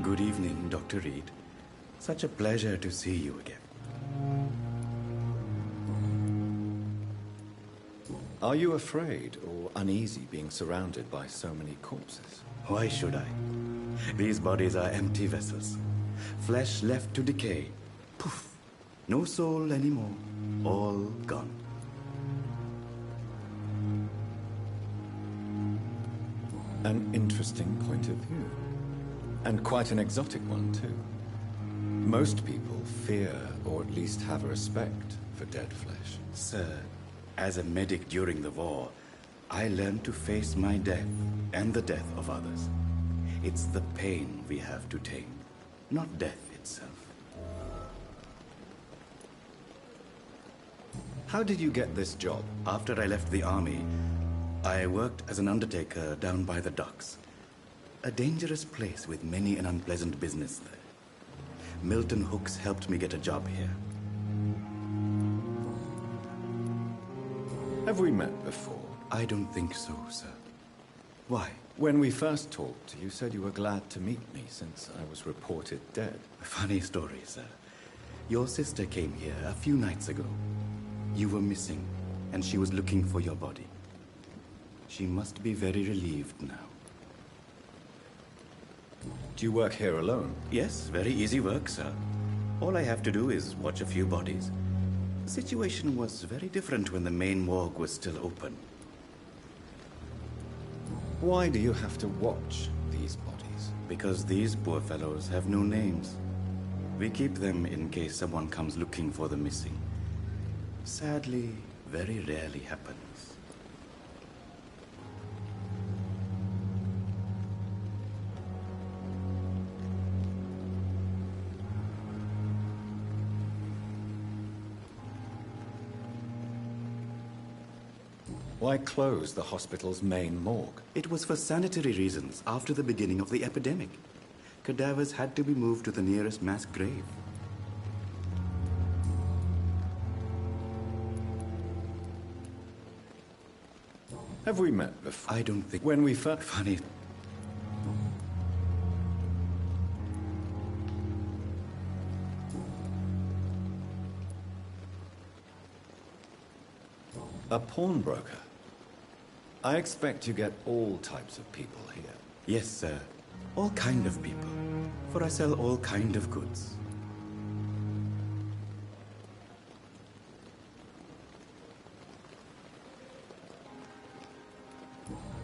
Good evening, Dr. Reed. Such a pleasure to see you again. Are you afraid or uneasy being surrounded by so many corpses? Why should I? These bodies are empty vessels. Flesh left to decay. Poof. No soul anymore. All gone. An interesting point of view. And quite an exotic one, too. Most people fear, or at least have a respect, for dead flesh. Sir, as a medic during the war, I learned to face my death and the death of others. It's the pain we have to tame, not death itself. How did you get this job? After I left the army, I worked as an undertaker down by the docks. A dangerous place with many an unpleasant business there. Milton Hooks helped me get a job here. Have we met before? I don't think so, sir. Why? When we first talked, you said you were glad to meet me since I was reported dead. A funny story, sir. Your sister came here a few nights ago. You were missing, and she was looking for your body. She must be very relieved now. Do you work here alone? Yes, very easy work, sir. All I have to do is watch a few bodies. The situation was very different when the main morgue was still open. Why do you have to watch these bodies? Because these poor fellows have no names. We keep them in case someone comes looking for the missing. Sadly, very rarely happens. Why close the hospital's main morgue? It was for sanitary reasons after the beginning of the epidemic. Cadavers had to be moved to the nearest mass grave. Have we met before? I don't think... When we first... Funny... A pawnbroker? I expect you get all types of people here. Yes, sir. All kind of people. For I sell all kind of goods.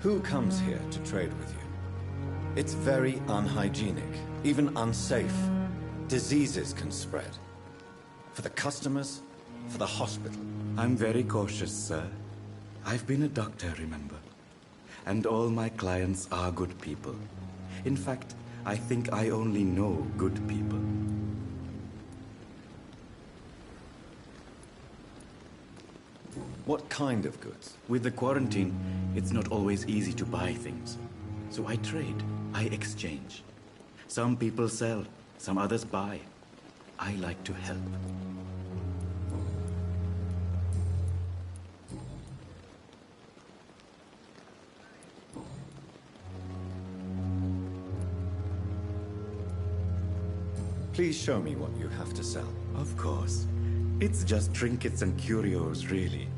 Who comes here to trade with you? It's very unhygienic, even unsafe. Diseases can spread. For the customers, for the hospital. I'm very cautious, sir. I've been a doctor, remember? And all my clients are good people. In fact, I think I only know good people. What kind of goods? With the quarantine, it's not always easy to buy things. So I trade, I exchange. Some people sell, some others buy. I like to help. Please show me what you have to sell. Of course. It's just trinkets and curios, really.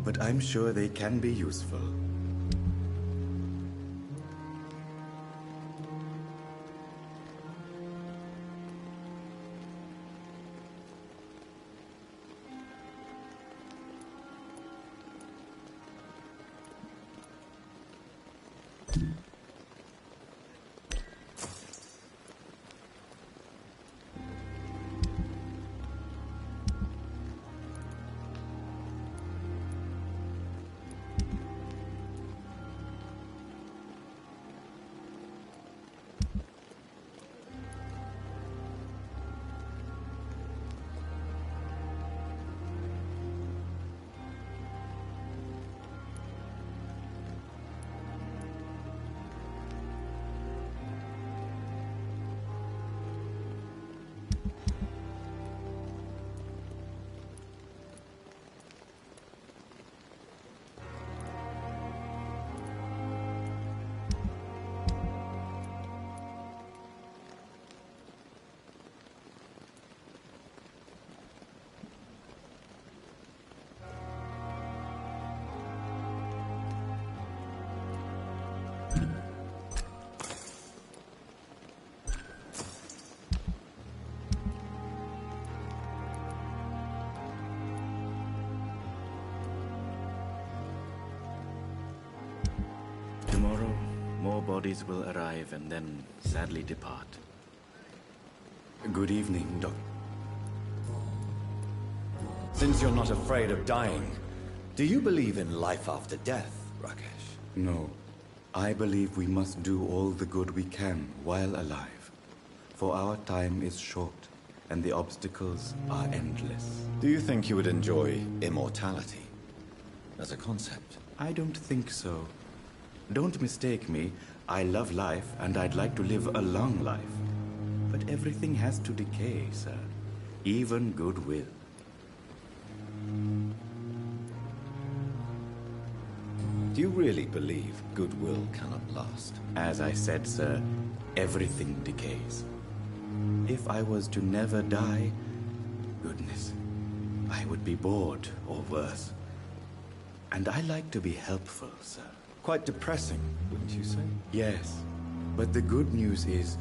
But I'm sure they can be useful. More bodies will arrive and then sadly depart. Good evening, Doc. Since you're not afraid of dying, do you believe in life after death, Rakesh? No. I believe we must do all the good we can while alive. For our time is short, and the obstacles are endless. Do you think you would enjoy immortality as a concept? I don't think so. Don't mistake me. I love life, and I'd like to live a long life. But everything has to decay, sir. Even goodwill. Do you really believe goodwill cannot last? As I said, sir, everything decays. If I was to never die, goodness, I would be bored or worse. And I like to be helpful, sir. Quite depressing, wouldn't you say? Yes, but the good news is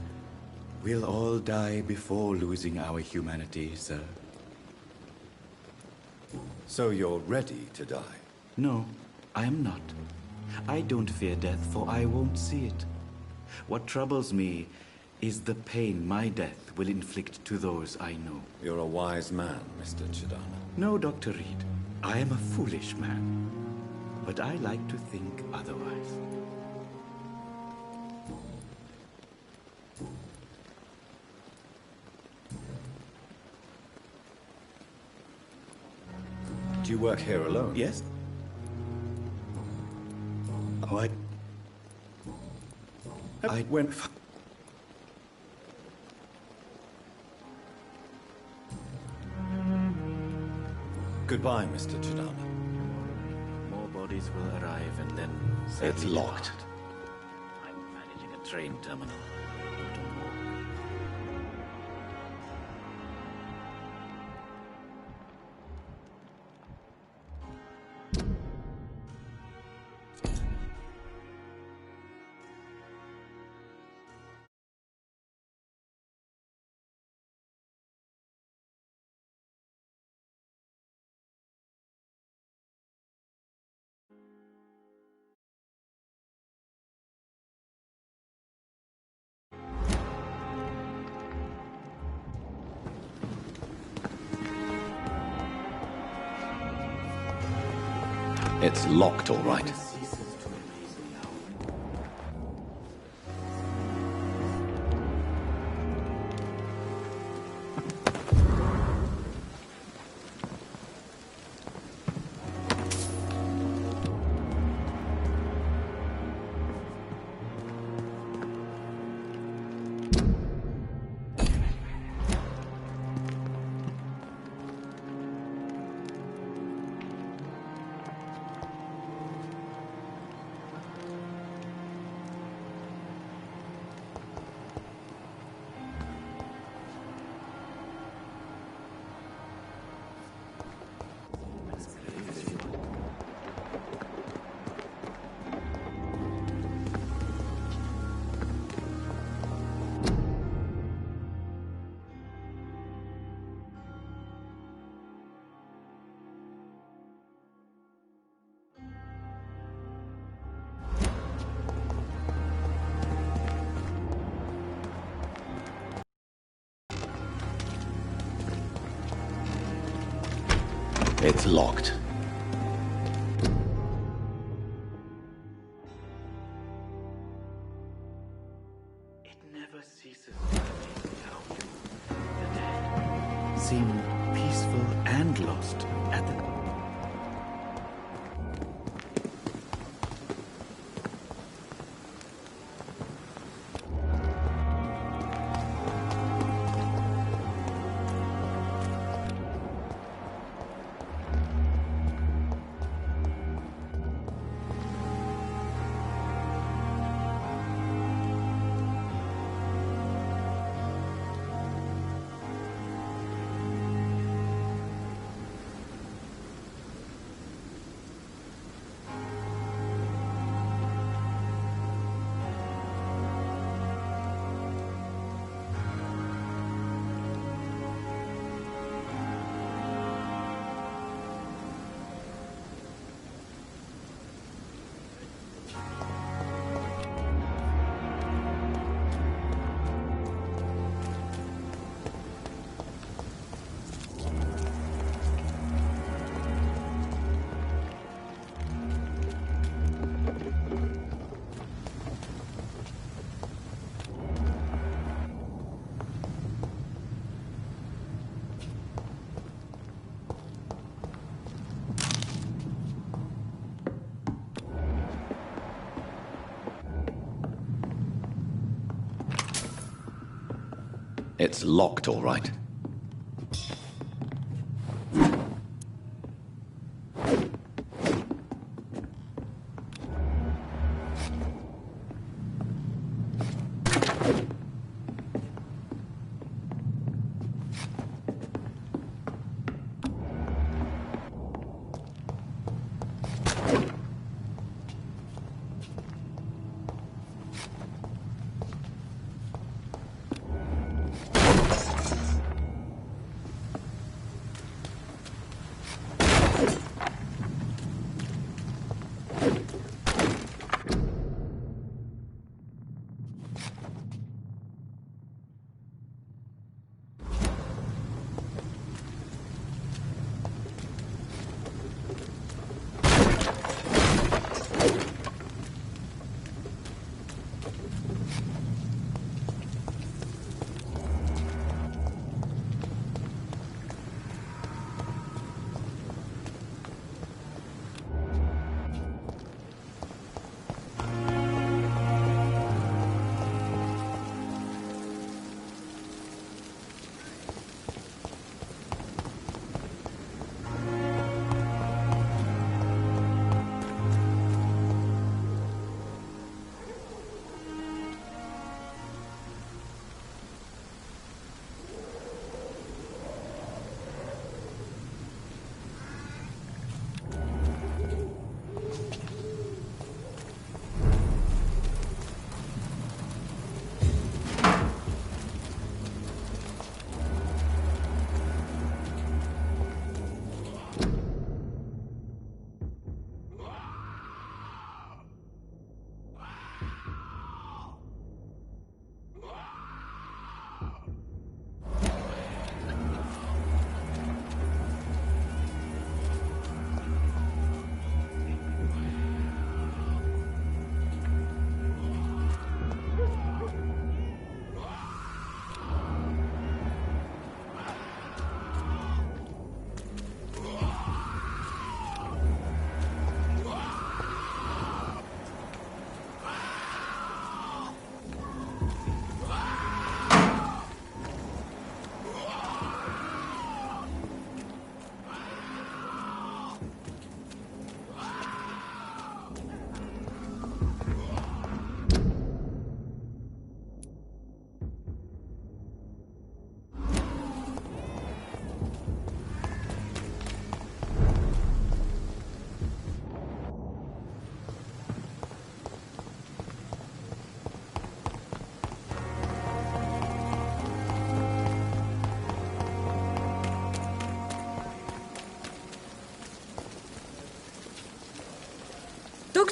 we'll all die before losing our humanity, sir. So you're ready to die? No, I am not. I don't fear death, for I won't see it. What troubles me is the pain my death will inflict to those I know. You're a wise man, Mr. Chidana. No, Dr. Reed. I am a foolish man. But I like to think otherwise. Do you work here alone? Yes? Oh, I went... Goodbye, Mr. Chidana. More bodies will arrive and then It's sadly locked. depart. I'm managing a train terminal. Not a morgue. It's locked, all right. It's locked. It never ceases to amaze me how you, the dead, seem peaceful and lost at the... It's locked, all right.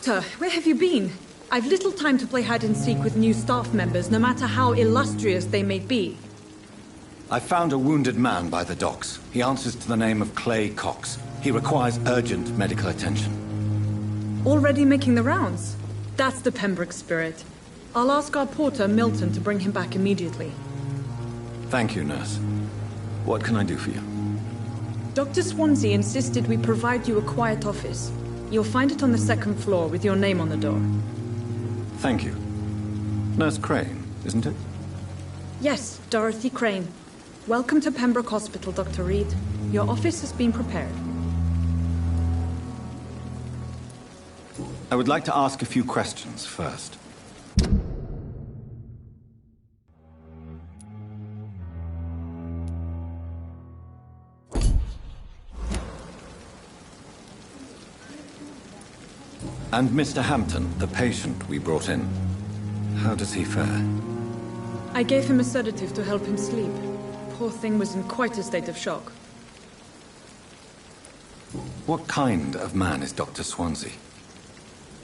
Doctor, where have you been? I've little time to play hide-and-seek with new staff members, no matter how illustrious they may be. I found a wounded man by the docks. He answers to the name of Clay Cox. He requires urgent medical attention. Already making the rounds? That's the Pembroke spirit. I'll ask our porter, Milton, to bring him back immediately. Thank you, nurse. What can I do for you? Dr. Swansea insisted we provide you a quiet office. You'll find it on the second floor with your name on the door. Thank you. Nurse Crane, isn't it? Yes, Dorothy Crane. Welcome to Pembroke Hospital, Dr. Reed. Your office has been prepared. I would like to ask a few questions first. And Mr. Hampton, the patient we brought in, how does he fare? I gave him a sedative to help him sleep. Poor thing was in quite a state of shock. What kind of man is Dr. Swansea?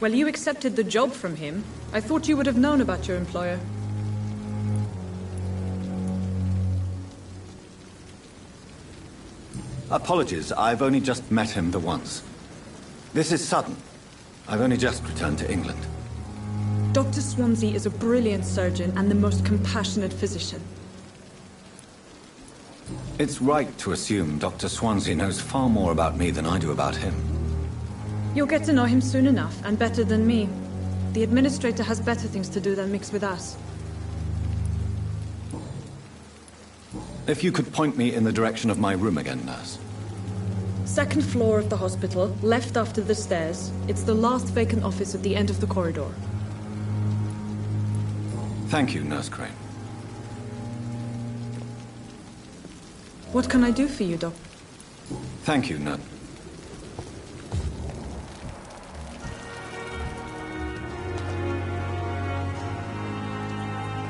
Well, you accepted the job from him. I thought you would have known about your employer. Apologies, I've only just met him the once. This is sudden. I've only just returned to England. Dr. Swansea is a brilliant surgeon and the most compassionate physician. It's right to assume Dr. Swansea knows far more about me than I do about him. You'll get to know him soon enough, and better than me. The administrator has better things to do than mix with us. If you could point me in the direction of my room again, nurse. Second floor of the hospital, left after the stairs. It's the last vacant office at the end of the corridor. Thank you, Nurse Crane. What can I do for you, Doc? Thank you, Nurse.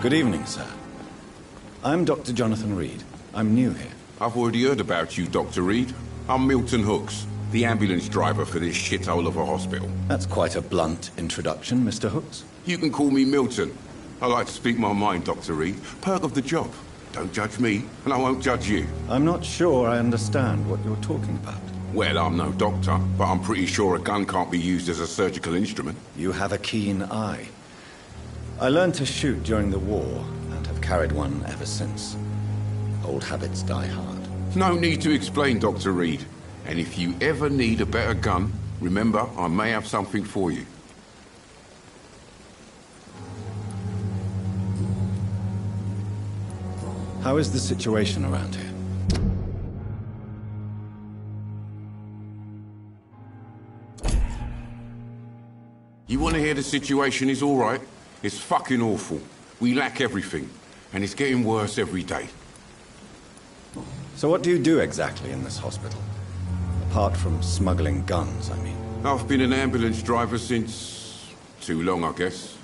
Good evening, sir. I'm Dr. Jonathan Reed. I'm new here. I've already heard about you, Dr. Reed. I'm Milton Hooks, the ambulance driver for this shithole of a hospital. That's quite a blunt introduction, Mr. Hooks. You can call me Milton. I like to speak my mind, Dr. Reed. Perk of the job. Don't judge me, and I won't judge you. I'm not sure I understand what you're talking about. Well, I'm no doctor, but I'm pretty sure a gun can't be used as a surgical instrument. You have a keen eye. I learned to shoot during the war, and have carried one ever since. Old habits die hard. No need to explain, Dr. Reed. And if you ever need a better gun, remember, I may have something for you. How is the situation around here? You want to hear the situation is all right? It's fucking awful. We lack everything, and it's getting worse every day. So what do you do exactly in this hospital? Apart from smuggling guns, I mean. I've been an ambulance driver since... too long, I guess.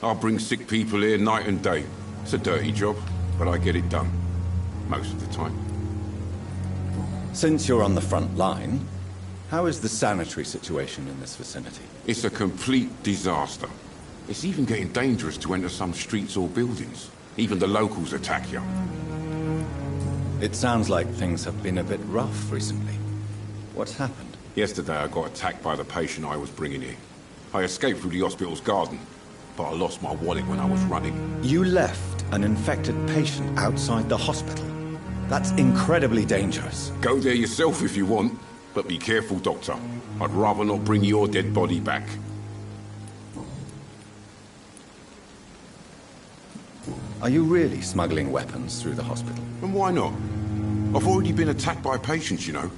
I bring sick people here night and day. It's a dirty job, but I get it done. Most of the time. Since you're on the front line, how is the sanitary situation in this vicinity? It's a complete disaster. It's even getting dangerous to enter some streets or buildings. Even the locals attack you. It sounds like things have been a bit rough recently. What's happened? Yesterday I got attacked by the patient I was bringing here. I escaped through the hospital's garden, but I lost my wallet when I was running. You left an infected patient outside the hospital? That's incredibly dangerous. Go there yourself if you want, but be careful, Doctor. I'd rather not bring your dead body back. Are you really smuggling weapons through the hospital? And why not? I've already been attacked by patients, you know.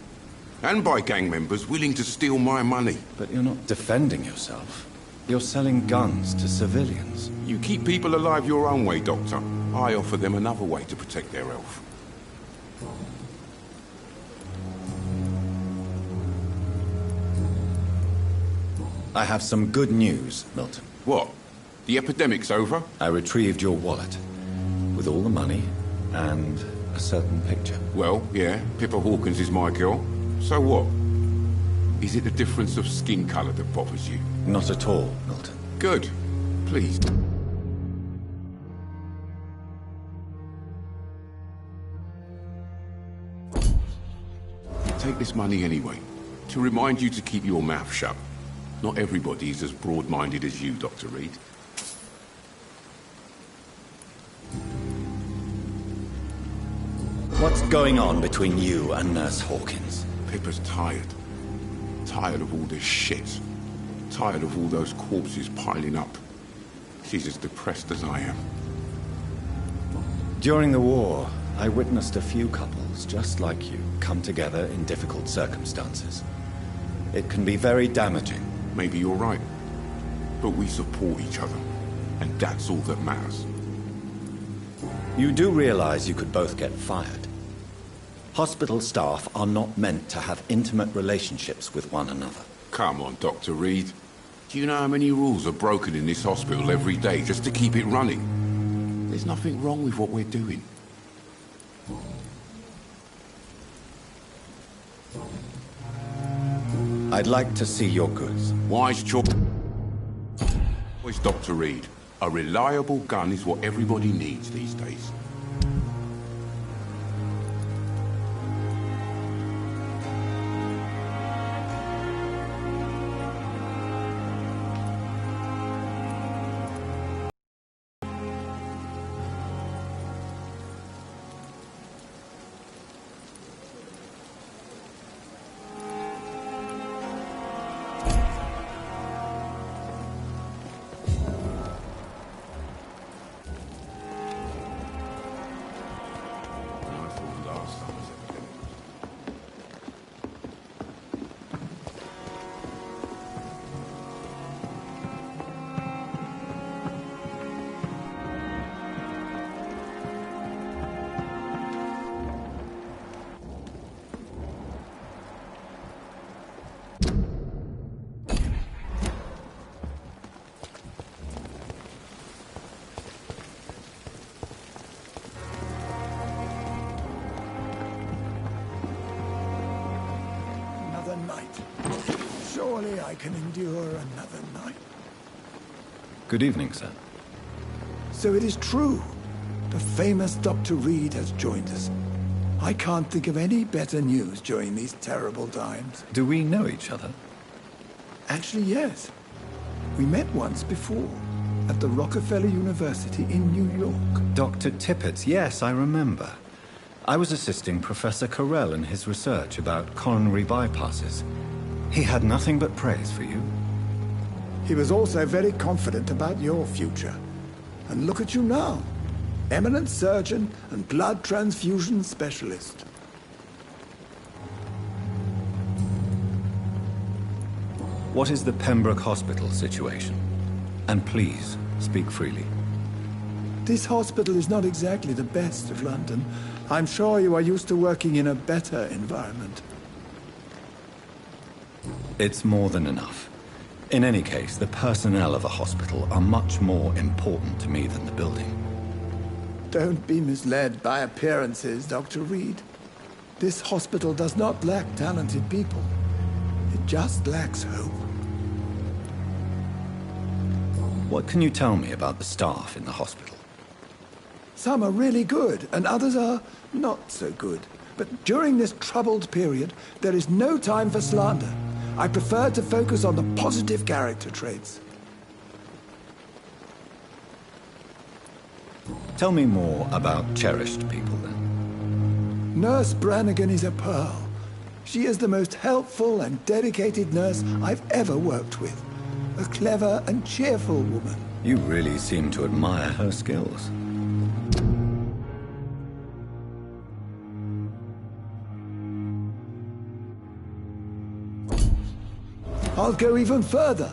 And by gang members willing to steal my money. But you're not defending yourself. You're selling guns to civilians. You keep people alive your own way, Doctor. I offer them another way to protect their health. I have some good news, Milton. What? The epidemic's over? I retrieved your wallet, with all the money and a certain picture. Well, yeah, Pippa Hawkins is my girl. So what? Is it the difference of skin color that bothers you? Not at all, Milton. Good. Please. Take this money anyway, to remind you to keep your mouth shut. Not everybody is as broad-minded as you, Dr. Reed. What's going on between you and Nurse Hawkins? Pippa's tired. Tired of all this shit. Tired of all those corpses piling up. She's as depressed as I am. During the war, I witnessed a few couples just like you come together in difficult circumstances. It can be very damaging. Maybe you're right. But we support each other. And that's all that matters. You do realize you could both get fired. Hospital staff are not meant to have intimate relationships with one another. Come on, Dr. Reed. Do you know how many rules are broken in this hospital every day just to keep it running? There's nothing wrong with what we're doing. I'd like to see your goods. Wise choice, Dr. Reed. A reliable gun is what everybody needs these days. another night. Surely I can endure another night. Good evening, sir. So it is true. The famous Dr. Reed has joined us. I can't think of any better news during these terrible times. Do we know each other? Actually, yes. We met once before, at the Rockefeller University in New York. Dr. Tippett, yes, I remember. I was assisting Professor Carell in his research about coronary bypasses. He had nothing but praise for you. He was also very confident about your future. And look at you now. Eminent surgeon and blood transfusion specialist. What is the Pembroke Hospital situation? And please, speak freely. This hospital is not exactly the best of London. I'm sure you are used to working in a better environment. It's more than enough. In any case, the personnel of a hospital are much more important to me than the building. Don't be misled by appearances, Dr. Reed. This hospital does not lack talented people. It just lacks hope. What can you tell me about the staff in the hospital? Some are really good, and others are not so good. But during this troubled period, there is no time for slander. I prefer to focus on the positive character traits. Tell me more about cherished people, then. Nurse Brannigan is a pearl. She is the most helpful and dedicated nurse I've ever worked with. A clever and cheerful woman. You really seem to admire her skills. I'll go even further.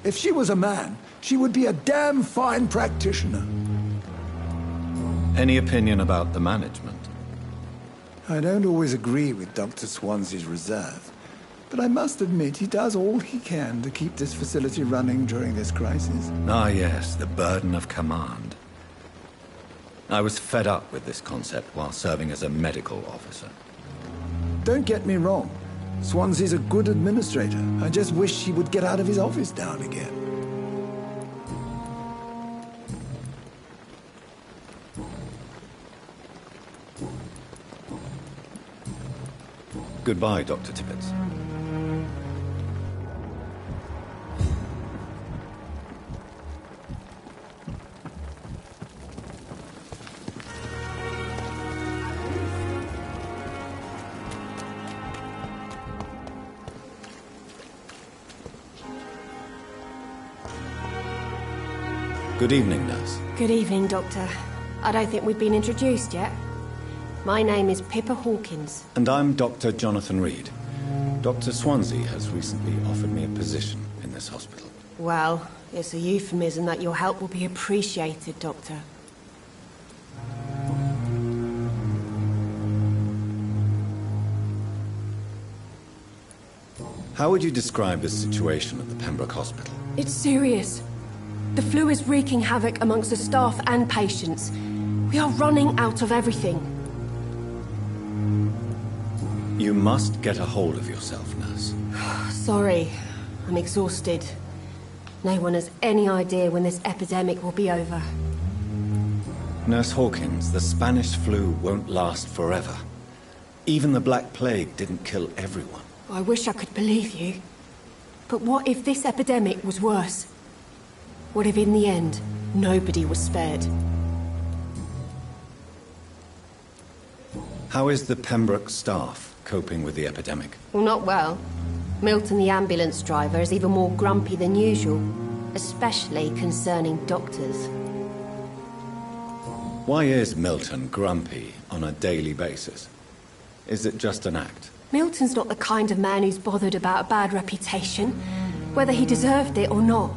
If she was a man, she would be a damn fine practitioner. Any opinion about the management? I don't always agree with Dr. Swansea's reserve, but I must admit he does all he can to keep this facility running during this crisis. Ah, yes, the burden of command. I was fed up with this concept while serving as a medical officer. Don't get me wrong. Swansea's a good administrator. I just wish he would get out of his office now and again. Goodbye, Dr. Tippett. Good evening, nurse. Good evening, Doctor. I don't think we've been introduced yet. My name is Pippa Hawkins. And I'm Dr. Jonathan Reed. Dr. Swansea has recently offered me a position in this hospital. Well, it's a euphemism that your help will be appreciated, Doctor. How would you describe the situation at the Pembroke Hospital? It's serious. The flu is wreaking havoc amongst the staff and patients. We are running out of everything. You must get a hold of yourself, nurse. Sorry, I'm exhausted. No one has any idea when this epidemic will be over. Nurse Hawkins, the Spanish flu won't last forever. Even the Black Plague didn't kill everyone. I wish I could believe you. But what if this epidemic was worse? What if in the end, nobody was spared? How is the Pembroke staff coping with the epidemic? Well, not well. Milton, the ambulance driver, is even more grumpy than usual, especially concerning doctors. Why is Milton grumpy on a daily basis? Is it just an act? Milton's not the kind of man who's bothered about a bad reputation, whether he deserved it or not.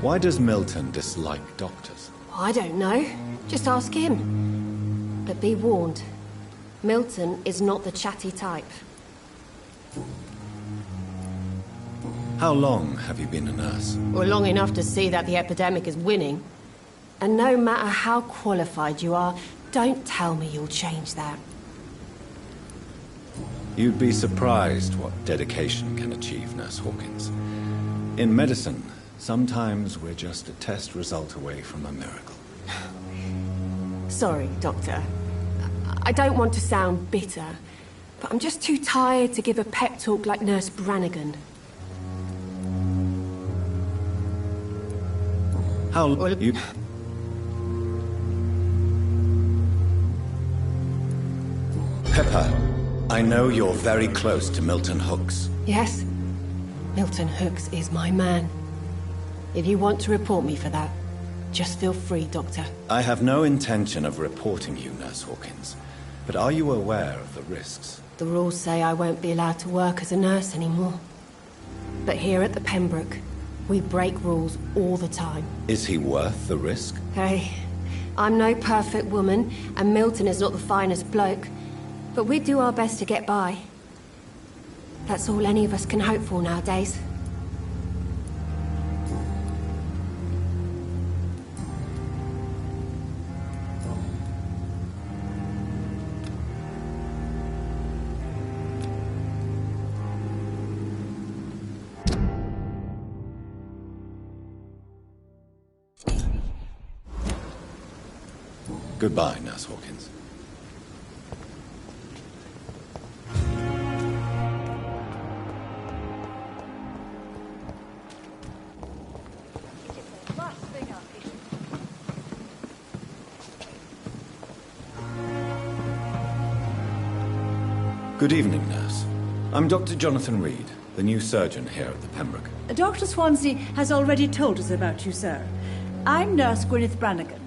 Why does Milton dislike doctors? I don't know. Just ask him. But be warned, Milton is not the chatty type. How long have you been a nurse? Well, long enough to see that the epidemic is winning. And no matter how qualified you are, don't tell me you'll change that. You'd be surprised what dedication can achieve, Nurse Hawkins. In medicine, sometimes we're just a test result away from a miracle. Sorry, Doctor. I don't want to sound bitter, but I'm just too tired to give a pep talk like Nurse Brannigan. How you... Pepper, I know you're very close to Milton Hooks. Yes? Milton Hooks is my man. If you want to report me for that, just feel free, Doctor. I have no intention of reporting you, Nurse Hawkins. But are you aware of the risks? The rules say I won't be allowed to work as a nurse anymore. But here at the Pembroke, we break rules all the time. Is he worth the risk? Hey, I'm no perfect woman, and Milton is not the finest bloke. But we do our best to get by. That's all any of us can hope for nowadays. Goodbye, Nurse Hawkins. Good evening, Nurse. I'm Dr. Jonathan Reed, the new surgeon here at the Pembroke. Dr. Swansea has already told us about you, sir. I'm Nurse Gwyneth Brannigan.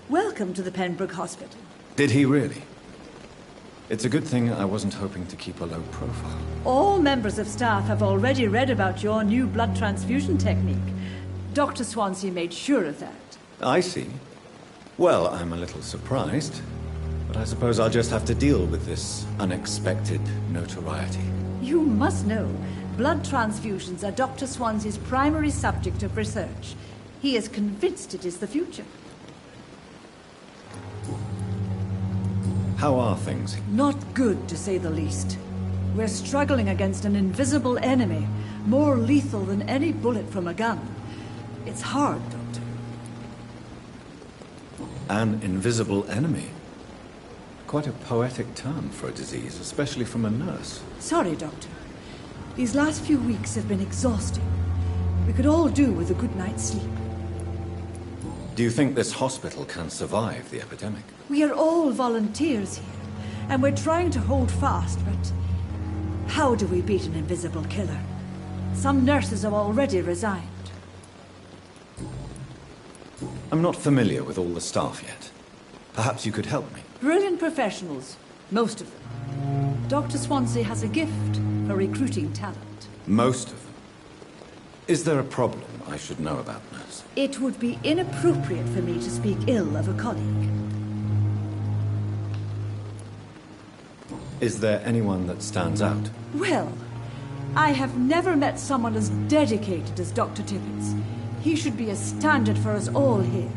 Welcome to the Pembroke Hospital. Did he really? It's a good thing I wasn't hoping to keep a low profile. All members of staff have already read about your new blood transfusion technique. Dr. Swansea made sure of that. I see. Well, I'm a little surprised, but I suppose I'll just have to deal with this unexpected notoriety. You must know, blood transfusions are Dr. Swansea's primary subject of research. He is convinced it is the future. How are things? Not good, to say the least. We're struggling against an invisible enemy, more lethal than any bullet from a gun. It's hard, Doctor. An invisible enemy? Quite a poetic term for a disease, especially from a nurse. Sorry, Doctor. These last few weeks have been exhausting. We could all do with a good night's sleep. Do you think this hospital can survive the epidemic? We are all volunteers here, and we're trying to hold fast, but how do we beat an invisible killer? Some nurses have already resigned. I'm not familiar with all the staff yet. Perhaps you could help me. Brilliant professionals, most of them. Dr. Swansea has a gift for recruiting talent. Most of them? Is there a problem I should know about, nurse? It would be inappropriate for me to speak ill of a colleague. Is there anyone that stands out? Well, I have never met someone as dedicated as Dr. Tippett. He should be a standard for us all here.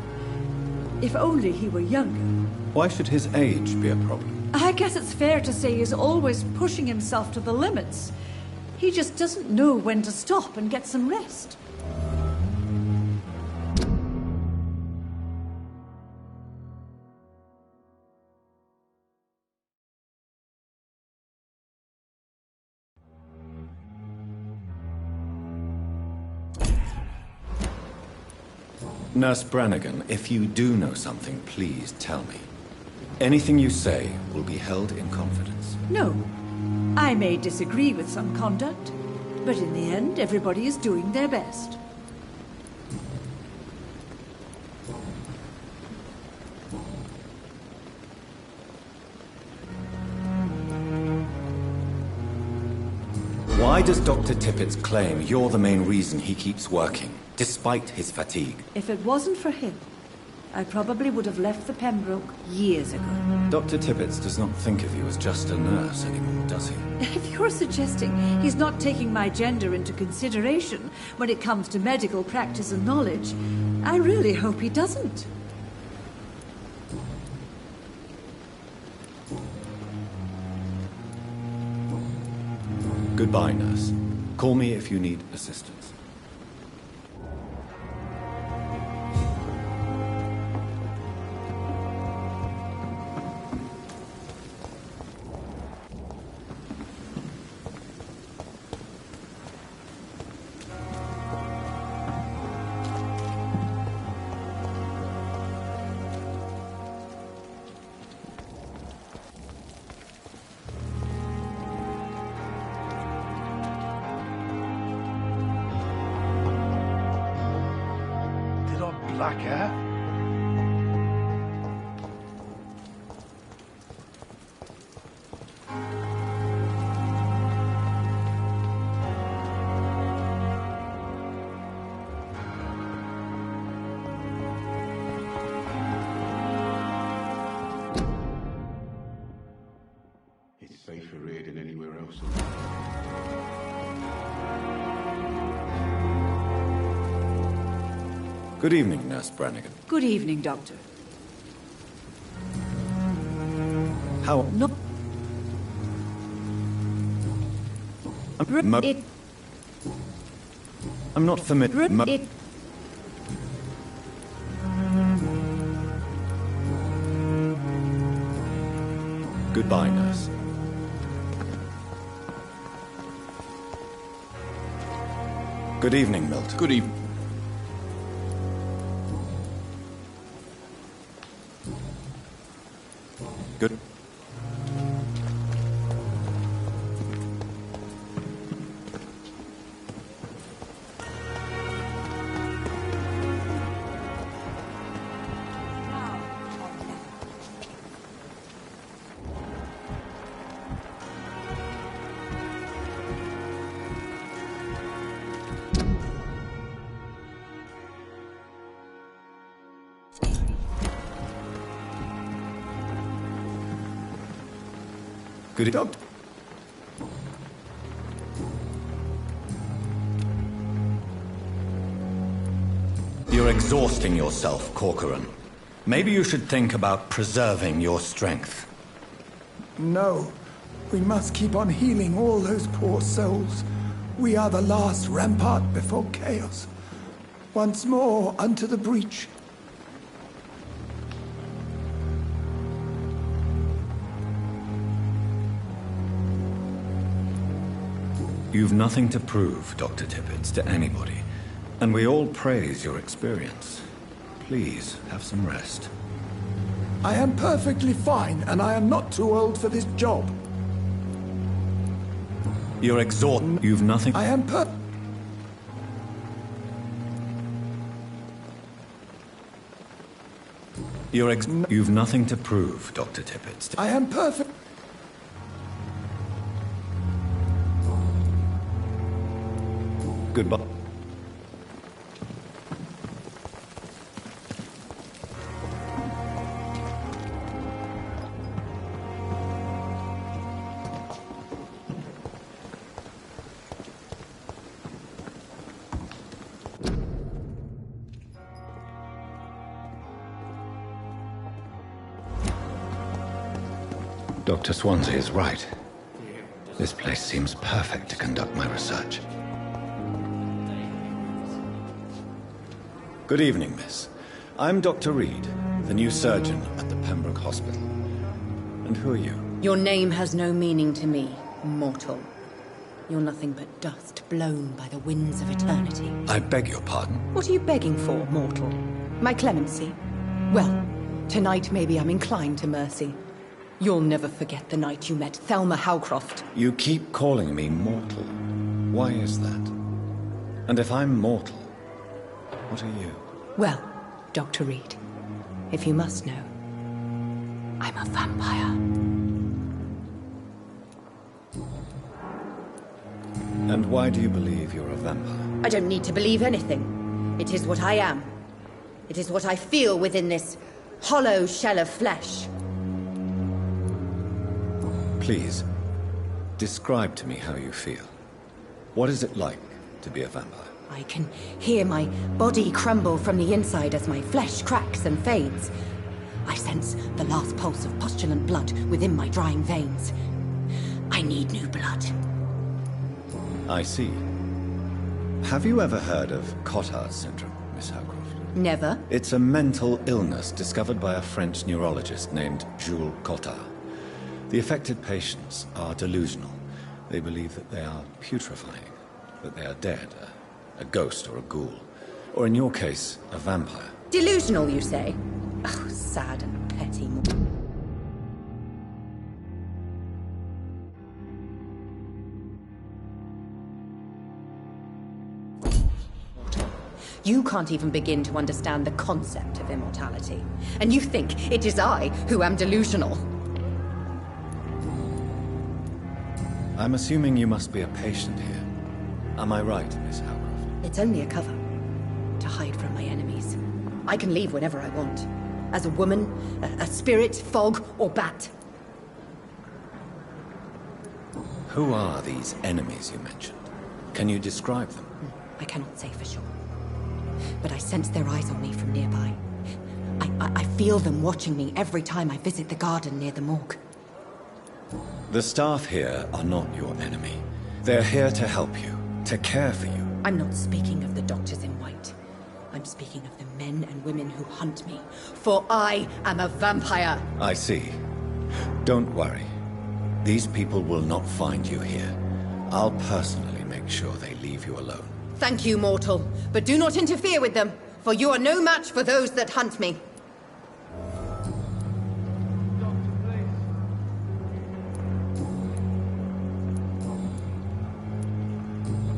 If only he were younger. Why should his age be a problem? I guess it's fair to say he's always pushing himself to the limits. He just doesn't know when to stop and get some rest. Nurse Brannigan, if you do know something, please tell me. Anything you say will be held in confidence. No. I may disagree with some conduct, but in the end, everybody is doing their best. Why does Dr. Tippett claim you're the main reason he keeps working, despite his fatigue? If it wasn't for him, I probably would have left the Pembroke years ago. Dr. Tippett does not think of you as just a nurse anymore, does he? If you're suggesting he's not taking my gender into consideration when it comes to medical practice and knowledge, I really hope he doesn't. Goodbye, nurse. Call me if you need assistance. Black hair? It's safer here than anywhere else. Good evening, Nurse Brannigan. Good evening, Doctor. How... No. I'm not familiar... Goodbye, nurse. Good evening, Milton. Good evening. Good. Good doctor. You're exhausting yourself, Corcoran. Maybe you should think about preserving your strength. No, we must keep on healing all those poor souls. We are the last rampart before chaos. Once more unto the breach. You've nothing to prove, Dr. Tippett, to anybody. And we all praise your experience. Please, have some rest. I am perfectly fine, and I am not too old for this job. You're exhausted. You've nothing... I am You've nothing to prove, Dr. Tippett. I am perfect... Goodbye. Dr. Swansea is right. This place seems perfect to conduct my research. Good evening, miss. I'm Dr. Reed, the new surgeon at the Pembroke Hospital. And who are you? Your name has no meaning to me, mortal. You're nothing but dust blown by the winds of eternity. I beg your pardon? What are you begging for, mortal? My clemency? Well, tonight maybe I'm inclined to mercy. You'll never forget the night you met Thelma Howcroft. You keep calling me mortal. Why is that? And if I'm mortal, what are you? Well, Dr. Reed, if you must know, I'm a vampire. And why do you believe you're a vampire? I don't need to believe anything. It is what I am. It is what I feel within this hollow shell of flesh. Please, describe to me how you feel. What is it like to be a vampire? I can hear my body crumble from the inside as my flesh cracks and fades. I sense the last pulse of postulant blood within my drying veins. I need new blood. I see. Have you ever heard of Cotard's syndrome, Miss Howcroft? Never. It's a mental illness discovered by a French neurologist named Jules Cotard. The affected patients are delusional. They believe that they are putrefying, that they are dead, a ghost or a ghoul. Or in your case, a vampire. Delusional, you say? Oh, sad and petty. You can't even begin to understand the concept of immortality. And you think it is I who am delusional. I'm assuming you must be a patient here. Am I right, Miss Howcroft? It's only a cover. To hide from my enemies. I can leave whenever I want. As a woman, a spirit, fog, or bat. Who are these enemies you mentioned? Can you describe them? I cannot say for sure. But I sense their eyes on me from nearby. I feel them watching me every time I visit the garden near the morgue. The staff here are not your enemy. They're here to help you, to care for you. I'm not speaking of the doctors in white. I'm speaking of the men and women who hunt me. For I am a vampire! I see. Don't worry. These people will not find you here. I'll personally make sure they leave you alone. Thank you, mortal. But do not interfere with them, for you are no match for those that hunt me.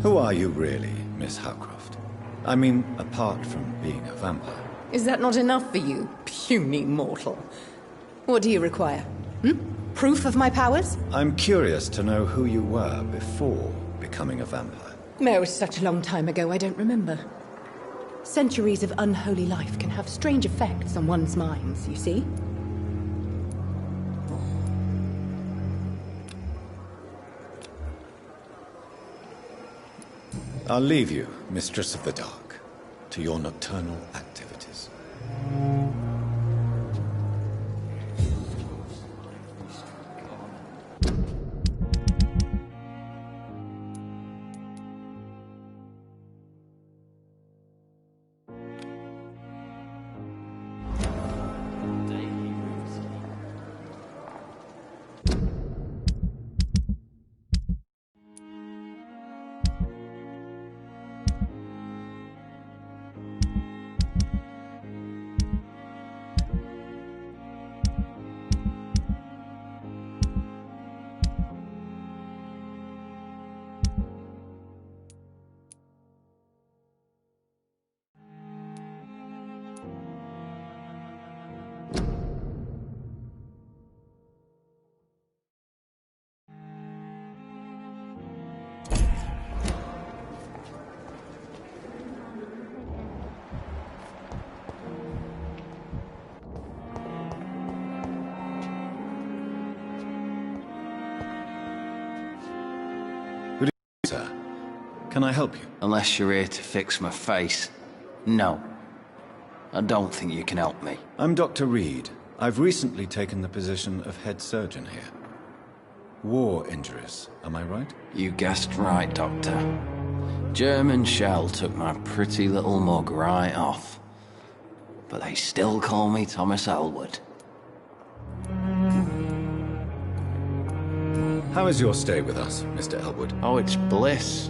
Who are you really, Miss Howcroft? I mean, apart from being a vampire. Is that not enough for you, puny mortal? What do you require? Proof of my powers? I'm curious to know who you were before becoming a vampire. It was such a long time ago, I don't remember. Centuries of unholy life can have strange effects on one's minds, you see? I'll leave you, Mistress of the Dark, to your nocturnal activities. Sir, can I help you? Unless you're here to fix my face. No. I don't think you can help me. I'm Dr. Reed. I've recently taken the position of head surgeon here. War injuries, am I right? You guessed right, Doctor. German shell took my pretty little mug right off. But they still call me Thomas Elwood. How is your stay with us, Mr. Elwood? Oh, it's bliss.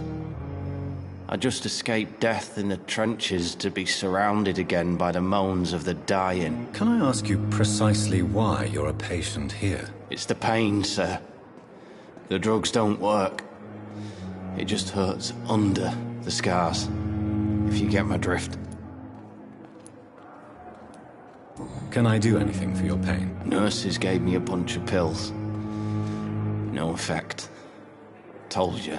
I just escaped death in the trenches to be surrounded again by the moans of the dying. Can I ask you precisely why you're a patient here? It's the pain, sir. The drugs don't work. It just hurts under the scars, if you get my drift. Can I do anything for your pain? Nurses gave me a bunch of pills. No effect. Told you.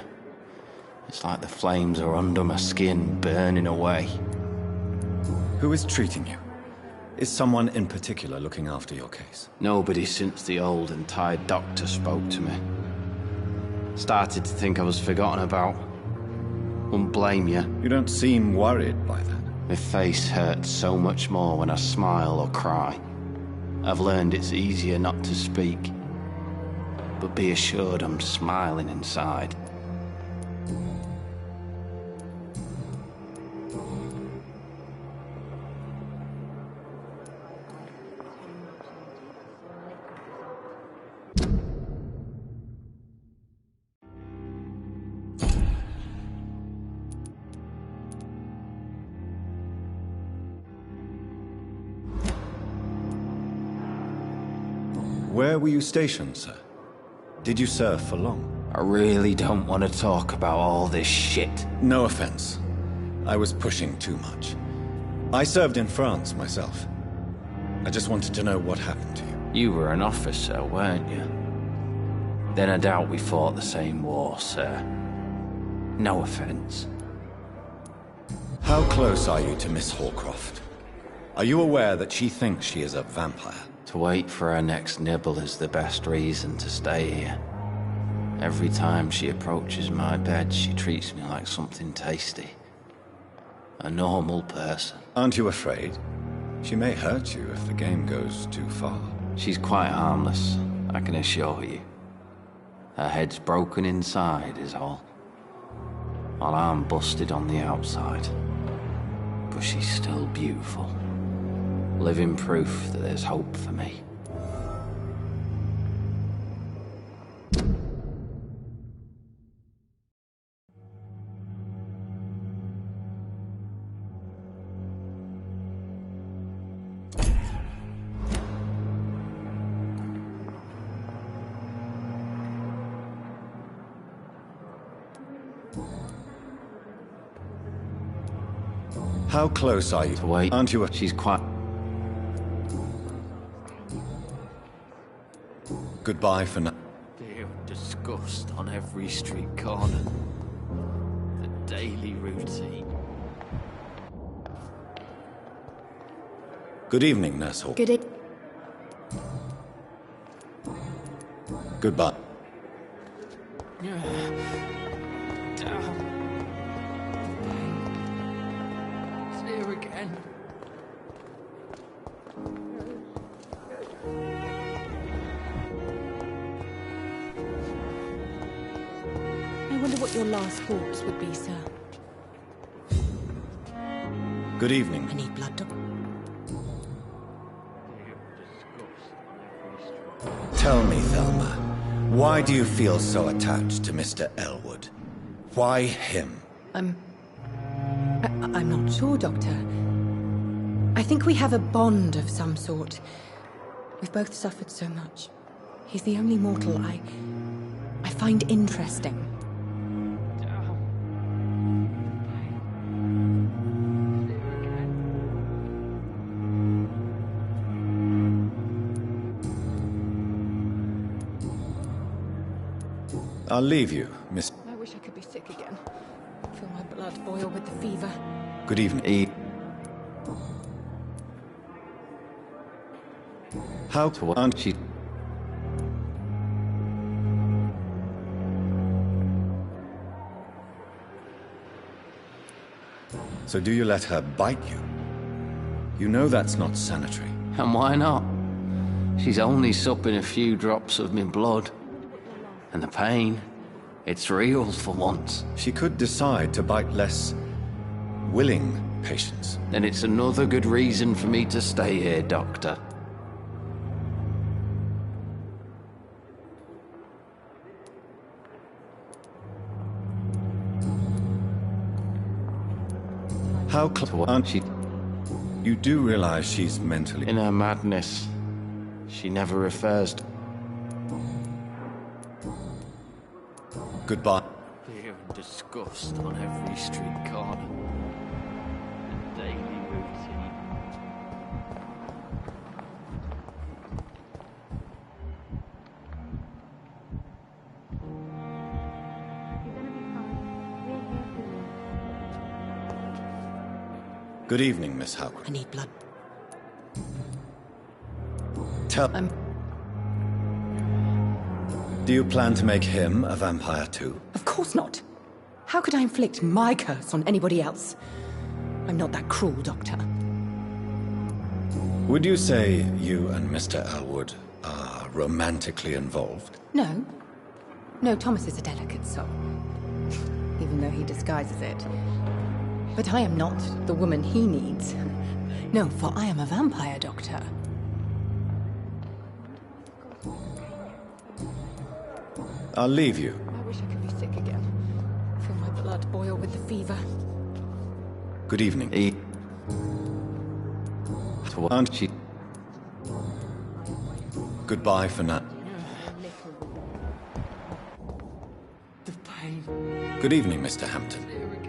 It's like the flames are under my skin, burning away. Who is treating you? Is someone in particular looking after your case? Nobody since the old and tired doctor spoke to me. Started to think I was forgotten about. Wouldn't blame you. You don't seem worried by that. My face hurts so much more when I smile or cry. I've learned it's easier not to speak. But be assured I'm smiling inside. Where were you stationed, sir? Did you serve for long? I really don't want to talk about all this shit. No offense. I was pushing too much. I served in France myself. I just wanted to know what happened to you. You were an officer, weren't you? Then I doubt we fought the same war, sir. No offense. How close are you to Miss Hallcroft? Are you aware that she thinks she is a vampire? To wait for her next nibble is the best reason to stay here. Every time she approaches my bed, she treats me like something tasty. A normal person. Aren't you afraid? She may hurt you if the game goes too far. She's quite harmless, I can assure you. Her head's broken inside is all. While I'm busted on the outside. But she's still beautiful. Living proof that there's hope for me. How close are you? To wait. Aren't you She's quite... Goodbye for now. Fear and disgust on every street corner. The daily routine. Good evening, Nurse Hall. Goodbye. It's here again. I wonder what your last thoughts would be, sir. Good evening. I need blood. Tell me, Thelma, why do you feel so attached to Mr. Elwood? Why him? I'm not sure, Doctor. I think we have a bond of some sort. We've both suffered so much. He's the only mortal I find interesting. I'll leave you, Miss... I wish I could be sick again. Feel my blood boil with the fever. Good evening. How aren't she... So do you let her bite you? You know that's not sanitary. And why not? She's only supping a few drops of my blood. And the pain, it's real for once. She could decide to bite less willing patients. Then it's another good reason for me to stay here, Doctor. How close aren't she? You do realize she's mentally... In her madness, she never refers to... Goodbye. Fear and disgust on every street corner. The daily routine. Good evening, Miss Howard. I need blood. Do you plan to make him a vampire too? Of course not. How could I inflict my curse on anybody else? I'm not that cruel, Doctor. Would you say you and Mr. Elwood are romantically involved? No. No, Thomas is a delicate soul. Even though he disguises it. But I am not the woman he needs. No, for I am a vampire, Doctor. I'll leave you. I wish I could be sick again. Feel my blood boil with the fever. Good evening. Aren't she? Goodbye for now. The pain. Good evening, Mr. Hampton.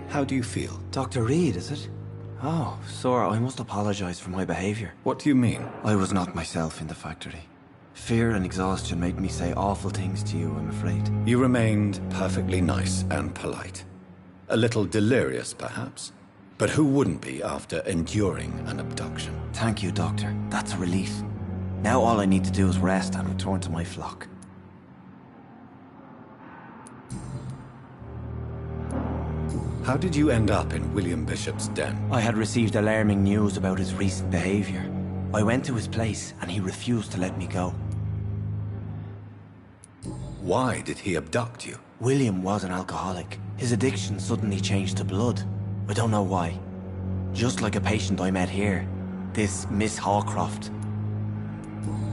How do you feel? Dr. Reed, is it? Oh, sir, I must apologize for my behavior. What do you mean? I was not myself in the factory. Fear and exhaustion made me say awful things to you, I'm afraid. You remained perfectly nice and polite. A little delirious, perhaps. But who wouldn't be after enduring an abduction? Thank you, Doctor. That's a relief. Now all I need to do is rest and return to my flock. How did you end up in William Bishop's den? I had received alarming news about his recent behavior. I went to his place and he refused to let me go. Why did he abduct you? William was an alcoholic. His addiction suddenly changed to blood. I don't know why. Just like a patient I met here. This Miss Hawcroft.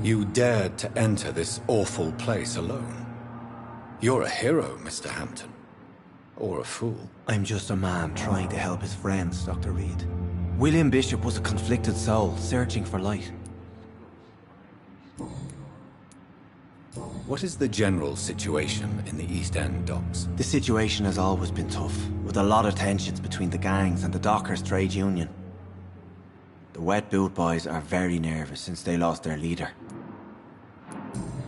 You dared to enter this awful place alone. You're a hero, Mr. Hampton. Or a fool. I'm just a man trying to help his friends, Dr. Reed. William Bishop was a conflicted soul, searching for light. What is the general situation in the East End docks? The situation has always been tough, with a lot of tensions between the gangs and the dockers' trade union. The Wet Boot Boys are very nervous since they lost their leader.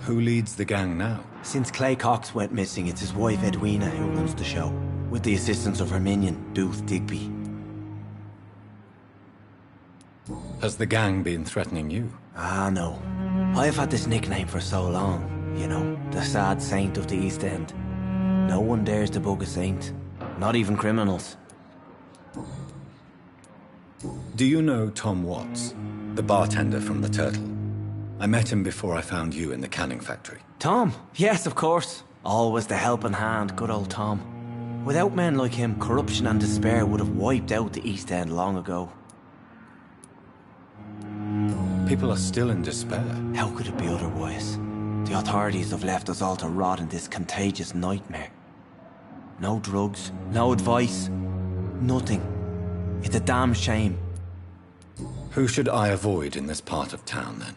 Who leads the gang now? Since Clay Cox went missing, it's his wife Edwina who runs the show, with the assistance of her minion, Booth Digby. Has the gang been threatening you? Ah, no. I've had this nickname for so long. You know, the sad saint of the East End. No one dares to bug a saint. Not even criminals. Do you know Tom Watts, the bartender from the Turtle? I met him before I found you in the canning factory. Tom? Yes, of course. Always the helping hand, good old Tom. Without men like him, corruption and despair would have wiped out the East End long ago. People are still in despair. How could it be otherwise? The authorities have left us all to rot in this contagious nightmare. No drugs, no advice, nothing. It's a damn shame. Who should I avoid in this part of town, then?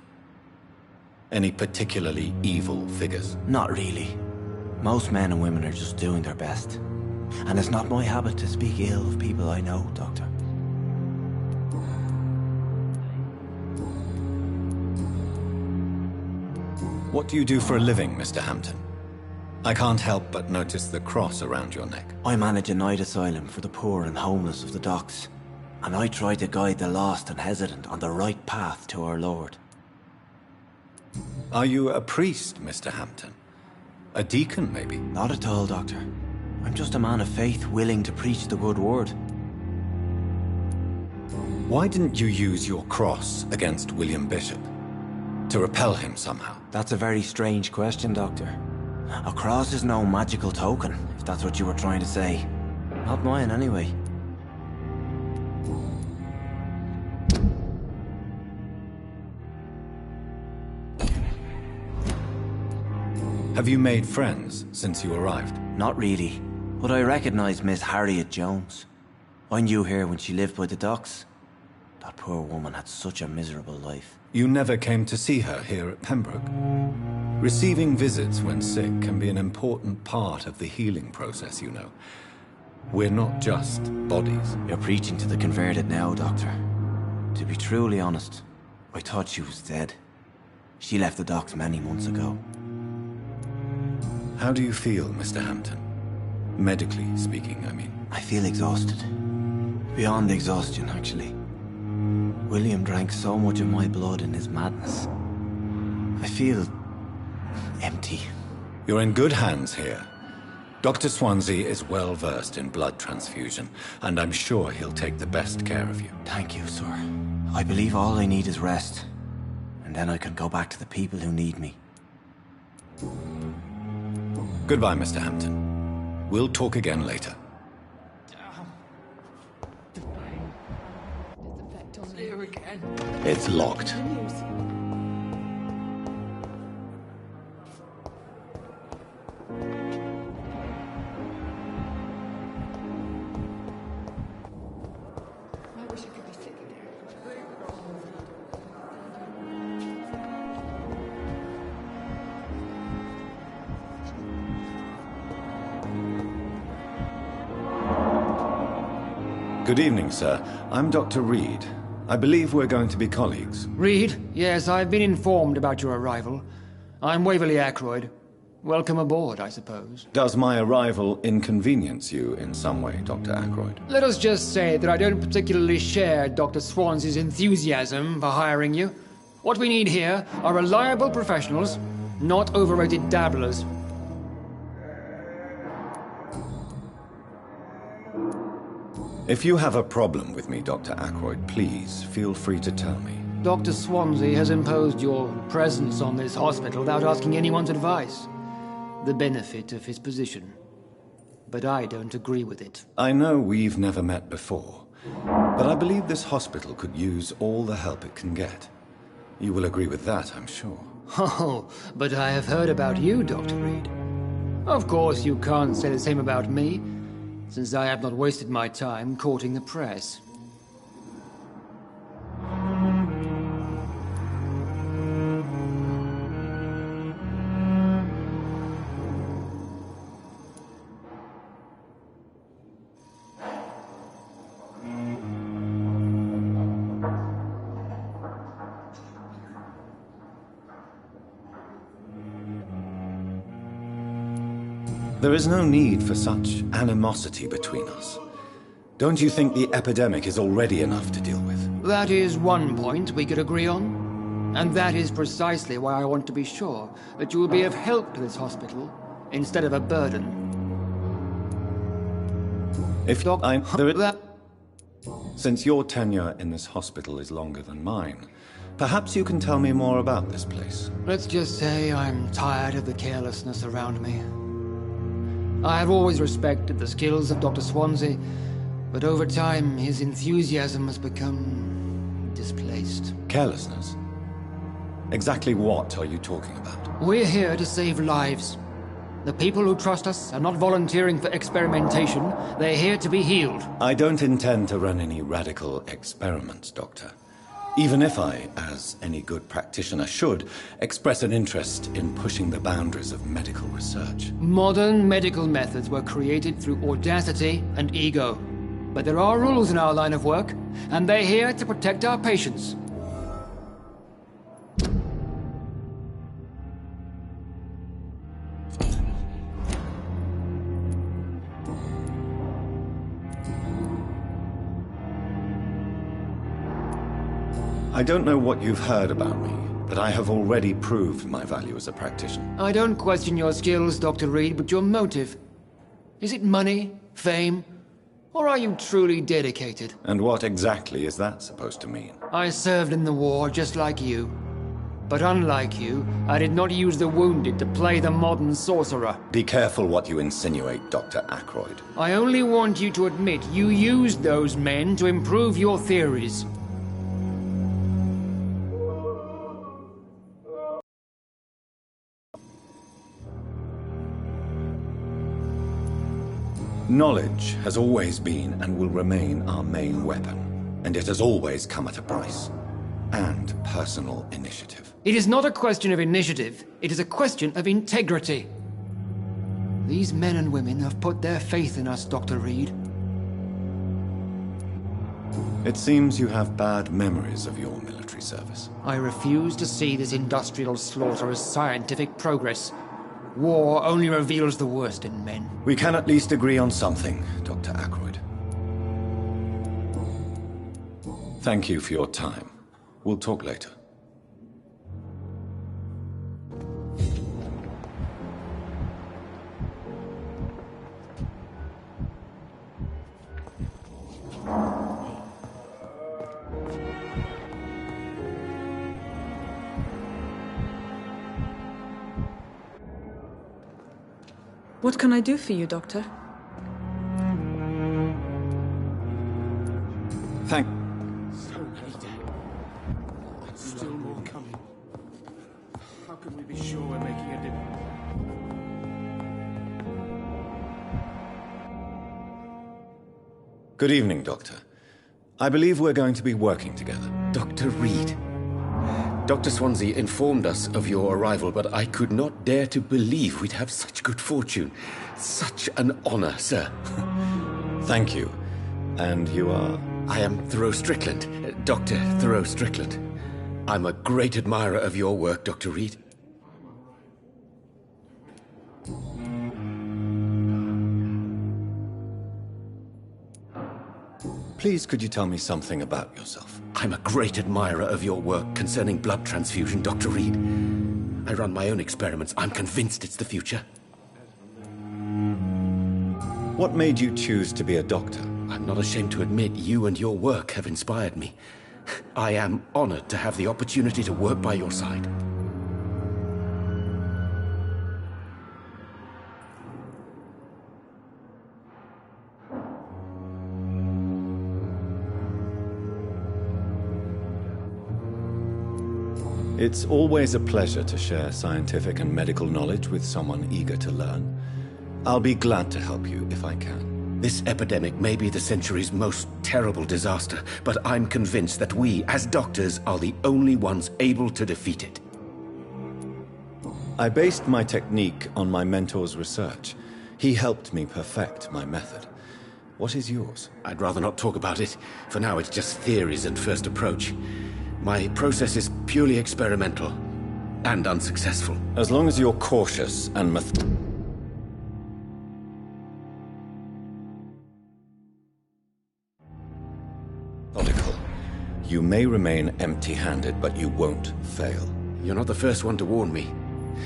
Any particularly evil figures? Not really. Most men and women are just doing their best. And it's not my habit to speak ill of people I know, Doctor. What do you do for a living, Mr. Hampton? I can't help but notice the cross around your neck. I manage a night asylum for the poor and homeless of the docks. And I try to guide the lost and hesitant on the right path to our Lord. Are you a priest, Mr. Hampton? A deacon, maybe? Not at all, Doctor. I'm just a man of faith willing to preach the good word. Why didn't you use your cross against William Bishop? To repel him somehow? That's a very strange question, Doctor. A cross is no magical token, if that's what you were trying to say. Not mine, anyway. Have you made friends since you arrived? Not really, but I recognize Miss Harriet Jones. I knew her when she lived by the docks. That poor woman had such a miserable life. You never came to see her here at Pembroke? Receiving visits when sick can be an important part of the healing process, you know. We're not just bodies. You're preaching to the converted now, Doctor. To be truly honest, I thought she was dead. She left the docks many months ago. How do you feel, Mr. Hampton? Medically speaking, I mean. I feel exhausted. Beyond exhaustion, actually. William drank so much of my blood in his madness. I feel empty. You're in good hands here. Dr. Swansea is well versed in blood transfusion, and I'm sure he'll take the best care of you. Thank you, sir. I believe all I need is rest, and then I can go back to the people who need me. Goodbye, Mr. Hampton. We'll talk again later. It's locked. Good evening, sir. I'm Dr. Reed. I believe we're going to be colleagues. Reed? Yes, I've been informed about your arrival. I'm Waverly Ackroyd. Welcome aboard, I suppose. Does my arrival inconvenience you in some way, Dr. Ackroyd? Let us just say that I don't particularly share Dr. Swansea's enthusiasm for hiring you. What we need here are reliable professionals, not overrated dabblers. If you have a problem with me, Dr. Ackroyd, please feel free to tell me. Dr. Swansea has imposed your presence on this hospital without asking anyone's advice. The benefit of his position. But I don't agree with it. I know we've never met before, but I believe this hospital could use all the help it can get. You will agree with that, I'm sure. Oh, but I have heard about you, Dr. Reed. Of course, you can't say the same about me, since I have not wasted my time courting the press. There is no need for such animosity between us. Don't you think the epidemic is already enough to deal with? That is one point we could agree on. And that is precisely why I want to be sure that you will be of help to this hospital, instead of a burden. If I'm... Since your tenure in this hospital is longer than mine, perhaps you can tell me more about this place. Let's just say I'm tired of the carelessness around me. I have always respected the skills of Dr. Swansea, but over time his enthusiasm has become displaced. Carelessness? Exactly what are you talking about? We're here to save lives. The people who trust us are not volunteering for experimentation. They're here to be healed. I don't intend to run any radical experiments, Doctor. Even if I, as any good practitioner should, express an interest in pushing the boundaries of medical research. Modern medical methods were created through audacity and ego. But there are rules in our line of work, and they're here to protect our patients. I don't know what you've heard about me, but I have already proved my value as a practitioner. I don't question your skills, Dr. Reed, but your motive. Is it money, fame, or are you truly dedicated? And what exactly is that supposed to mean? I served in the war just like you. But unlike you, I did not use the wounded to play the modern sorcerer. Be careful what you insinuate, Dr. Ackroyd. I only want you to admit you used those men to improve your theories. Knowledge has always been and will remain our main weapon, and it has always come at a price. And personal initiative. It is not a question of initiative, it is a question of integrity. These men and women have put their faith in us, Dr. Reed. It seems you have bad memories of your military service. I refuse to see this industrial slaughter as scientific progress. War only reveals the worst in men. We can at least agree on something, Dr. Ackroyd. Thank you for your time. We'll talk later. What can I do for you, Doctor? Thank... So many dead. Still more coming. How can we be sure we're making a difference? Good evening, Doctor. I believe we're going to be working together. Dr. Reed. Dr. Swansea informed us of your arrival, but I could not dare to believe we'd have such good fortune. Such an honor, sir. Thank you. And you are? I am Thoreau Strickland, Dr. Thoreau Strickland. I'm a great admirer of your work, Dr. Reed. Please, could you tell me something about yourself? I'm a great admirer of your work concerning blood transfusion, Dr. Reed. I run my own experiments. I'm convinced it's the future. What made you choose to be a doctor? I'm not ashamed to admit you and your work have inspired me. I am honored to have the opportunity to work by your side. It's always a pleasure to share scientific and medical knowledge with someone eager to learn. I'll be glad to help you if I can. This epidemic may be the century's most terrible disaster, but I'm convinced that we, as doctors, are the only ones able to defeat it. I based my technique on my mentor's research. He helped me perfect my method. What is yours? I'd rather not talk about it. For now, it's just theories and first approach. My process is purely experimental and unsuccessful. As long as you're cautious and methodical, you may remain empty-handed, but you won't fail. You're not the first one to warn me,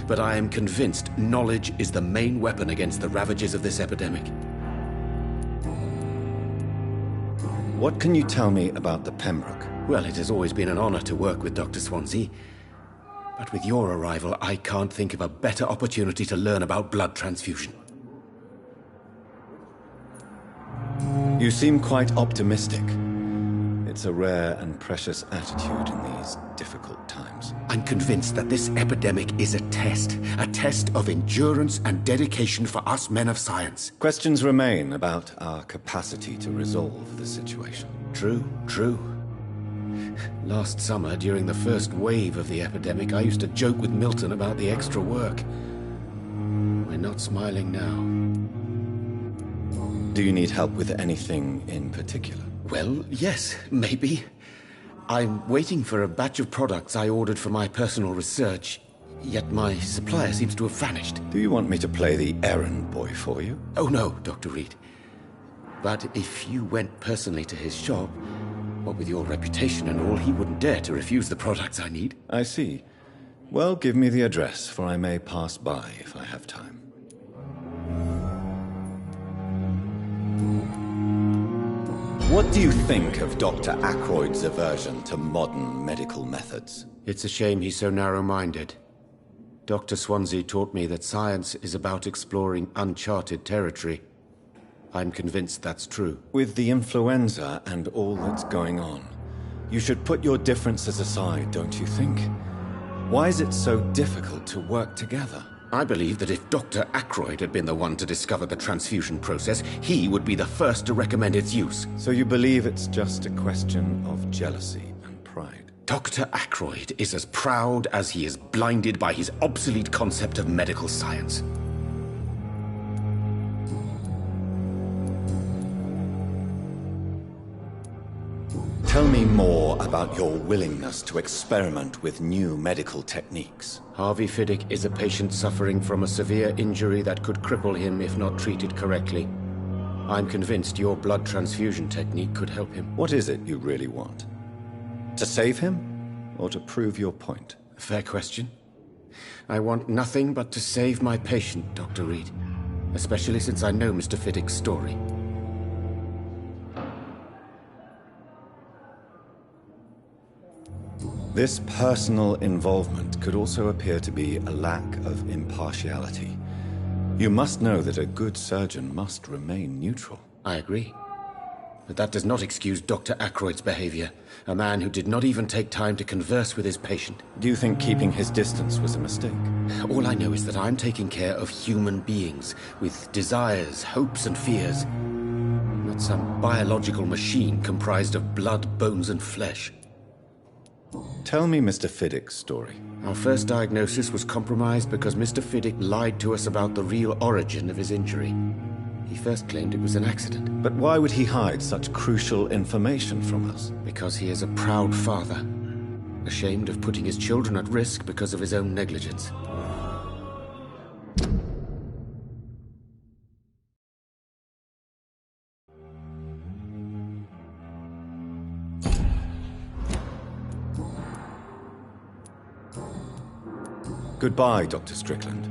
but I am convinced knowledge is the main weapon against the ravages of this epidemic. What can you tell me about the Pembroke? Well, it has always been an honor to work with Dr. Swansea. But with your arrival, I can't think of a better opportunity to learn about blood transfusion. You seem quite optimistic. It's a rare and precious attitude in these difficult times. I'm convinced that this epidemic is a test of endurance and dedication for us men of science. Questions remain about our capacity to resolve the situation. True. Last summer, during the first wave of the epidemic, I used to joke with Milton about the extra work. We're not smiling now. Do you need help with anything in particular? Well, yes, maybe. I'm waiting for a batch of products I ordered for my personal research, yet my supplier seems to have vanished. Do you want me to play the errand boy for you? Oh no, Dr. Reed. But if you went personally to his shop, what with your reputation and all, he wouldn't dare to refuse the products I need. I see. Well, give me the address, for I may pass by if I have time. What do you think of Dr. Ackroyd's aversion to modern medical methods? It's a shame he's so narrow-minded. Dr. Swansea taught me that science is about exploring uncharted territory. I'm convinced that's true. With the influenza and all that's going on, you should put your differences aside, don't you think? Why is it so difficult to work together? I believe that if Dr. Ackroyd had been the one to discover the transfusion process, he would be the first to recommend its use. So you believe it's just a question of jealousy and pride? Dr. Ackroyd is as proud as he is blinded by his obsolete concept of medical science. Tell me more about your willingness to experiment with new medical techniques. Harvey Fiddick is a patient suffering from a severe injury that could cripple him if not treated correctly. I'm convinced your blood transfusion technique could help him. What is it you really want? To save him, or to prove your point? Fair question. I want nothing but to save my patient, Dr. Reed. Especially since I know Mr. Fiddick's story. This personal involvement could also appear to be a lack of impartiality. You must know that a good surgeon must remain neutral. I agree. But that does not excuse Dr. Ackroyd's behavior. A man who did not even take time to converse with his patient. Do you think keeping his distance was a mistake? All I know is that I'm taking care of human beings with desires, hopes, and fears. Not some biological machine comprised of blood, bones, and flesh. Tell me Mr. Fiddick's story. Our first diagnosis was compromised because Mr. Fiddick lied to us about the real origin of his injury. He first claimed it was an accident. But why would he hide such crucial information from us? Because he is a proud father, ashamed of putting his children at risk because of his own negligence. Goodbye, Dr. Strickland.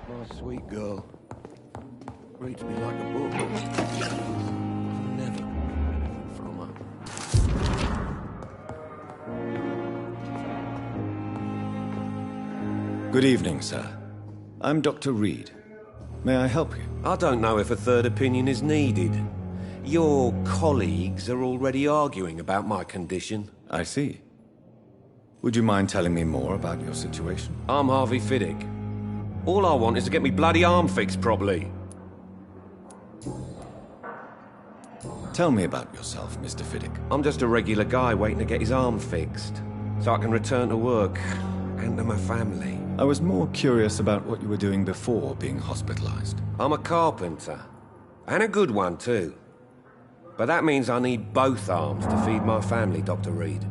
My sweet girl. Reads me like a book. Never from her. Good evening, sir. I'm Dr. Reed. May I help you? I don't know if a third opinion is needed. Your colleagues are already arguing about my condition. I see. Would you mind telling me more about your situation? I'm Harvey Fiddick. All I want is to get me bloody arm fixed properly. Tell me about yourself, Mr. Fiddick. I'm just a regular guy waiting to get his arm fixed, so I can return to work and to my family. I was more curious about what you were doing before being hospitalized. I'm a carpenter, and a good one too. But that means I need both arms to feed my family, Dr. Reed.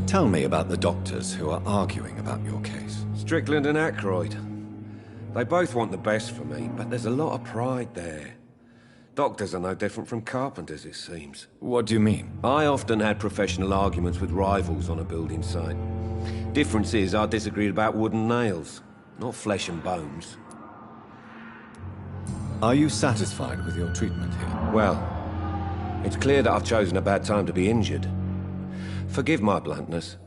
Tell me about the doctors who are arguing about your case. Strickland and Ackroyd. They both want the best for me, but there's a lot of pride there. Doctors are no different from carpenters, it seems. What do you mean? I often had professional arguments with rivals on a building site. Difference is I disagreed about wood and nails, not flesh and bones. Are you satisfied with your treatment here? Well, it's clear that I've chosen a bad time to be injured. Forgive my bluntness,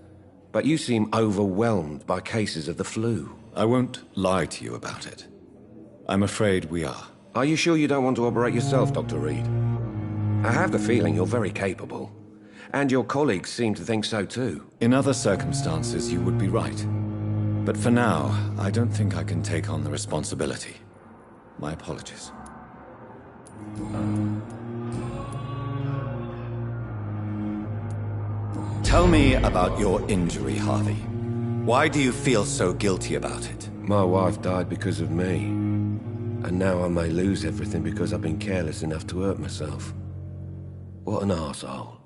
but you seem overwhelmed by cases of the flu. I won't lie to you about it. I'm afraid we are. Are you sure you don't want to operate yourself, Dr. Reed? I have the feeling you're very capable, and your colleagues seem to think so too. In other circumstances, you would be right. But for now, I don't think I can take on the responsibility. My apologies. Tell me about your injury, Harvey. Why do you feel so guilty about it? My wife died because of me. And now I may lose everything because I've been careless enough to hurt myself. What an arsehole.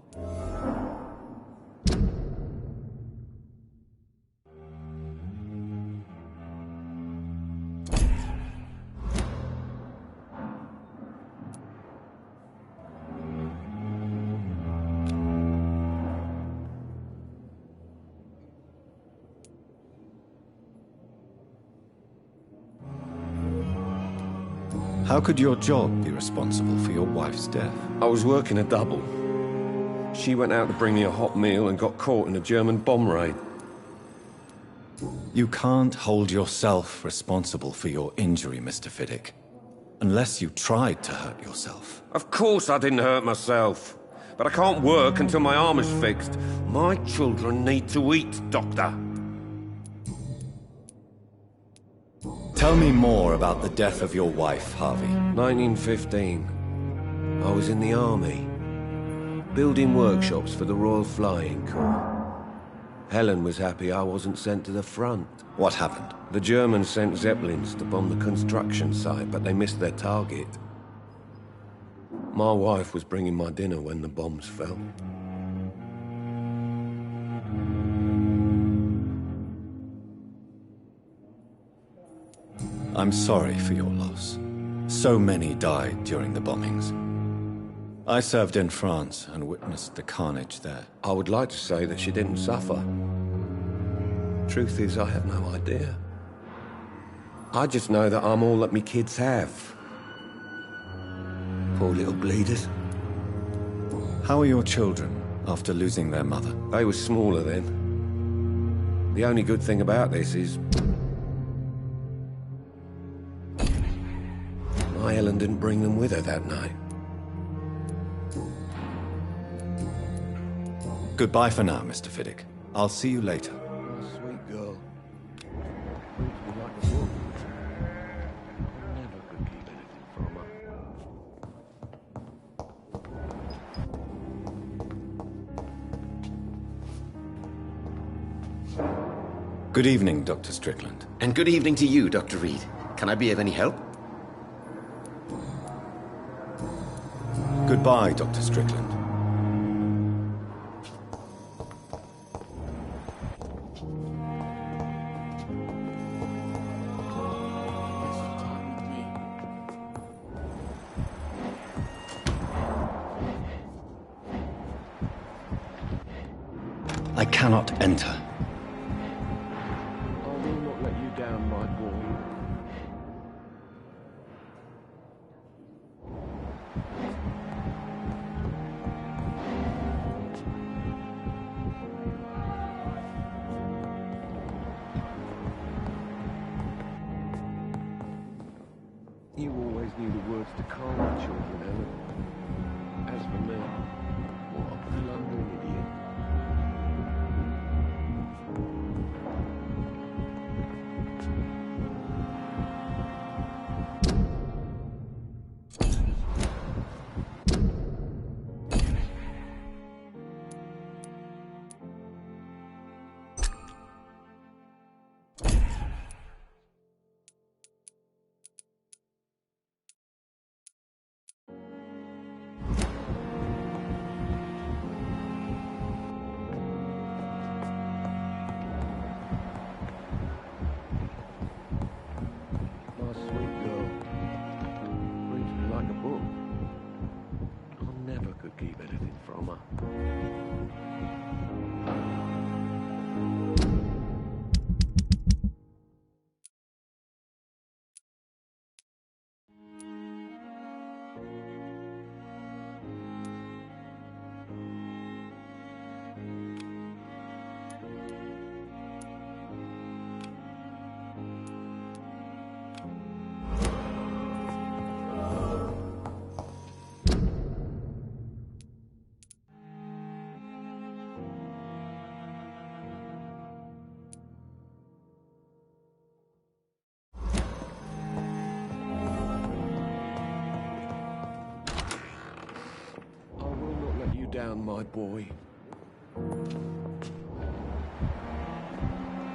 How could your job be responsible for your wife's death? I was working a double. She went out to bring me a hot meal and got caught in a German bomb raid. You can't hold yourself responsible for your injury, Mr. Fiddick. Unless you tried to hurt yourself. Of course I didn't hurt myself. But I can't work until my arm is fixed. My children need to eat, Doctor. Tell me more about the death of your wife, Harvey. 1915. I was in the army. Building workshops for the Royal Flying Corps. Helen was happy I wasn't sent to the front. What happened? The Germans sent Zeppelins to bomb the construction site, but they missed their target. My wife was bringing my dinner when the bombs fell. I'm sorry for your loss. So many died during the bombings. I served in France and witnessed the carnage there. I would like to say that she didn't suffer. Truth is, I have no idea. I just know that I'm all that me kids have. Poor little bleeders. How are your children after losing their mother? They were smaller then. The only good thing about this is... my Ellen didn't bring them with her that night. Goodbye for now, Mr. Fiddick. I'll see you later. Sweet girl. Reads me like a book. Never could keep anything from her. Good evening, Dr. Strickland. And good evening to you, Dr. Reed. Can I be of any help? Goodbye, Dr. Strickland. I cannot enter. I will not let you down, my boy. You always knew the words to calm the children, Ellen. As for me, what a blundering idiot. Down, my boy.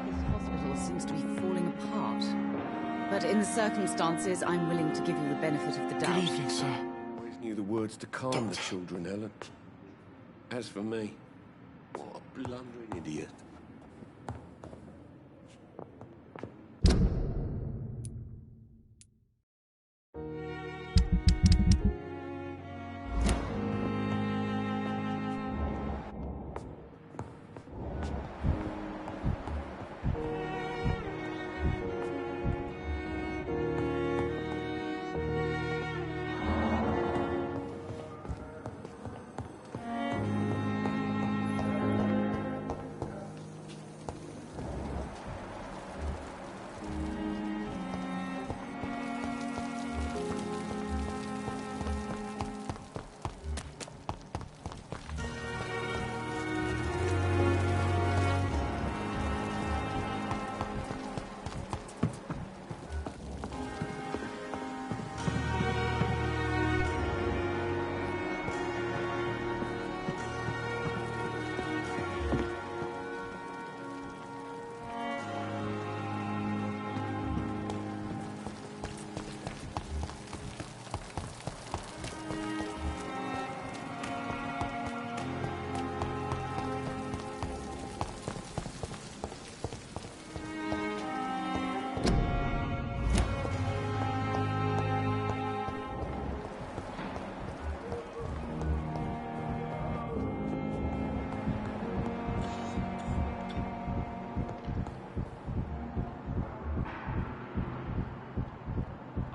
This hospital seems to be falling apart. But in the circumstances, I'm willing to give you the benefit of the doubt. Good evening, sir. Always knew the words to calm the children, Ellen. As for me, what a blundering idiot.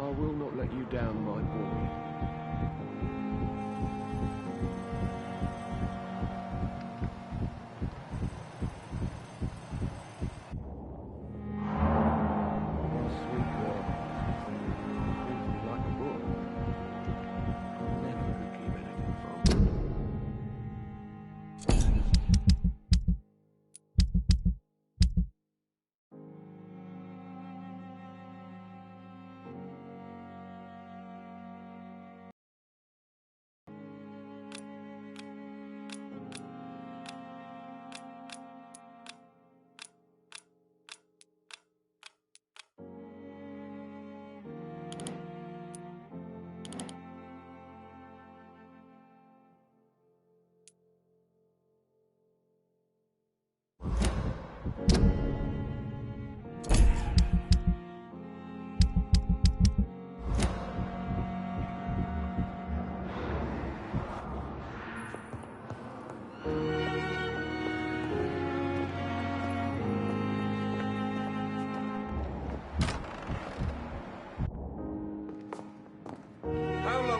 I will not let you down, my boy.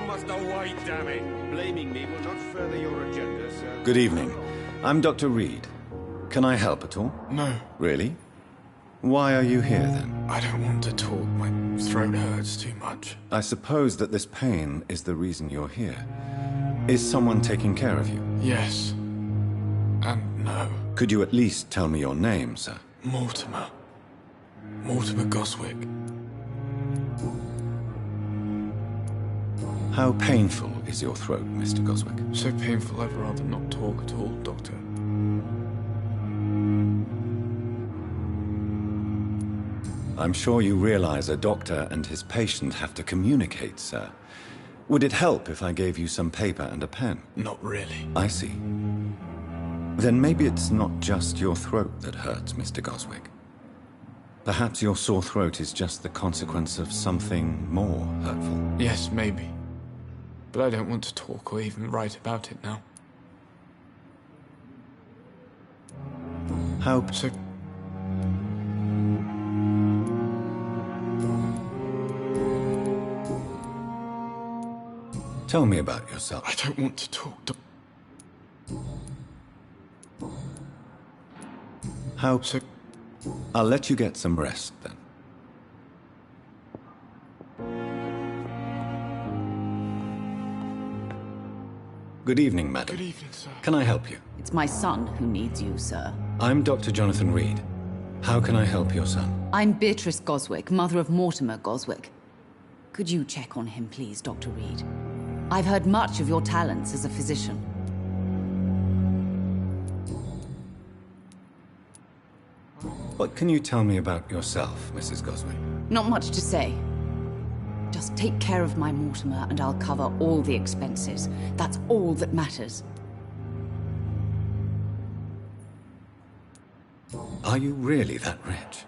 Must I wait, damn it? Blaming me will not further your agenda, sir. Good evening. I'm Dr. Reed. Can I help at all? No. Really? Why are you here, then? I don't want to talk. My throat hurts too much. I suppose that this pain is the reason you're here. Is someone taking care of you? Yes. And no. Could you at least tell me your name, sir? Mortimer. Mortimer Goswick. How painful is your throat, Mr. Goswick? So painful I'd rather not talk at all, Doctor. I'm sure you realize a doctor and his patient have to communicate, sir. Would it help if I gave you some paper and a pen? Not really. I see. Then maybe it's not just your throat that hurts, Mr. Goswick. Perhaps your sore throat is just the consequence of something more hurtful. Yes, maybe. But I don't want to talk or even write about it now. How so? Tell me about yourself. I don't want to talk to... How so? I'll let you get some rest, then. Good evening, madam. Good evening, sir. Can I help you? It's my son who needs you, sir. I'm Dr. Jonathan Reed. How can I help your son? I'm Beatrice Goswick, mother of Mortimer Goswick. Could you check on him, please, Dr. Reed? I've heard much of your talents as a physician. What can you tell me about yourself, Mrs. Goswick? Not much to say. Just take care of my Mortimer and I'll cover all the expenses. That's all that matters. Are you really that rich?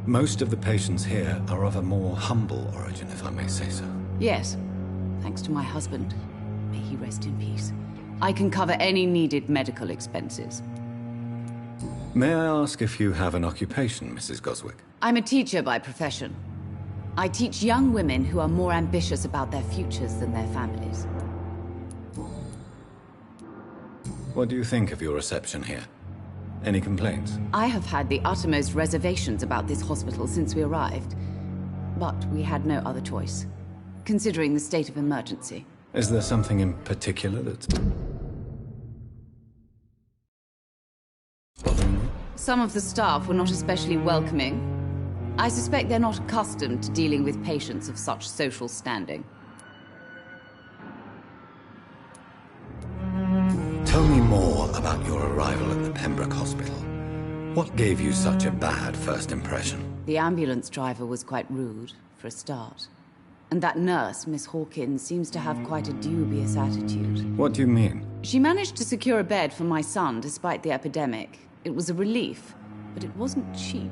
Most of the patients here are of a more humble origin, if I may say so. Yes, thanks to my husband. May he rest in peace. I can cover any needed medical expenses. May I ask if you have an occupation, Mrs. Goswick? I'm a teacher by profession. I teach young women who are more ambitious about their futures than their families. What do you think of your reception here? Any complaints? I have had the uttermost reservations about this hospital since we arrived. But we had no other choice, considering the state of emergency. Is there something in particular that's bothering you? Some of the staff were not especially welcoming. I suspect they're not accustomed to dealing with patients of such social standing. Tell me more about your arrival at the Pembroke Hospital. What gave you such a bad first impression? The ambulance driver was quite rude, for a start. And that nurse, Miss Hawkins, seems to have quite a dubious attitude. What do you mean? She managed to secure a bed for my son despite the epidemic. It was a relief, but it wasn't cheap.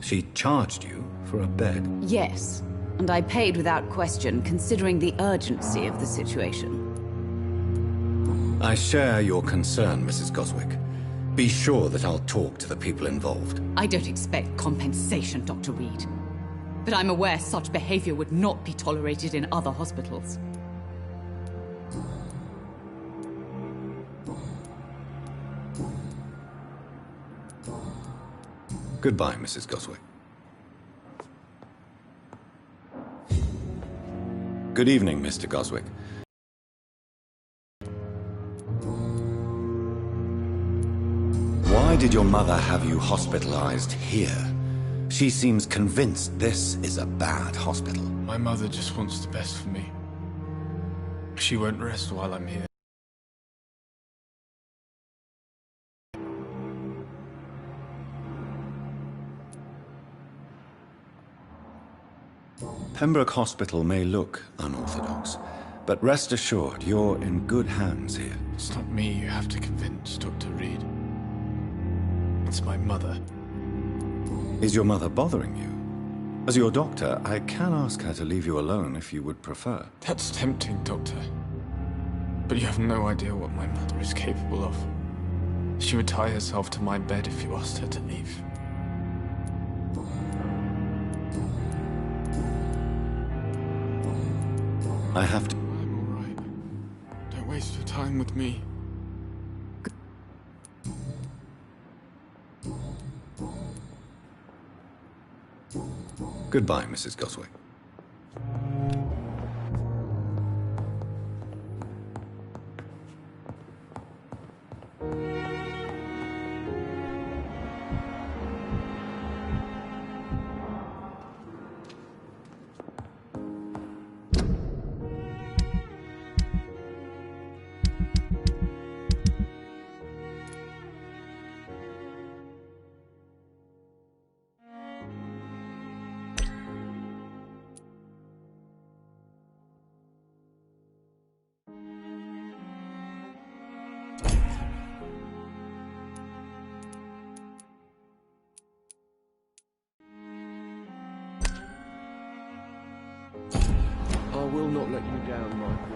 She charged you for a bed? Yes, and I paid without question, considering the urgency of the situation. I share your concern, Mrs. Goswick. Be sure that I'll talk to the people involved. I don't expect compensation, Dr. Reed. But I'm aware such behavior would not be tolerated in other hospitals. Goodbye, Mrs. Goswick. Good evening, Mr. Goswick. Why did your mother have you hospitalized here? She seems convinced this is a bad hospital. My mother just wants the best for me. She won't rest while I'm here. Pembroke Hospital may look unorthodox, but rest assured you're in good hands here. It's not me you have to convince, Dr. Reed. It's my mother. Is your mother bothering you? As your doctor, I can ask her to leave you alone if you would prefer. That's tempting, Doctor. But you have no idea what my mother is capable of. She would tie herself to my bed if you asked her to leave. I have to... I'm all right. Don't waste your time with me. Goodbye, Mrs. Goswick. I will not let you down, my boy.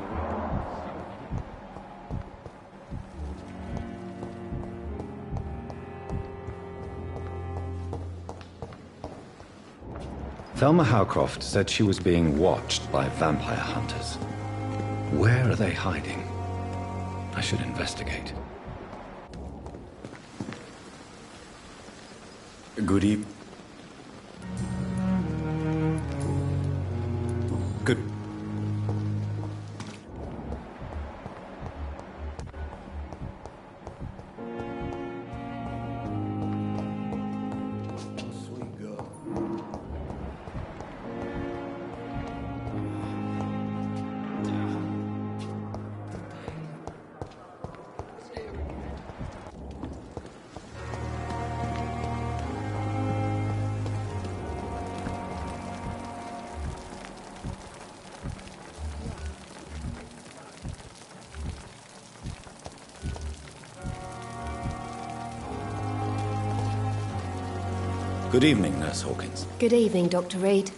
Thelma Howcroft said she was being watched by vampire hunters. Where are they hiding? I should investigate. Good evening. Good. Sweet girl. Good evening, Nurse Hawkins. Good evening, Dr. Reed.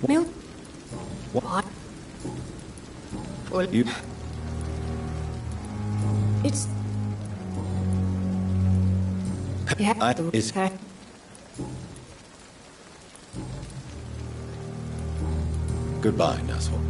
Mil? What? Well, You... it's... Yeah, is... Goodbye, Nurse Hawkins.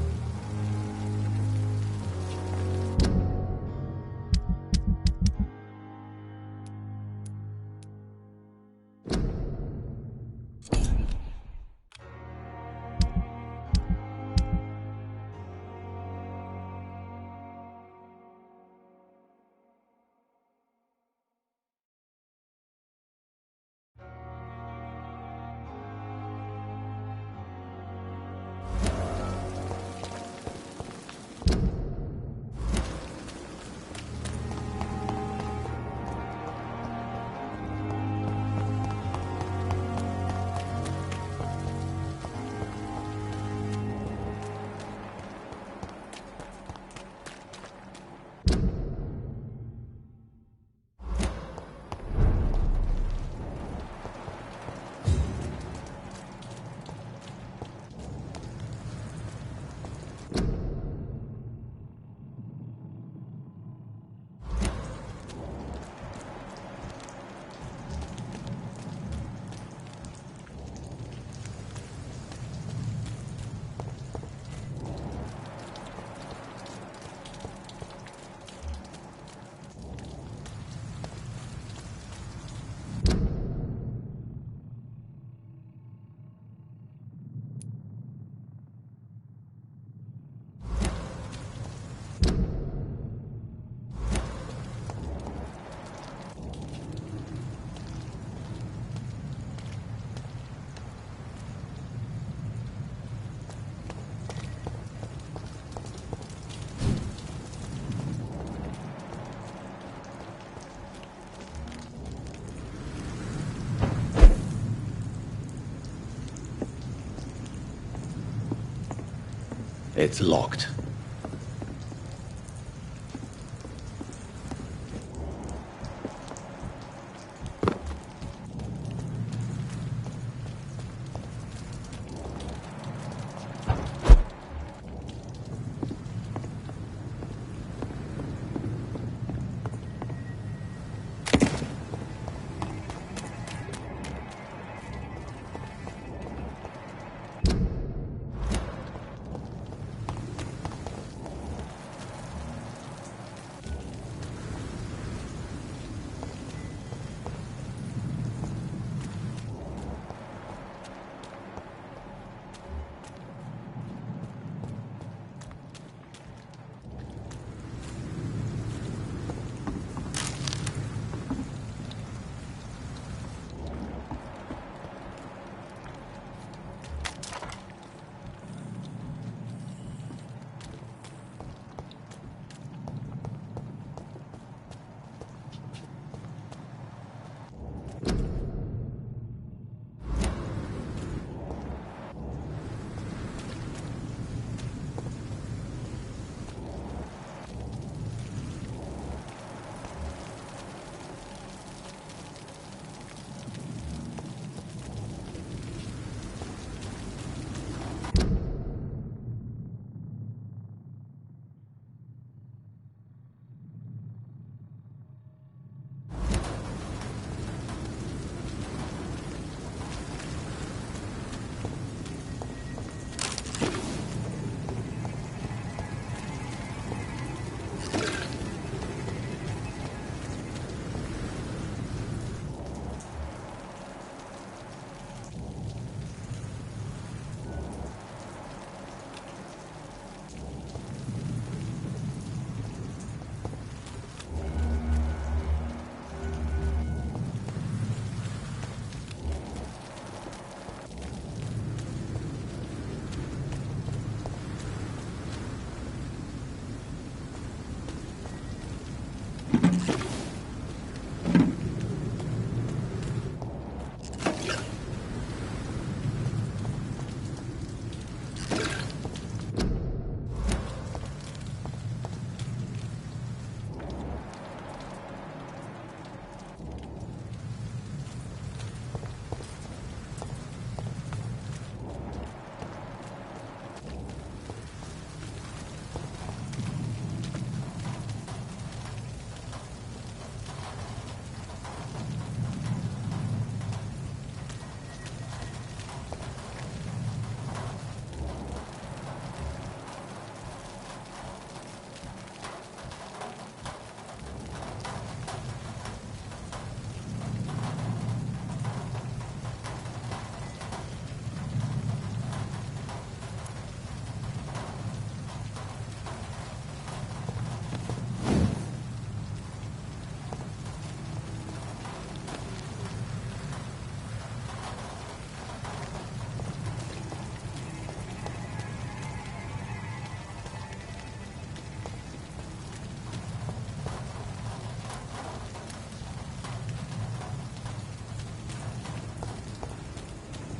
It's locked.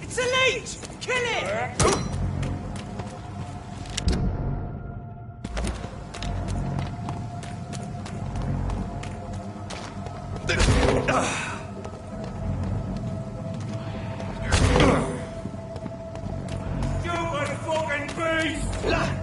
It's a leech! Kill it! Stupid fucking beast!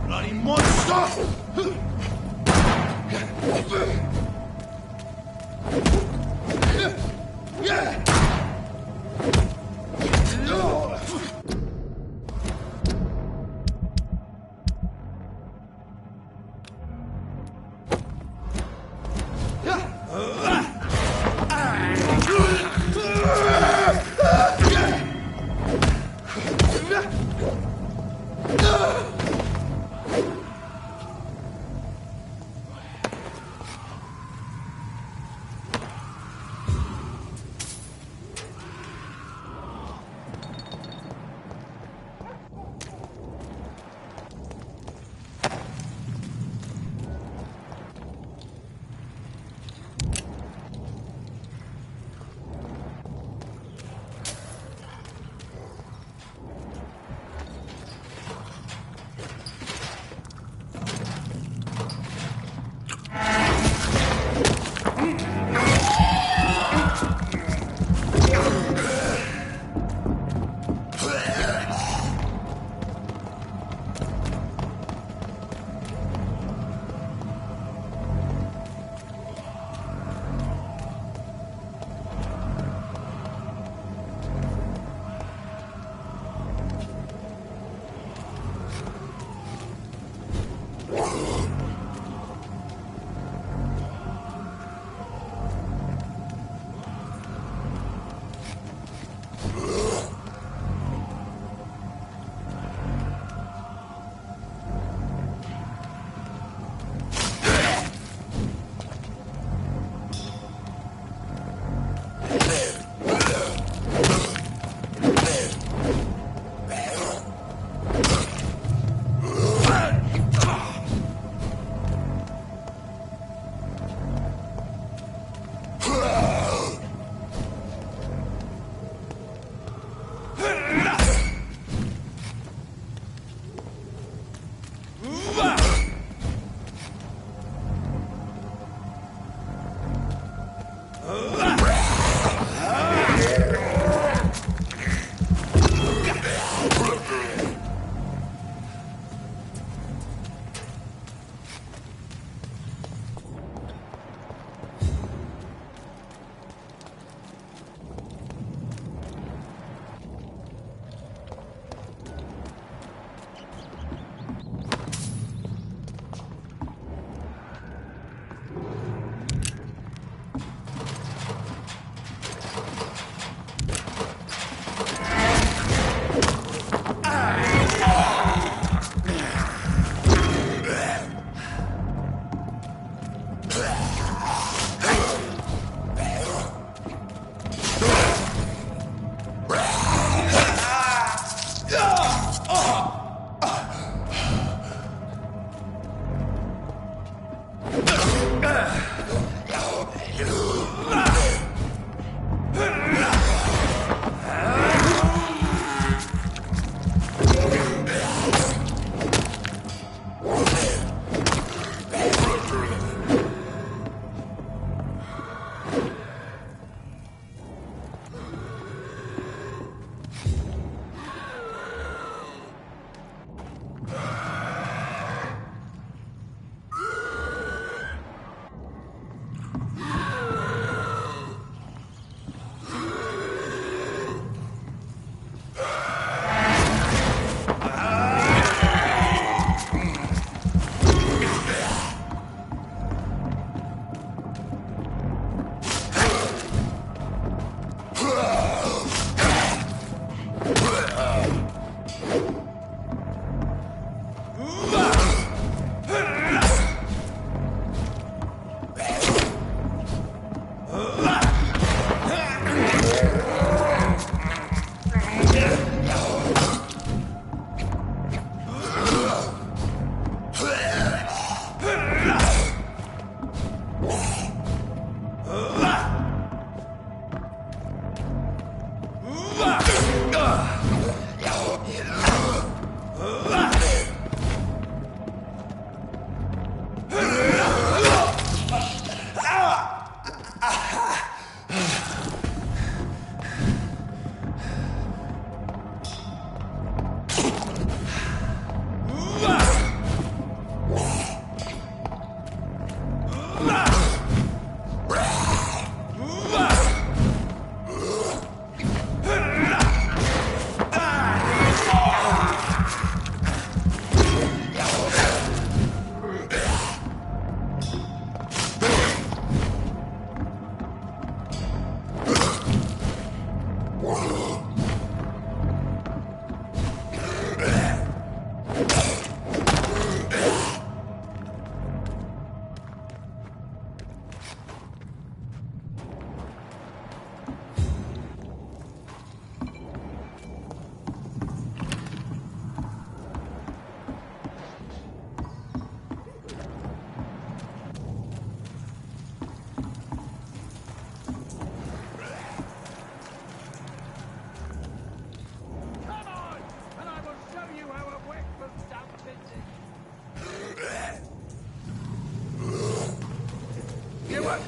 Bloody monster!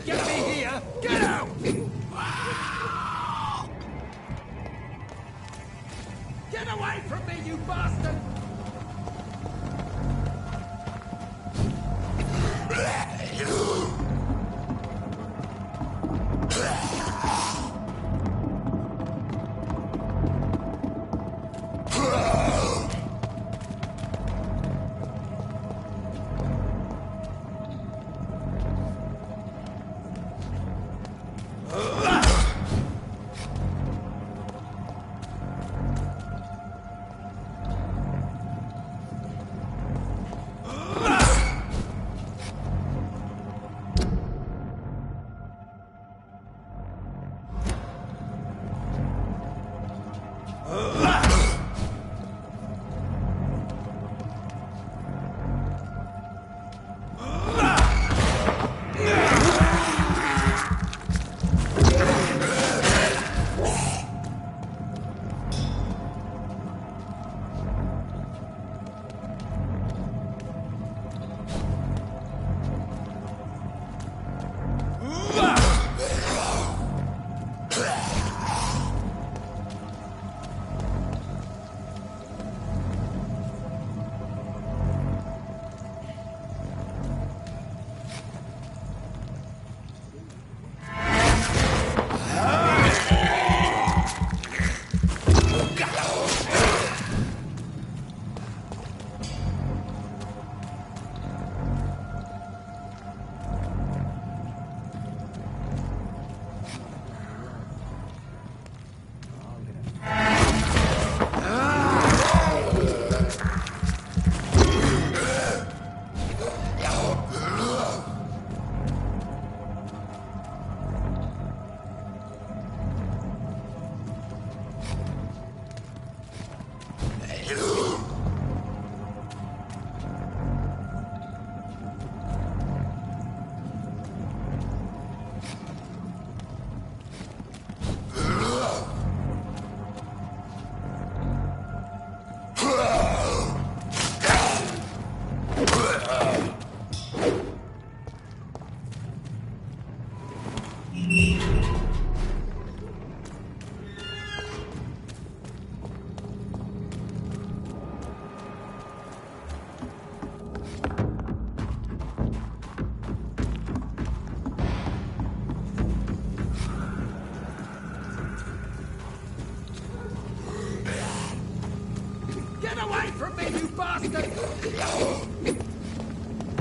Get me here! Get out! Get away from me, you bastard!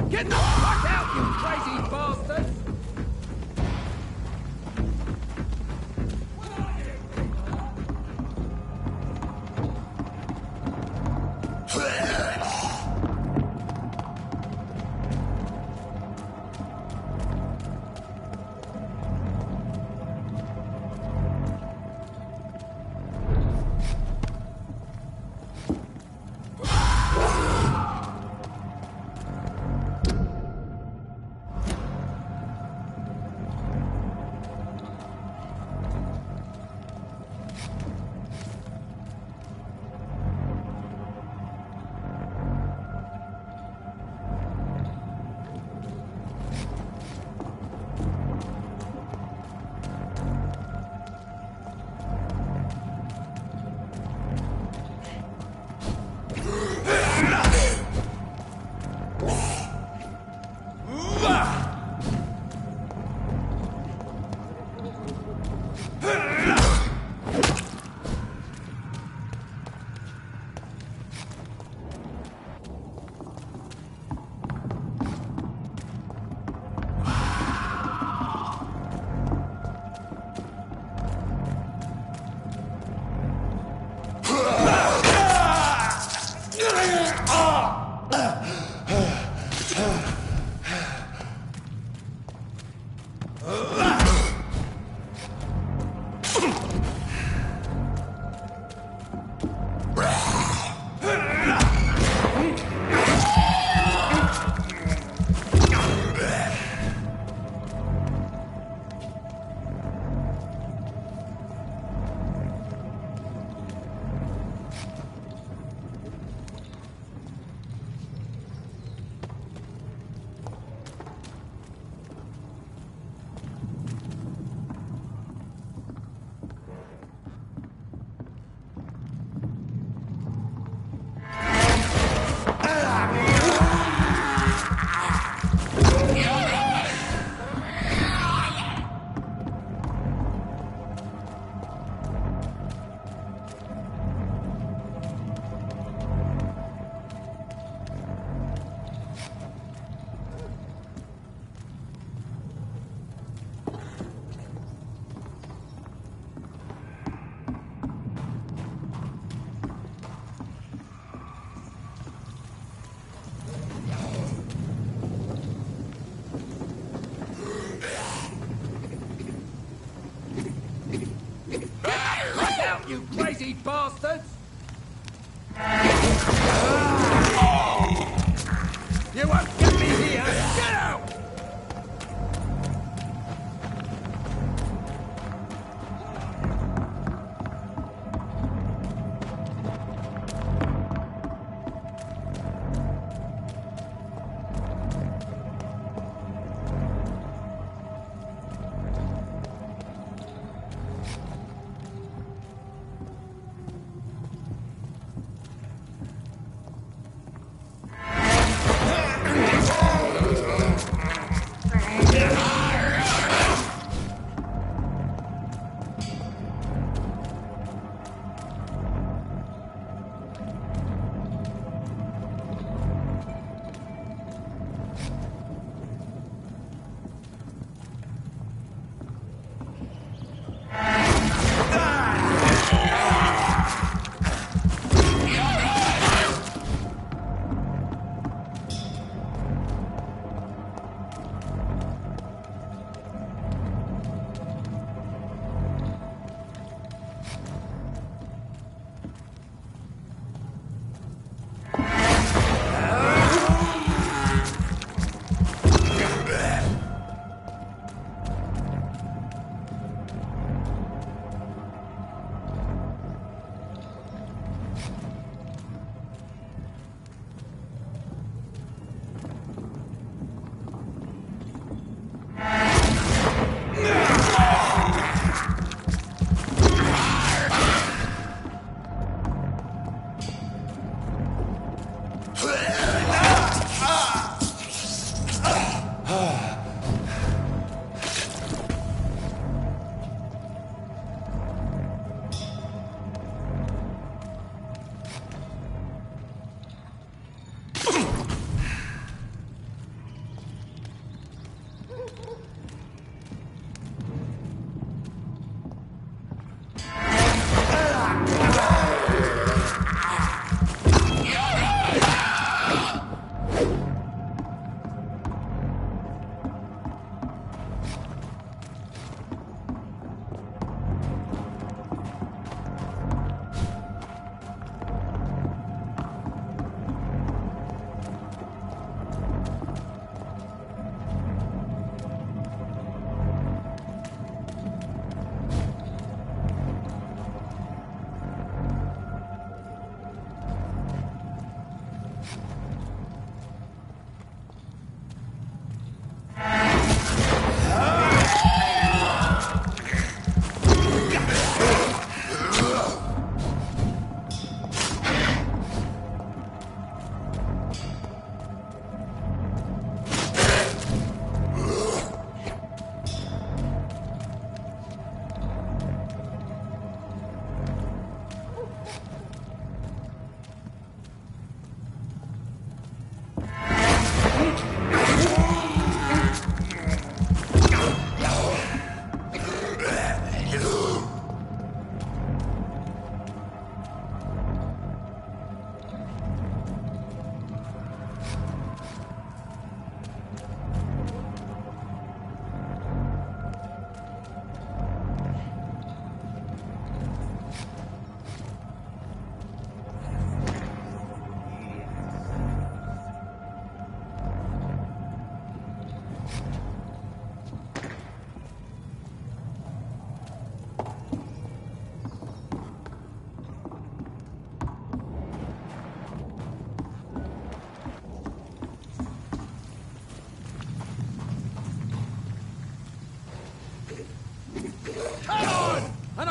Get the fuck out, you crazy bastard! you crazy bastards! You won't get me here! Get out!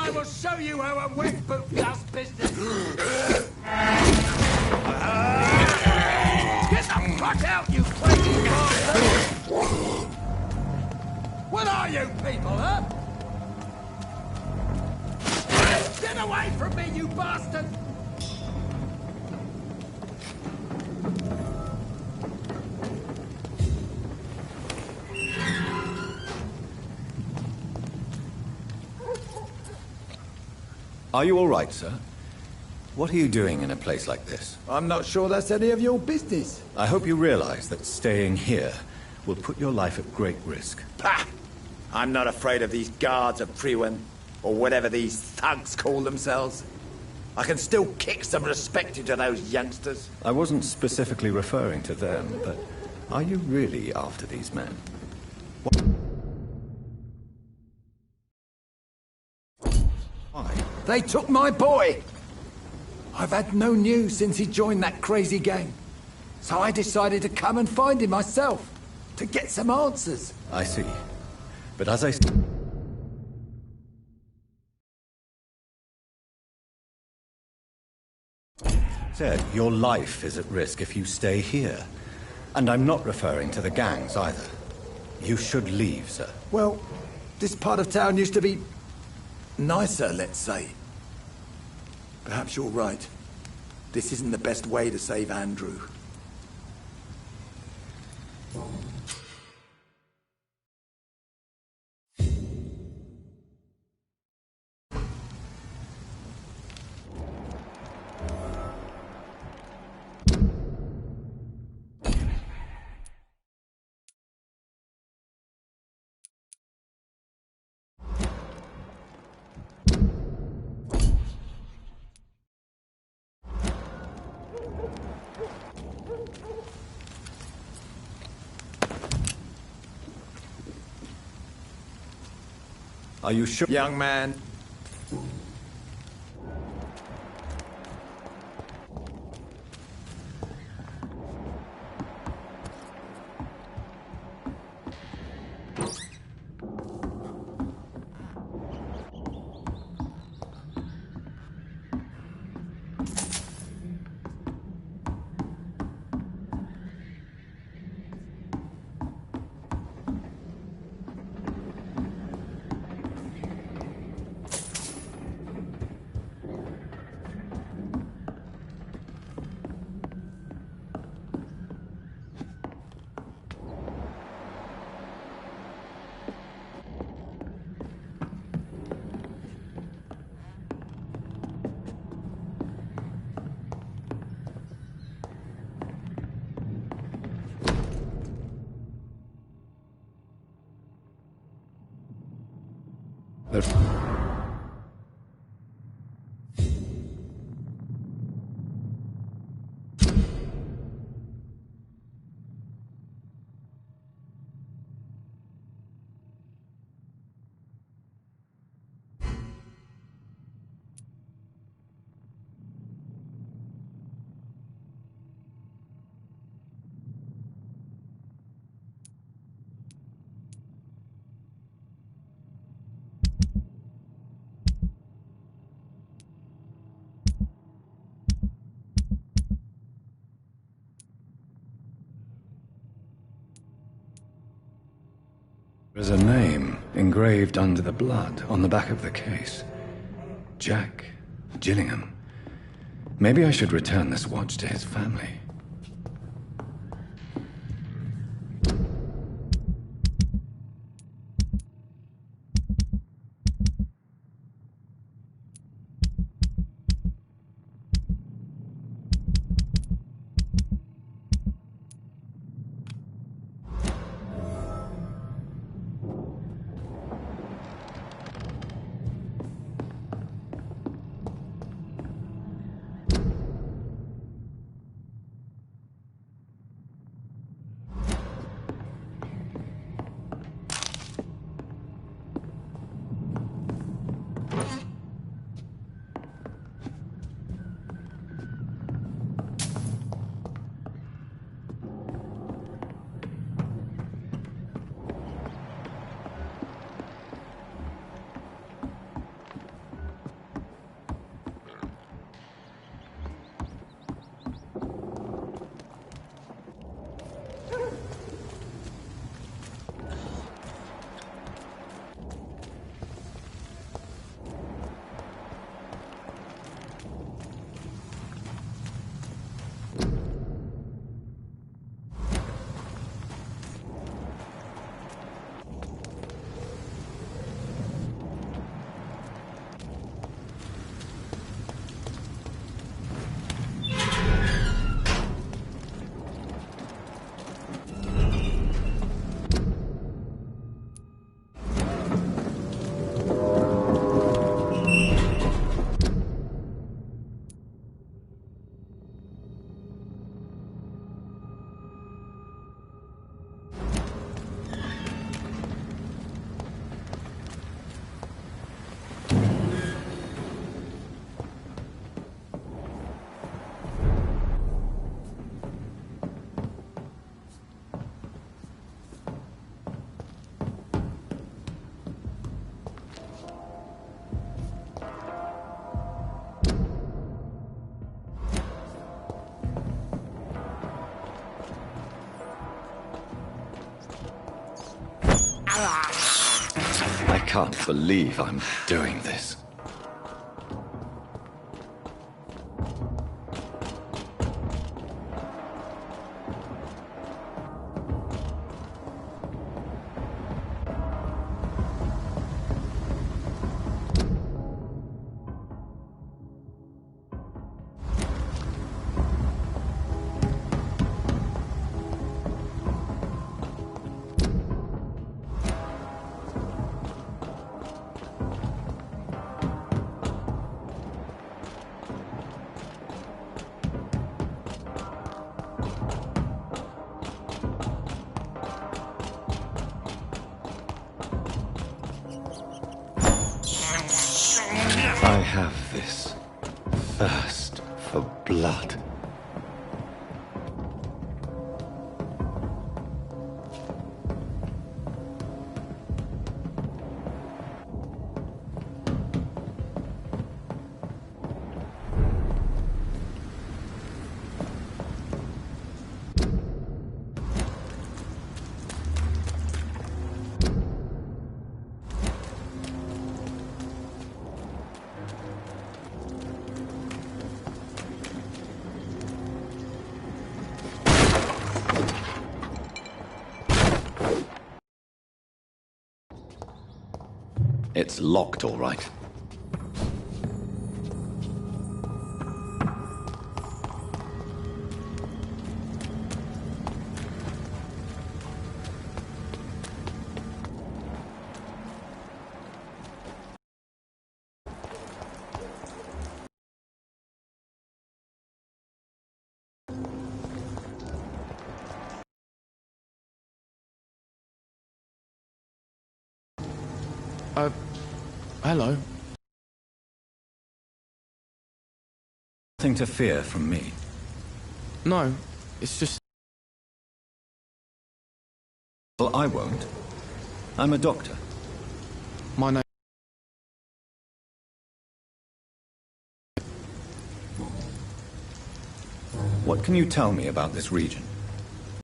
I will show you how a wet boot does business. Get the fuck out, you crazy bastard! What are you people, huh? Get away from me, you bastard! Are you all right, sir? What are you doing in a place like this? I'm not sure that's any of your business. I hope you realize that staying here will put your life at great risk. Pah! I'm not afraid of these guards of Priwen. or whatever these thugs call themselves. I can still kick some respect into those youngsters. I wasn't specifically referring to them, but are you really after these men? Why? They took my boy! I've had no news since he joined that crazy gang. So I decided to come and find him myself, to get some answers. I see. But as I... said, your life is at risk if you stay here. And I'm not referring to the gangs either. You should leave, sir. Well, this part of town used to be nicer, let's say. Perhaps you're right. This isn't the best way to save Andrew. Are you sure? Young man. There's a name engraved under the blood on the back of the case. Jack Gillingham. Maybe I should return this watch to his family. can't believe I'm doing this. I have this thirst for blood. It's locked, all right. Hello. Nothing to fear from me. No, it's just... Well, I won't. I'm a doctor. My name... What can you tell me about this region?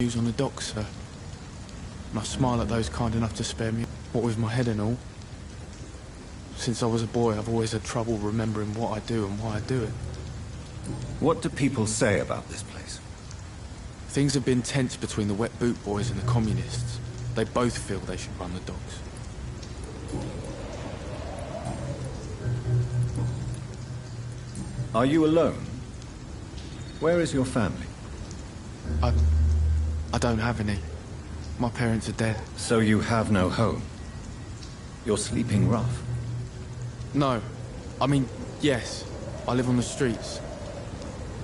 News on the docks, sir. And I smile at those kind enough to spare me, what with my head and all. Since I was a boy, I've always had trouble remembering what I do and why I do it. What do people say about this place? Things have been tense between the wet boot boys and the communists. They both feel they should run the docks. Are you alone? Where is your family? I don't have any. My parents are dead. So you have no home? You're sleeping rough? No. I mean, yes. I live on the streets.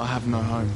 I have no home.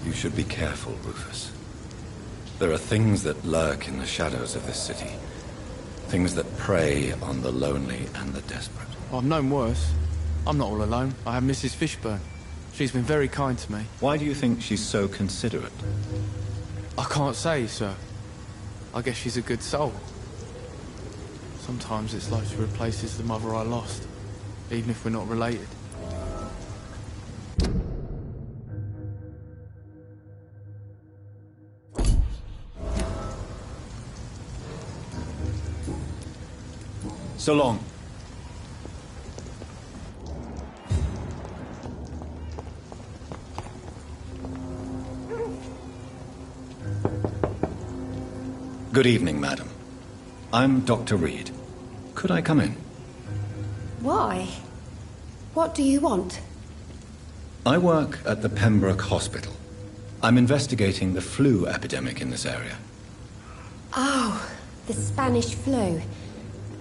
You should be careful, Rufus. There are things that lurk in the shadows of this city. Things that prey on the lonely and the desperate. I've known worse. I'm not all alone. I have Mrs. Fishburne. She's been very kind to me. Why do you think she's so considerate? I can't say, sir. I guess she's a good soul. Sometimes it's like she replaces the mother I lost, even if we're not related. So long. Good evening, madam. I'm Dr. Reed. Could I come in? Why? What do you want? I work at the Pembroke Hospital. I'm investigating the flu epidemic in this area. Oh, the Spanish flu.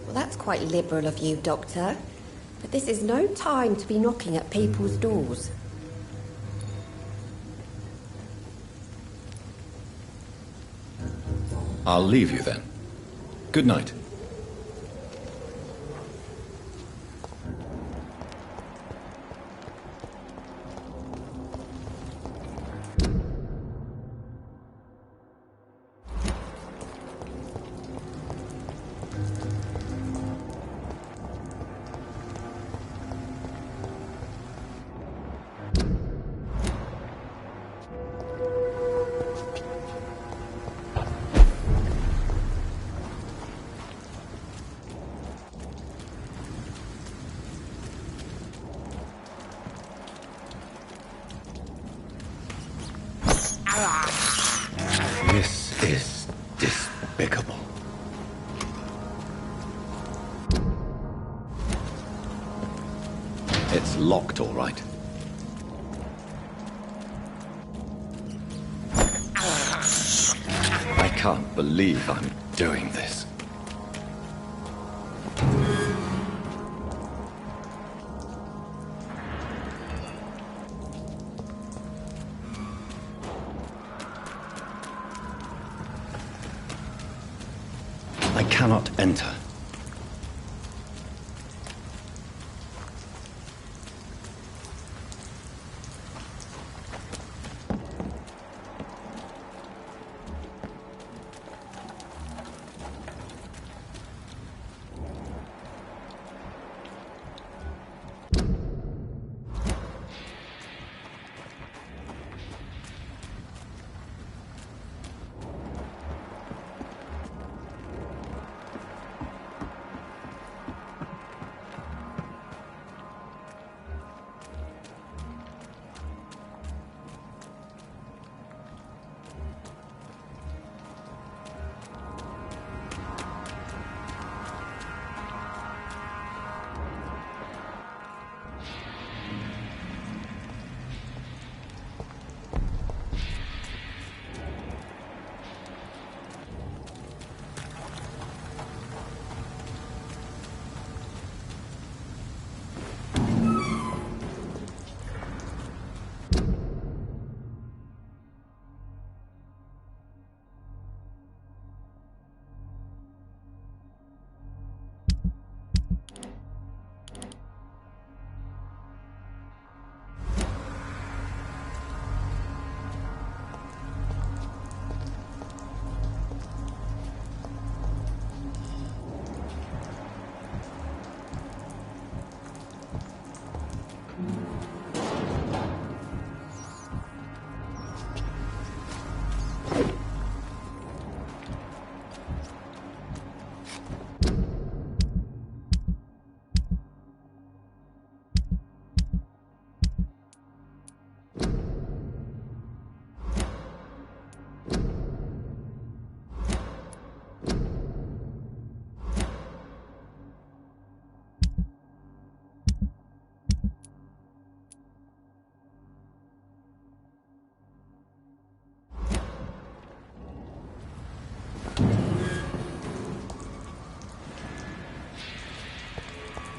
Well, that's quite liberal of you, Doctor. But this is no time to be knocking at people's doors. I'll leave you then. Good night. This is despicable. It's locked, all right. I can't believe I'm doing this. I cannot enter.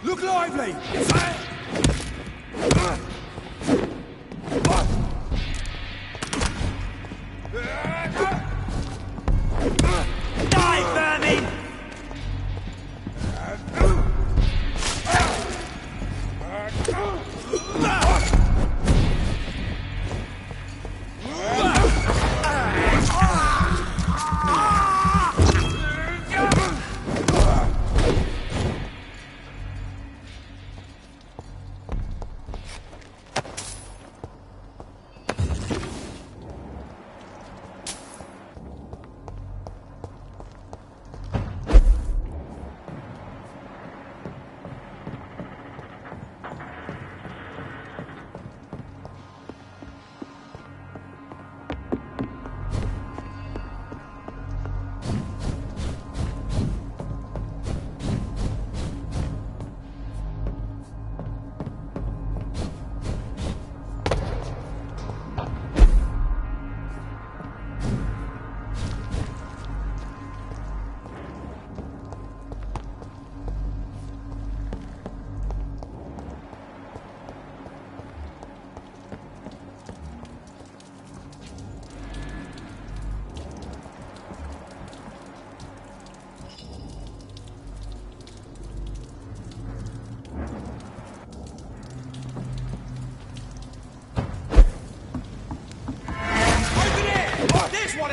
Look lively! Die, vermin!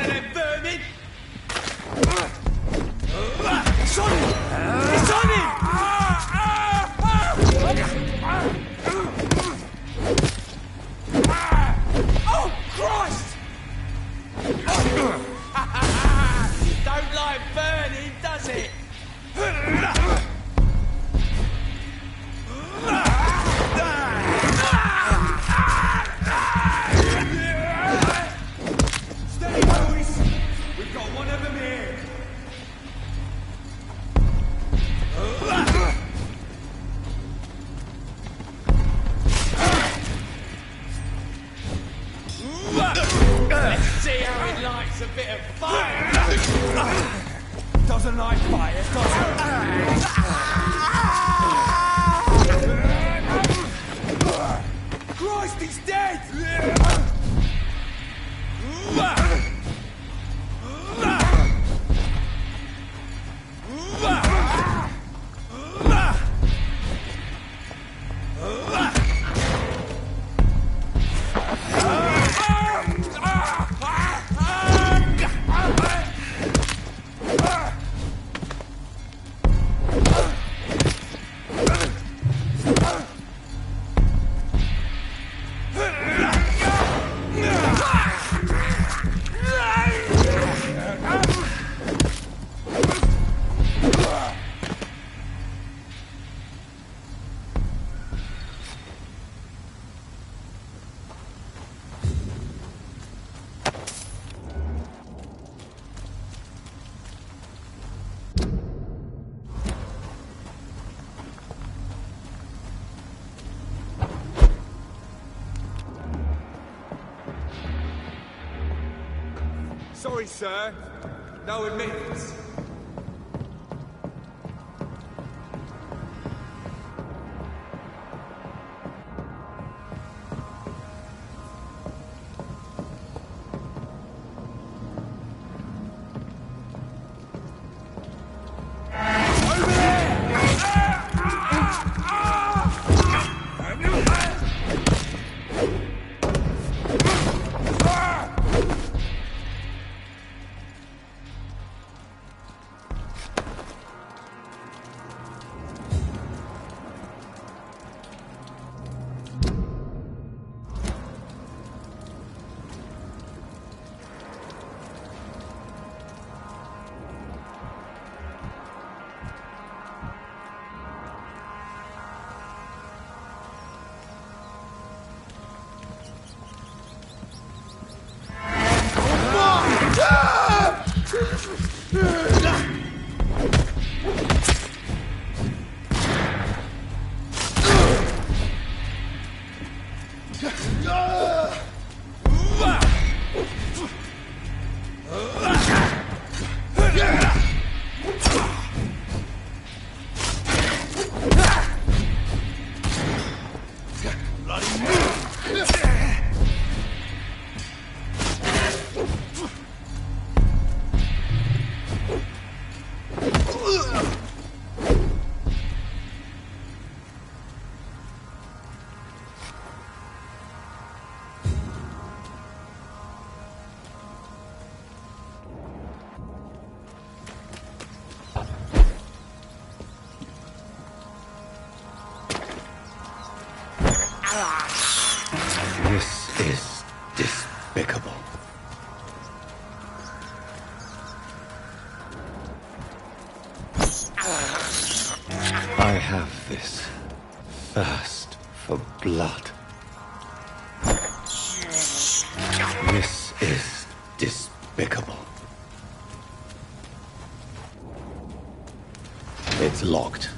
of them vermin! It's on him! It's on him! Oh, Christ! Don't like burning, does it? Steady, boys! We've got one of them here. Let's see how it likes a bit of fire. Doesn't like fire, does it? Christ, he's dead! Sorry, sir. No admittance. This is despicable. I have this thirst for blood. This is despicable. It's locked.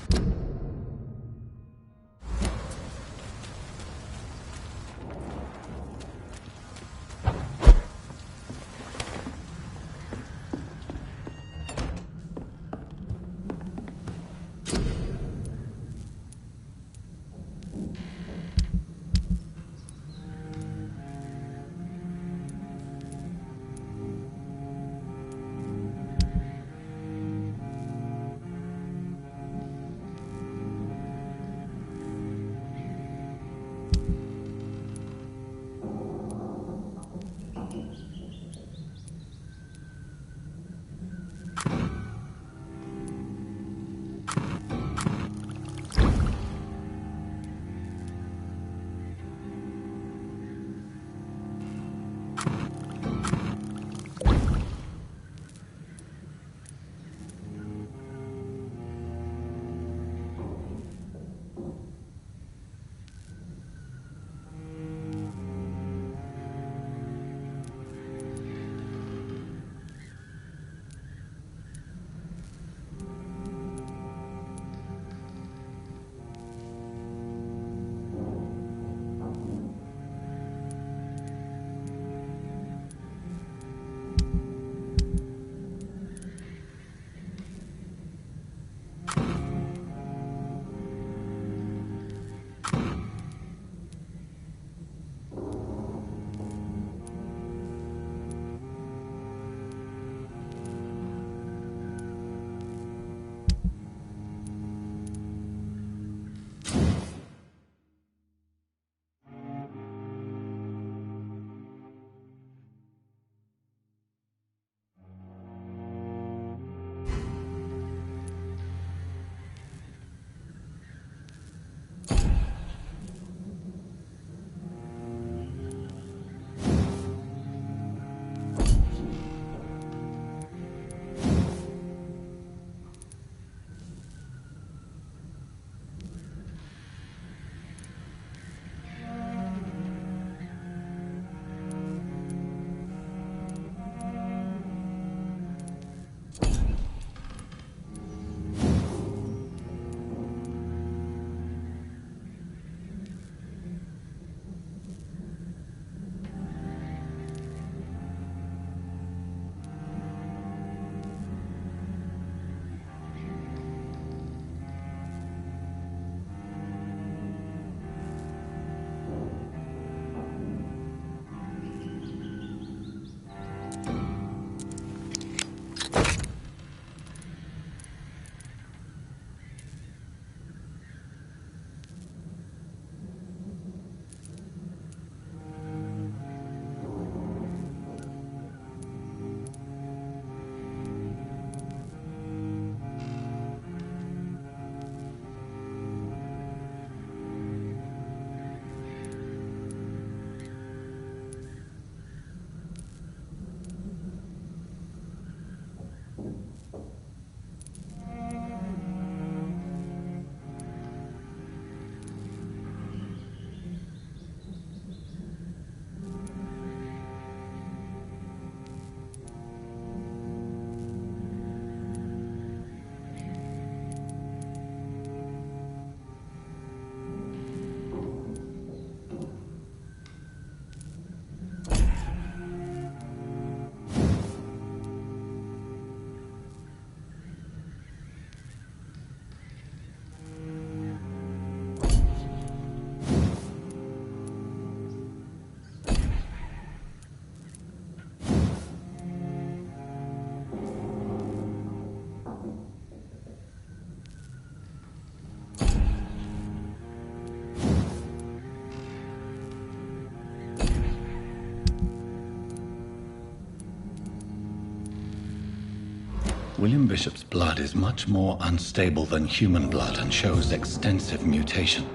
William Bishop's blood is much more unstable than human blood and shows extensive mutation.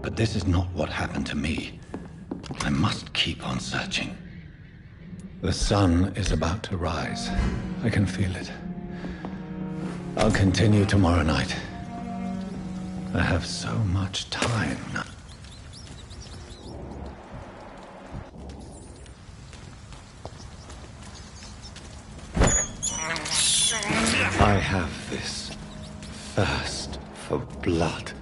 But this is not what happened to me. I must keep on searching. The sun is about to rise. I can feel it. I'll continue tomorrow night. I have so much time now. I have this thirst for blood.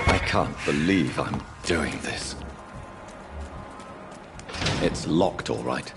I can't believe I'm doing this. It's locked, all right.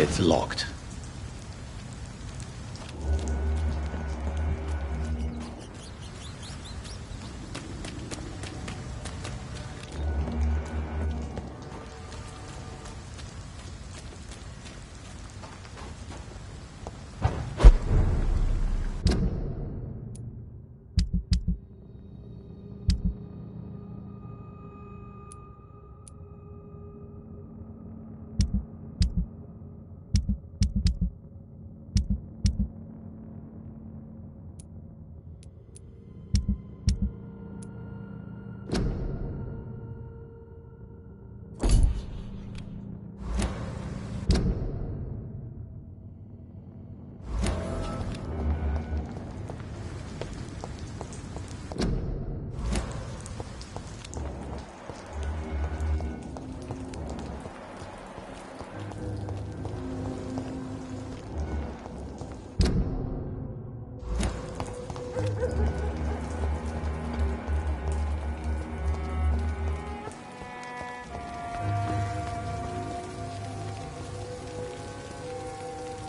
It's locked.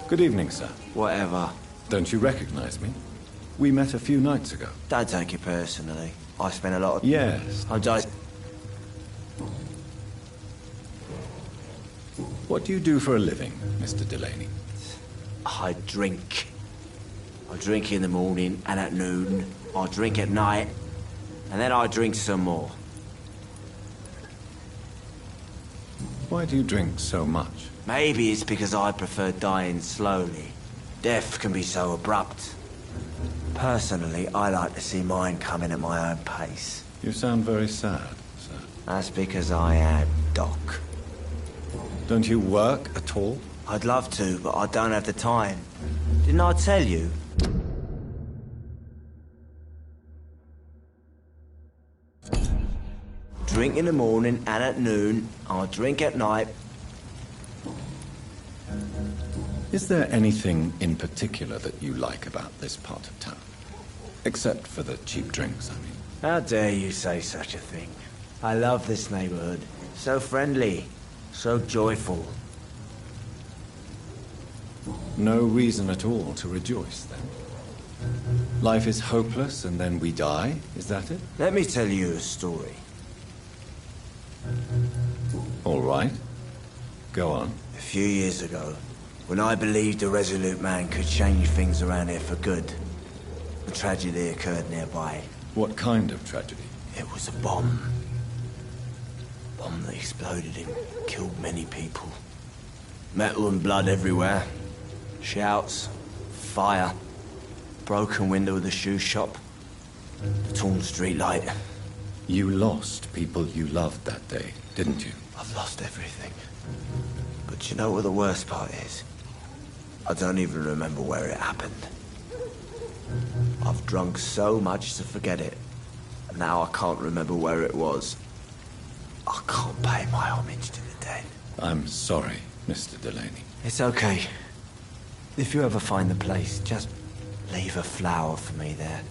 Good evening, sir. Whatever. Don't you recognize me? We met a few nights ago. Don't take it personally. I spent a lot of... Yes. I'm just... What do you do for a living, Mr. Delaney? I drink. I drink in the morning and at noon. I drink at night. And then I drink some more. Why do you drink so much? Maybe it's because I prefer dying slowly. Death can be so abrupt. Personally, I like to see mine coming at my own pace. You sound very sad, sir. That's because I am, Doc. Don't you work at all? I'd love to, but I don't have the time. Didn't I tell you? Drink in the morning and at noon. I drink at night. Is there anything in particular that you like about this part of town? Except for the cheap drinks, I mean. How dare you say such a thing? I love this neighborhood. So friendly. So joyful. No reason at all to rejoice, then? Life is hopeless and then we die, is that it? Let me tell you a story. All right. Go on. A few years ago, when I believed a resolute man could change things around here for good, a tragedy occurred nearby. What kind of tragedy? It was a bomb. Bomb that exploded and killed many people. Metal and blood everywhere. Shouts, fire, broken window of the shoe shop, a torn street light. You lost people you loved that day, didn't you? I've lost everything. But you know what the worst part is? I don't even remember where it happened. I've drunk so much to forget it. And now I can't remember where it was. I can't pay my homage to the dead. I'm sorry, Mr. Delaney. It's okay. If you ever find the place, just leave a flower for me there.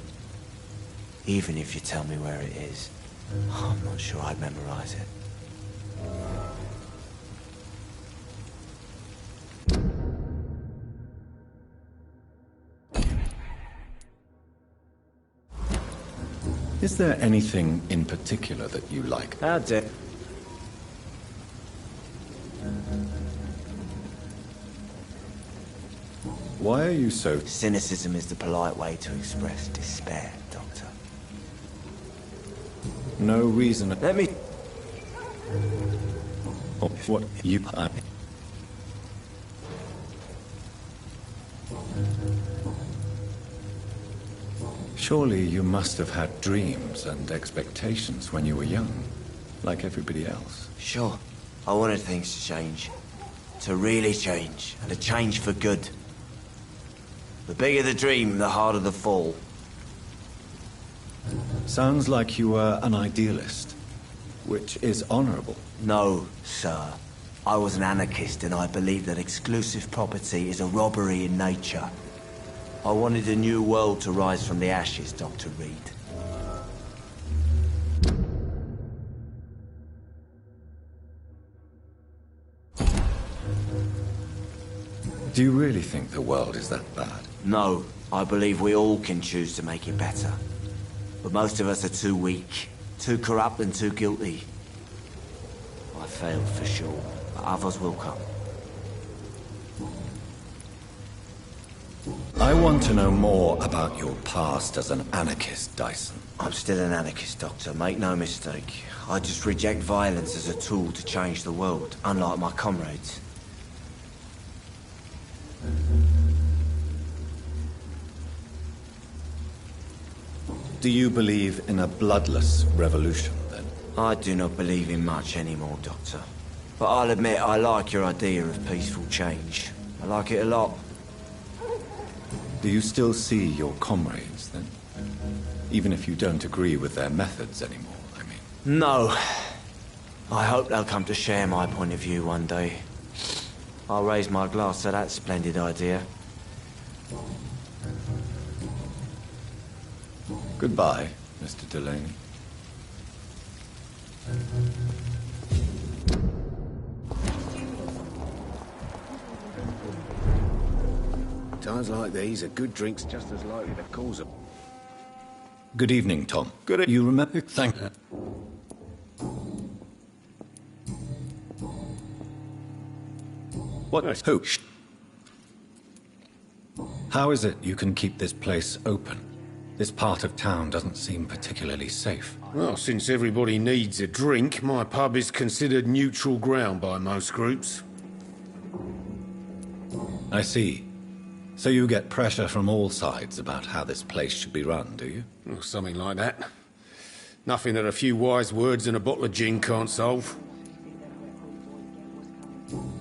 Even if you tell me where it is. I'm not sure I'd memorize it. Is there anything in particular that you like? How dare... Why are you so... Cynicism is the polite way to express despair, Doctor. No reason... Let me... Oh, what you... Surely you must have had dreams and expectations when you were young, like everybody else. Sure. I wanted things to change. To really change, and to change for good. The bigger the dream, the harder the fall. Sounds like you were an idealist, which is honorable. No, sir. I was an anarchist and I believed that exclusive property is a robbery in nature. I wanted a new world to rise from the ashes, Dr. Reed. Do you really think the world is that bad? No, I believe we all can choose to make it better. But most of us are too weak, too corrupt and too guilty. I failed for sure, but others will come. I want to know more about your past as an anarchist, Dyson. I'm still an anarchist, Doctor, make no mistake. I just reject violence as a tool to change the world, unlike my comrades. Do you believe in a bloodless revolution, then? I do not believe in much anymore, Doctor. But I'll admit I like your idea of peaceful change. I like it a lot. Do you still see your comrades, then? Even if you don't agree with their methods anymore, I mean. No. I hope they'll come to share my point of view one day. I'll raise my glass to that splendid idea. Goodbye, Mr. Delaney. Times like these, a good drink's just as likely to cause a... Good evening, Tom. You remember? Thank you. What? Who? How is it you can keep this place open? This part of town doesn't seem particularly safe. Well, since everybody needs a drink, my pub is considered neutral ground by most groups. I see. So you get pressure from all sides about how this place should be run, do you? Well, something like that. Nothing that a few wise words and a bottle of gin can't solve.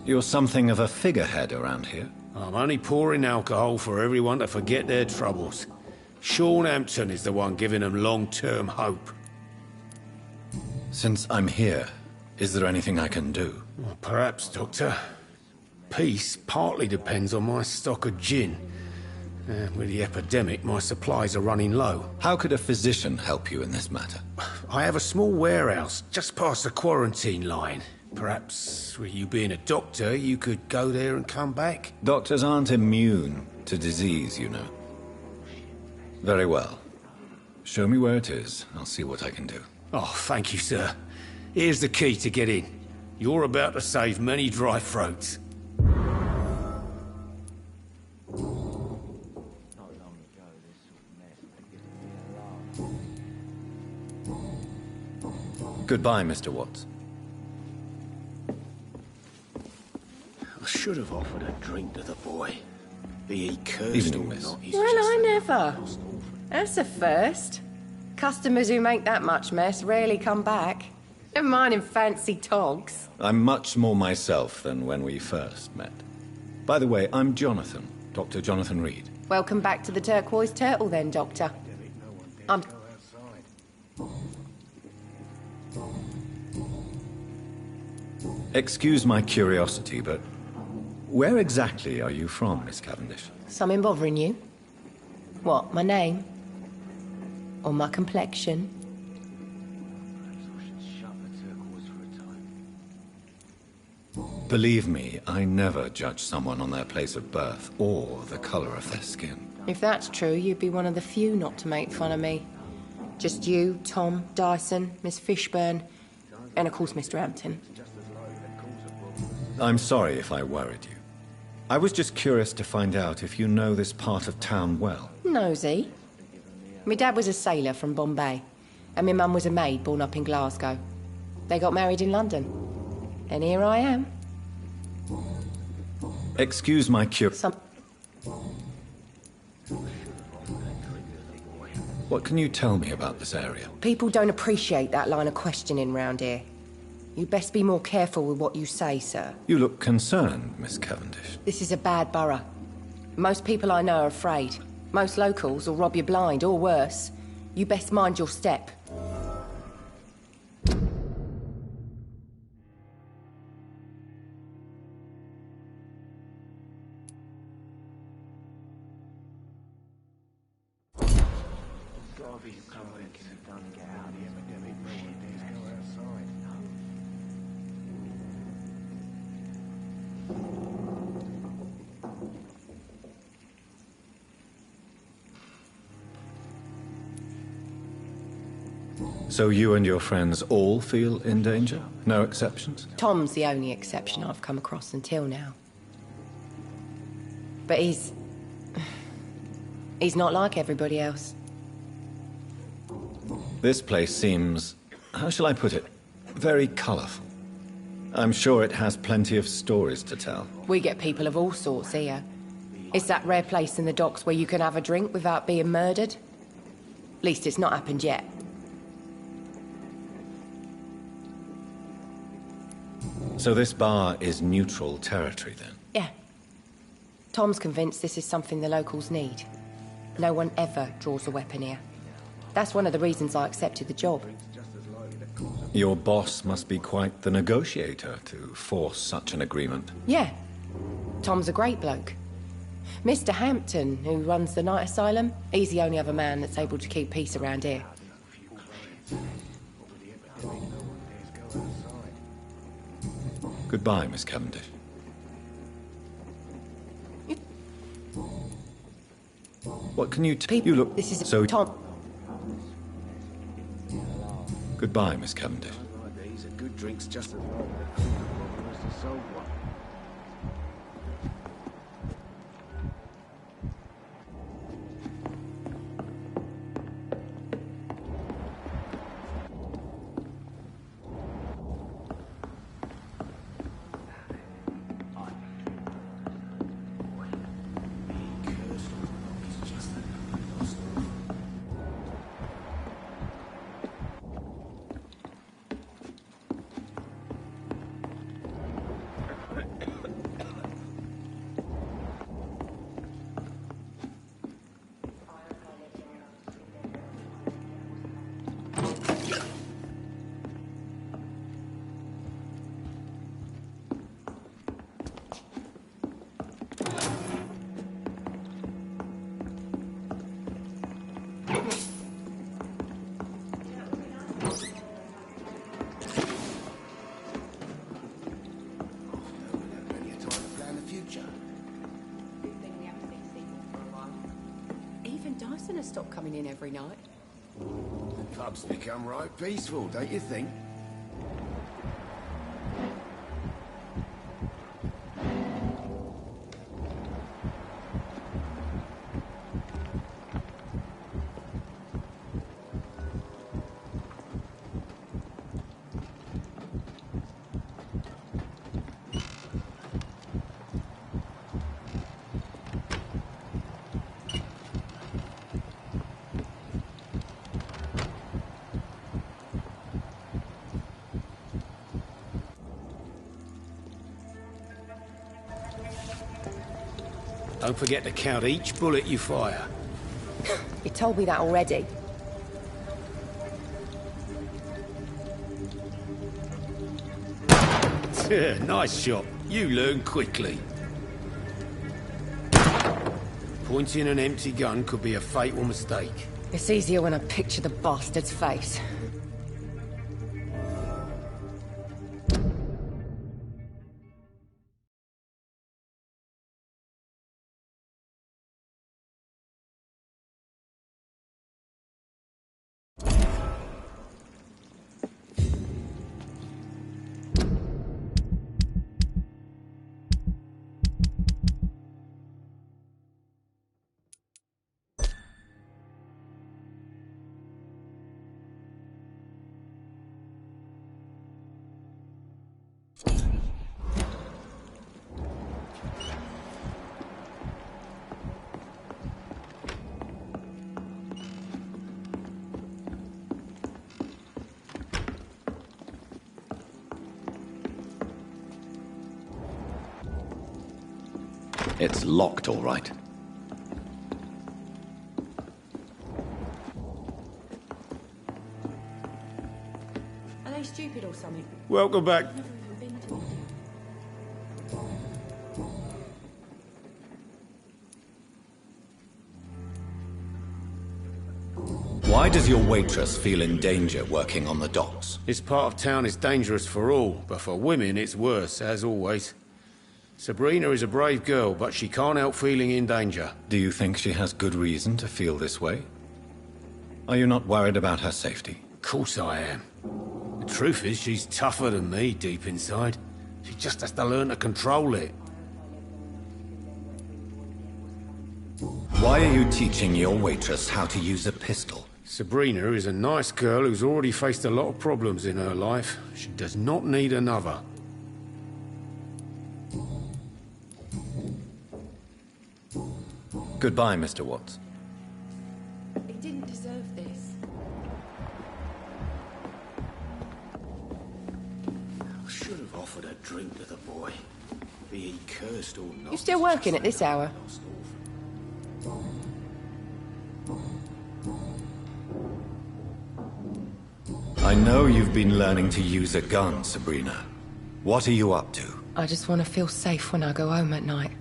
You're something of a figurehead around here. I'm only pouring alcohol for everyone to forget their troubles. Sean Hampton is the one giving them long-term hope. Since I'm here, is there anything I can do? Well, perhaps, Doctor. Peace partly depends on my stock of gin. With the epidemic, my supplies are running low. How could a physician help you in this matter? I have a small warehouse just past the quarantine line. Perhaps, with you being a doctor, you could go there and come back? Doctors aren't immune to disease, you know. Very well. Show me where it is. I'll see what I can do. Oh, thank you, sir. Here's the key to get in. You're about to save many dry throats. Goodbye, Mr. Watts. I should have offered a drink to the boy. Be he cursed Evening, or miss. not, he's Well, just I never. That's a first. Customers who make that much mess rarely come back. Never mind in fancy togs. I'm much more myself than when we first met. By the way, I'm Jonathan, Dr. Jonathan Reed. Welcome back to the Turquoise Turtle then, Doctor. I'm... Excuse my curiosity, but where exactly are you from, Miss Cavendish? Something bothering you? What, my name? Or my complexion? Believe me, I never judge someone on their place of birth or the color of their skin. If that's true, you'd be one of the few not to make fun of me. Just you, Tom, Dyson, Miss Fishburne, and of course Mr. Hampton. I'm sorry if I worried you. I was just curious to find out if you know this part of town well. Nosy. My dad was a sailor from Bombay, and my mum was a maid born up in Glasgow. They got married in London. And here I am. Excuse my curiosity. What can you tell me about this area? People don't appreciate that line of questioning round here. You'd best be more careful with what you say, sir. You look concerned, Miss Cavendish. This is a bad borough. Most people I know are afraid. Most locals will rob you blind, or worse. You best mind your step. So you and your friends all feel in danger? No exceptions? Tom's the only exception I've come across until now. But he's not like everybody else. This place seems, how shall I put it, very colourful. I'm sure it has plenty of stories to tell. We get people of all sorts here. It's that rare place in the docks where you can have a drink without being murdered. At least it's not happened yet. So this bar is neutral territory, then? Yeah. Tom's convinced this is something the locals need. No one ever draws a weapon here. That's one of the reasons I accepted the job. Your boss must be quite the negotiator to force such an agreement. Yeah. Tom's a great bloke. Mr. Hampton, who runs the night asylum, he's the only other man that's able to keep peace around here. Goodbye, Miss Cavendish. What can you you look this is so Tom. Goodbye, Miss Cavendish. These are good drinks just as well as the sold one. Stop coming in every night. The pub's become right peaceful, don't you think? Don't forget to count each bullet you fire. You told me that already. Nice shot. You learn quickly. Pointing an empty gun could be a fatal mistake. It's easier when I picture the bastard's face. It's locked, all right. Are they stupid or something? Welcome back. I've never even been to one. Why does your waitress feel in danger working on the docks? This part of town is dangerous for all, but for women it's worse, as always. Sabrina is a brave girl, but she can't help feeling in danger. Do you think she has good reason to feel this way? Are you not worried about her safety? course I am. The truth is, she's tougher than me deep inside. She just has to learn to control it. Why are you teaching your waitress how to use a pistol? Sabrina is a nice girl who's already faced a lot of problems in her life. She does not need another. Goodbye, Mr. Watts. He didn't deserve this. I should have offered a drink to the boy. Be he cursed or not. You still working at this hour? I know you've been learning to use a gun, Sabrina. What are you up to? I just want to feel safe when I go home at night.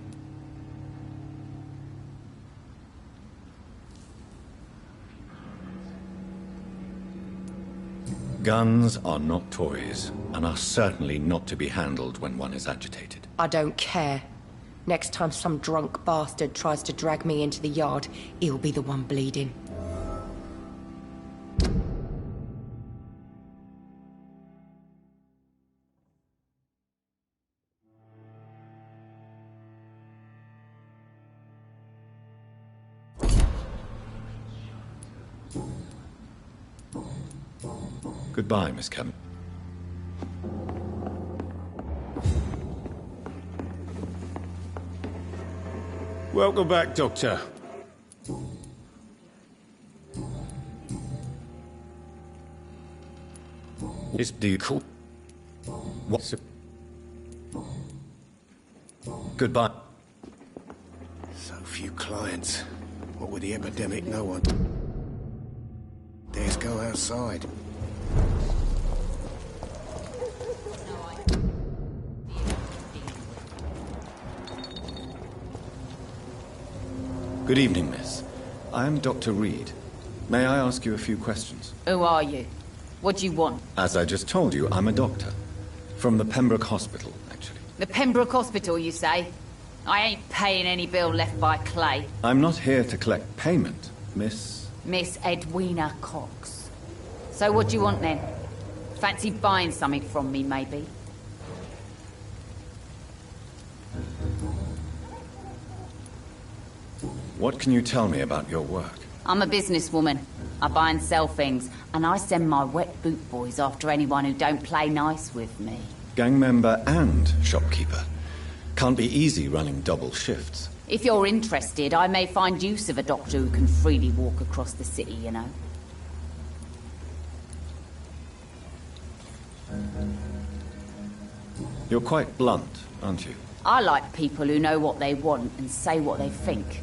Guns are not toys, and are certainly not to be handled when one is agitated. I don't care. Next time some drunk bastard tries to drag me into the yard, he'll be the one bleeding. Goodbye, Miss Kemp. Welcome back, Doctor. Do you call? What? Goodbye. So few clients. What with the epidemic, no one dares go outside. Good evening, miss. I am Dr. Reed. May I ask you a few questions? Who are you? What do you want? As I just told you, I'm a doctor. From the Pembroke Hospital, actually. The Pembroke Hospital, you say? I ain't paying any bill left by Clay. I'm not here to collect payment, Miss... Miss Edwina Cox. So what do you want then? Fancy buying something from me, maybe? What can you tell me about your work? I'm a businesswoman. I buy and sell things, and I send my wet boot boys after anyone who don't play nice with me. Gang member and shopkeeper. Can't be easy running double shifts. If you're interested, I may find use of a doctor who can freely walk across the city, you know. You're quite blunt, aren't you? I like people who know what they want and say what they think.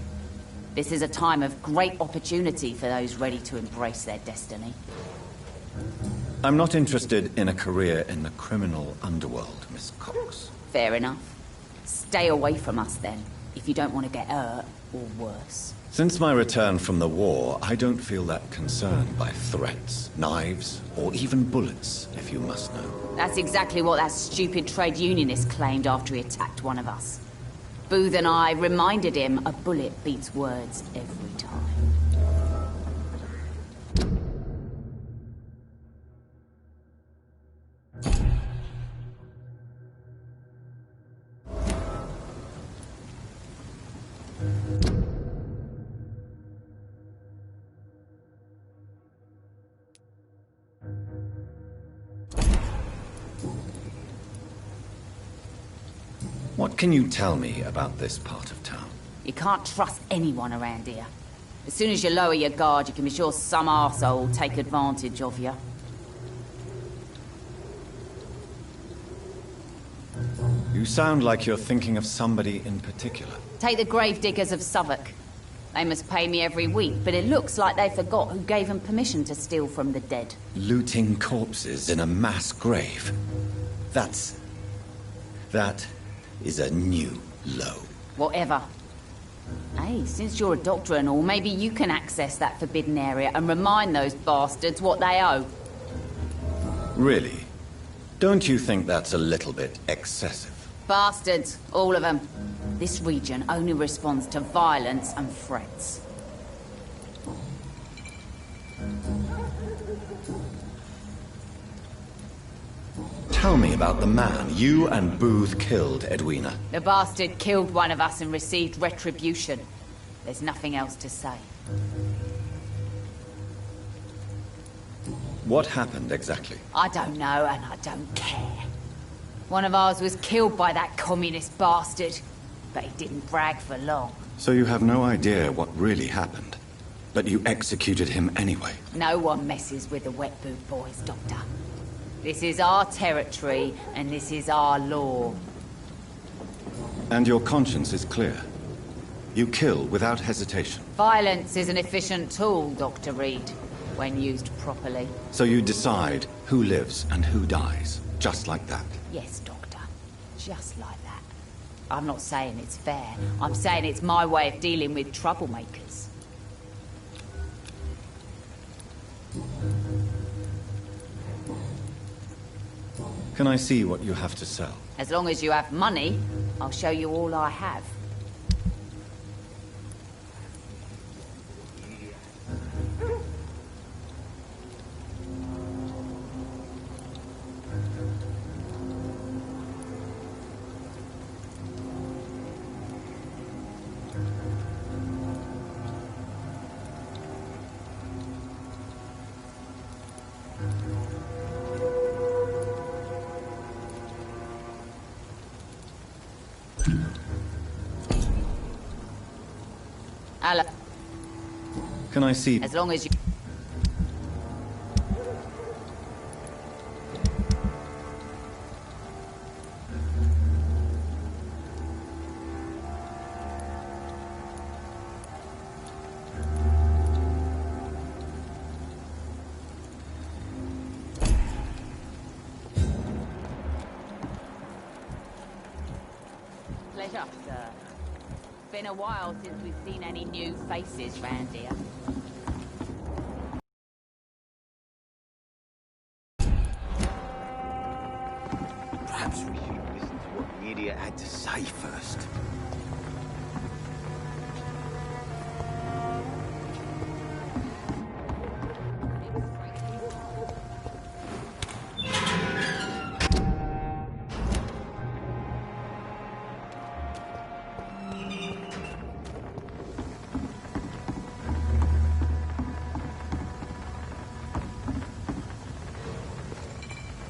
This is a time of great opportunity for those ready to embrace their destiny. I'm not interested in a career in the criminal underworld, Miss Cox. Fair enough. Stay away from us then, if you don't want to get hurt, or worse. Since my return from the war, I don't feel that concerned by threats, knives, or even bullets, if you must know. That's exactly what that stupid trade unionist claimed after he attacked one of us. Booth and I reminded him a bullet beats words every time. What can you tell me about this part of town? You can't trust anyone around here. As soon as you lower your guard, you can be sure some arsehole will take advantage of you. You sound like you're thinking of somebody in particular. Take the gravediggers of Southwark. They must pay me every week, but it looks like they forgot who gave them permission to steal from the dead. Looting corpses in a mass grave. That is a new low. Whatever. Hey, since you're a doctor and all, maybe you can access that forbidden area and remind those bastards what they owe. Really? Don't you think that's a little bit excessive? Bastards, all of them. This region only responds to violence and threats. Tell me about the man you and Booth killed, Edwina. The bastard killed one of us and received retribution. There's nothing else to say. What happened exactly? I don't know, and I don't care. One of ours was killed by that communist bastard, but he didn't brag for long. So you have no idea what really happened, but you executed him anyway. No one messes with the Wet Boot Boys, Doctor. This is our territory, and this is our law. And your conscience is clear. You kill without hesitation. Violence is an efficient tool, Dr. Reed, when used properly. So you decide who lives and who dies, just like that. Yes, Doctor. Just like that. I'm not saying it's fair. I'm saying it's my way of dealing with troublemakers. Can I see what you have to sell? As long as you have money, I'll show you all I have. Can I see? As long as you... Pleasure, sir. Been a while since we've seen any new faces round here. Perhaps we should listen to what the idiot had to say first.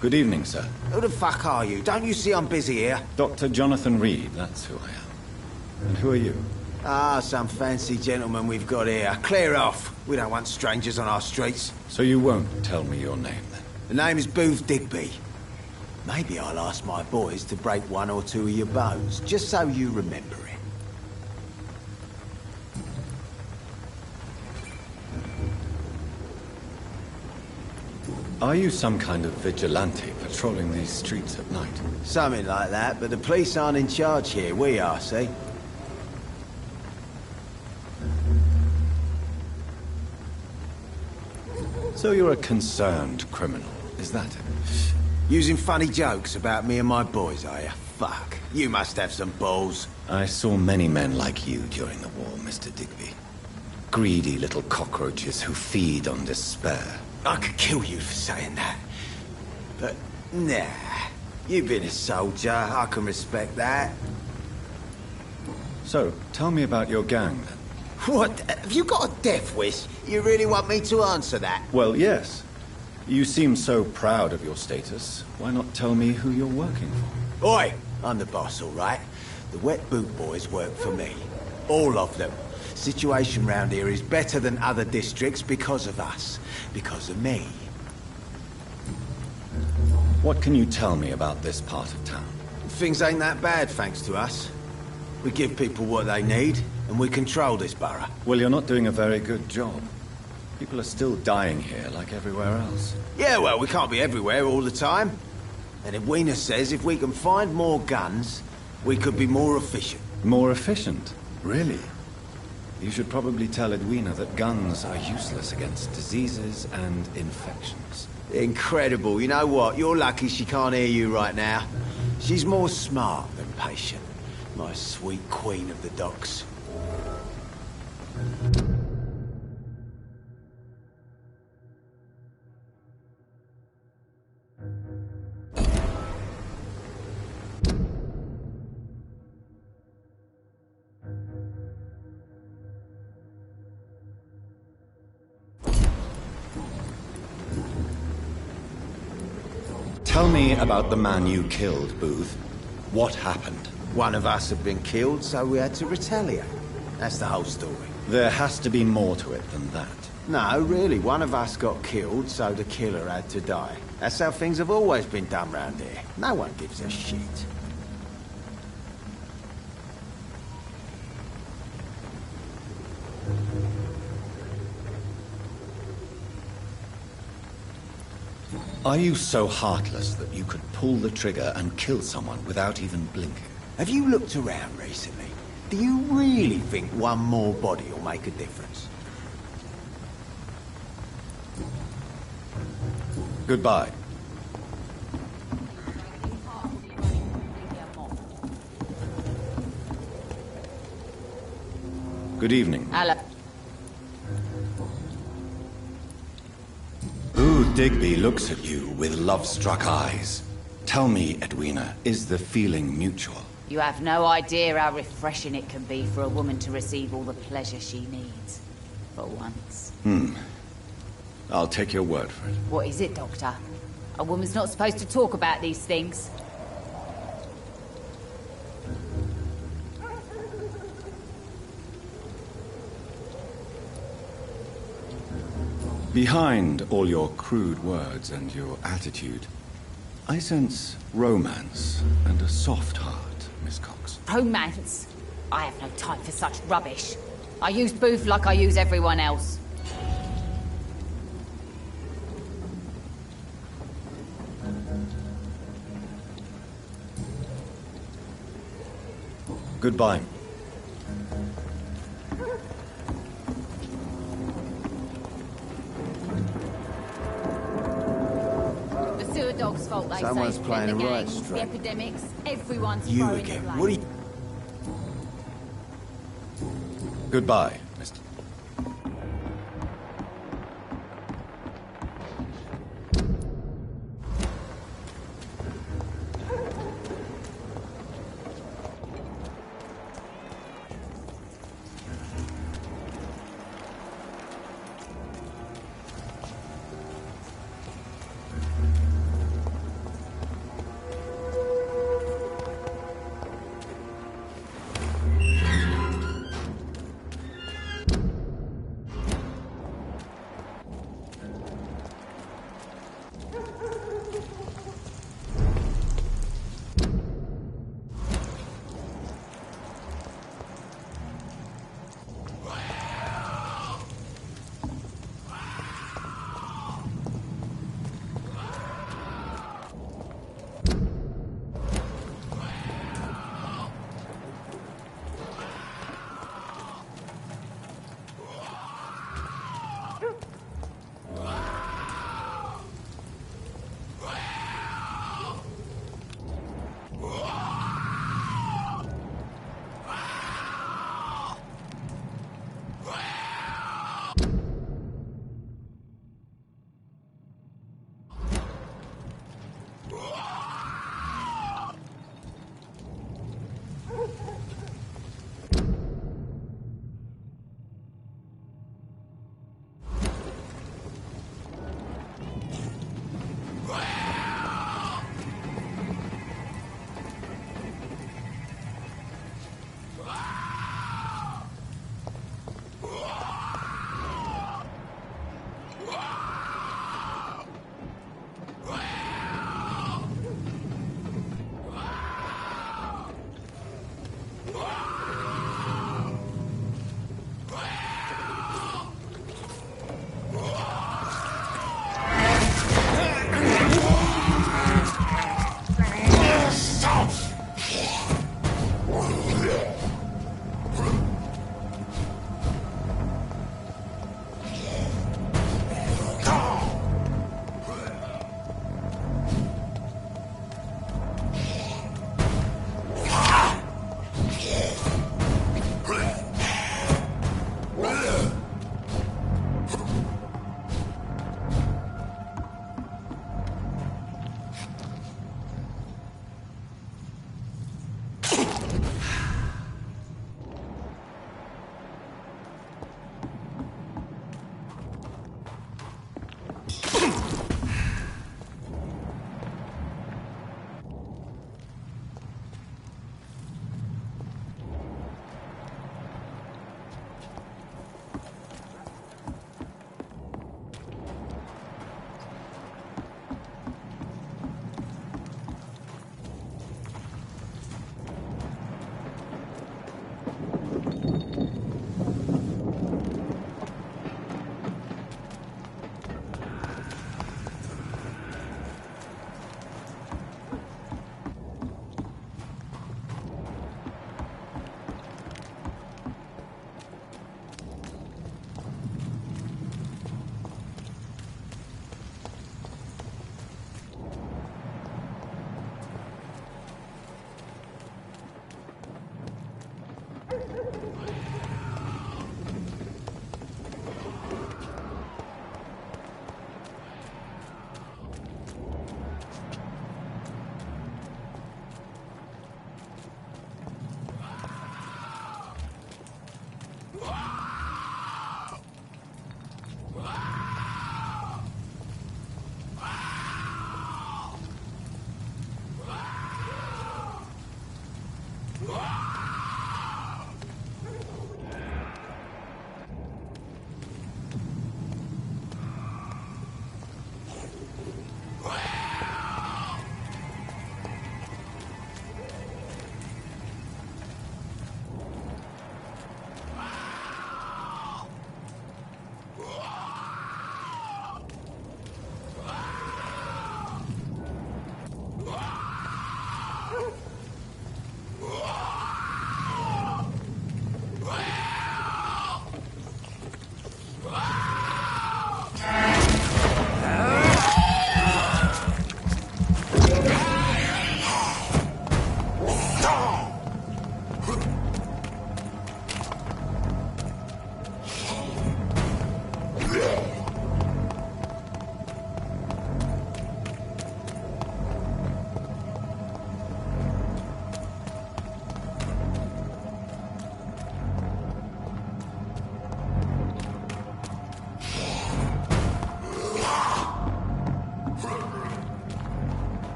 Good evening, sir. Who the fuck are you? Don't you see I'm busy here? Dr. Jonathan Reed, that's who I am. And who are you? Ah, some fancy gentleman we've got here. Clear off. We don't want strangers on our streets. So you won't tell me your name, then? The name is Booth Digby. Maybe I'll ask my boys to break one or two of your bones, just so you remember it. Are you some kind of vigilante patrolling these streets at night? Something like that, but the police aren't in charge here. We are, see? So you're a concerned criminal, is that it? Using funny jokes about me and my boys, are you? Fuck. You must have some balls. I saw many men like you during the war, Mr. Digby. Greedy little cockroaches who feed on despair. I could kill you for saying that. But, nah. You've been a soldier. I can respect that. So, tell me about your gang, then. What? Have you got a death wish? You really want me to answer that? Well, yes. You seem so proud of your status. Why not tell me who you're working for? Oi! I'm the boss, all right? The Wet Boot Boys work for me. All of them. Situation round here is better than other districts because of us. Because of me. What can you tell me about this part of town? Things ain't that bad, thanks to us. We give people what they need, and we control this borough. Well, you're not doing a very good job. People are still dying here, like everywhere else. Yeah, well, we can't be everywhere all the time. And Edwina says if we can find more guns, we could be more efficient. More efficient? Really? You should probably tell Edwina that guns are useless against diseases and infections. Incredible. You know what? You're lucky she can't hear you right now. She's more smart than patient. My sweet queen of the docks. Tell me about the man you killed, Booth. What happened? One of us had been killed, so we had to retaliate. That's the whole story. There has to be more to it than that. No, really, one of us got killed, so the killer had to die. That's how things have always been done round here. No one gives a shit. Are you so heartless that you could pull the trigger and kill someone without even blinking? Have you looked around recently? Do you really think one more body will make a difference? Goodbye. Good evening. Hello. Booth Digby looks at you with love-struck eyes. Tell me, Edwina, is the feeling mutual? You have no idea how refreshing it can be for a woman to receive all the pleasure she needs. For once. I'll take your word for it. What is it, Doctor? A woman's not supposed to talk about these things. Behind all your crude words and your attitude, I sense romance and a soft heart, Miss Cox. Romance? I have no time for such rubbish. I use Booth like I use everyone else. Goodbye. The sewer dog's fault, they Someone's say. playing The a right gangs, the strike. epidemics, everyone's You throwing again. the blame. What are you... Goodbye, Mr.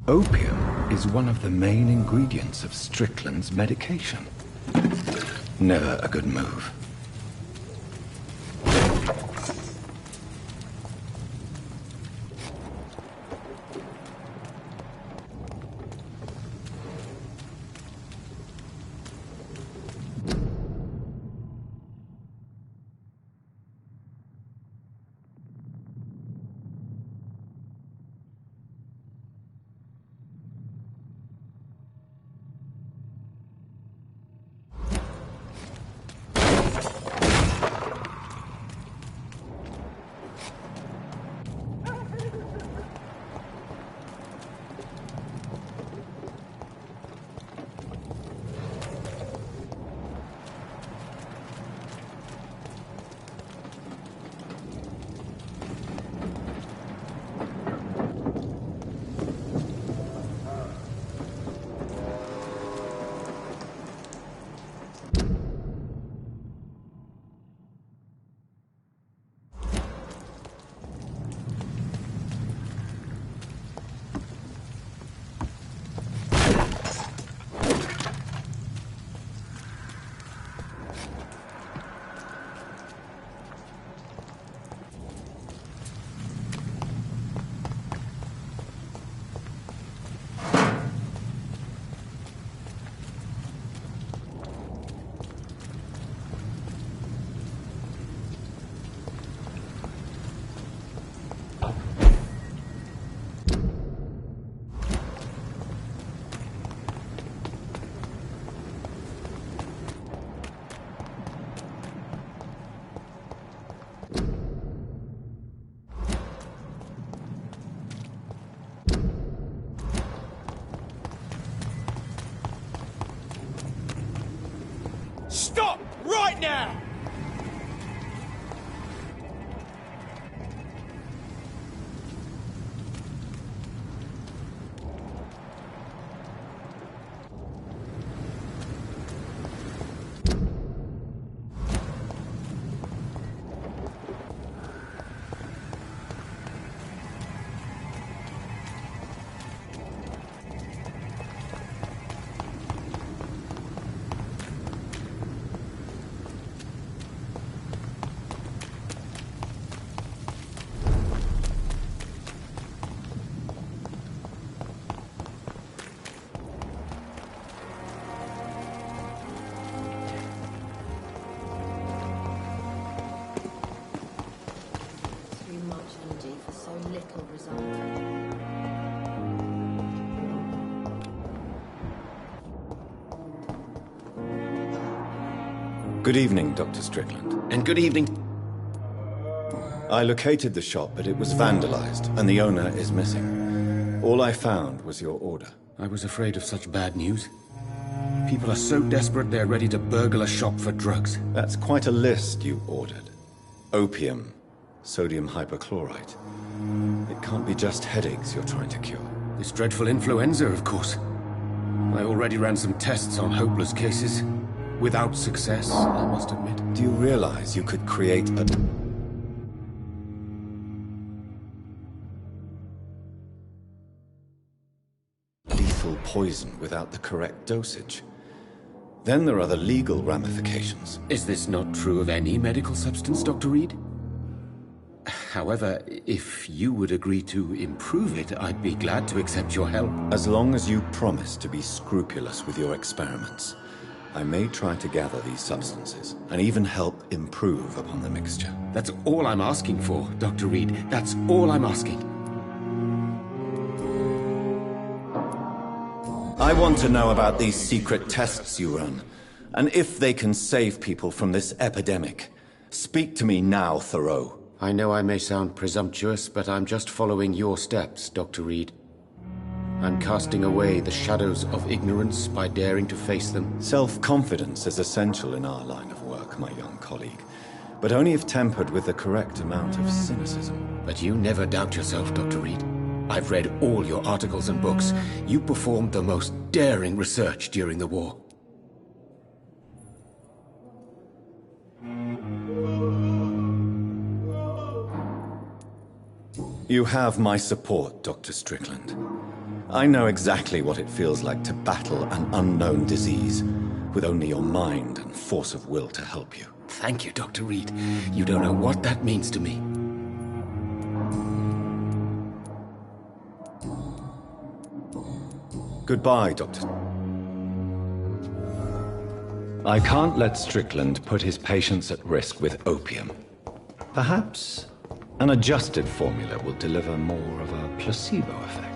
Opium is one of the main ingredients of Strickland's medication. Never a good move. Stop! Right now! Good evening, Dr. Strickland. And good evening. I located the shop, but it was vandalized, and the owner is missing. All I found was your order. I was afraid of such bad news. People are so desperate they're ready to burgle a shop for drugs. That's quite a list you ordered. Opium, sodium hypochlorite. It can't be just headaches you're trying to cure. This dreadful influenza, of course. I already ran some tests on hopeless cases. Without success, I must admit. Do you realize you could create a... lethal poison without the correct dosage? Then there are the legal ramifications. Is this not true of any medical substance, Dr. Reed? However, if you would agree to improve it, I'd be glad to accept your help. As long as you promise to be scrupulous with your experiments, I may try to gather these substances, and even help improve upon the mixture. That's all I'm asking for, Dr. Reed. That's all I'm asking. I want to know about these secret tests you run, and if they can save people from this epidemic. Speak to me now, Thoreau. I know I may sound presumptuous, but I'm just following your steps, Dr. Reed. I'm casting away the shadows of ignorance by daring to face them. Self-confidence is essential in our line of work, my young colleague, but only if tempered with the correct amount of cynicism. But you never doubt yourself, Dr. Reed. I've read all your articles and books. You performed the most daring research during the war. You have my support, Dr. Strickland. I know exactly what it feels like to battle an unknown disease, with only your mind and force of will to help you. Thank you, Dr. Reed. You don't know what that means to me. Goodbye, Doctor. I can't let Strickland put his patients at risk with opium. Perhaps an adjusted formula will deliver more of a placebo effect.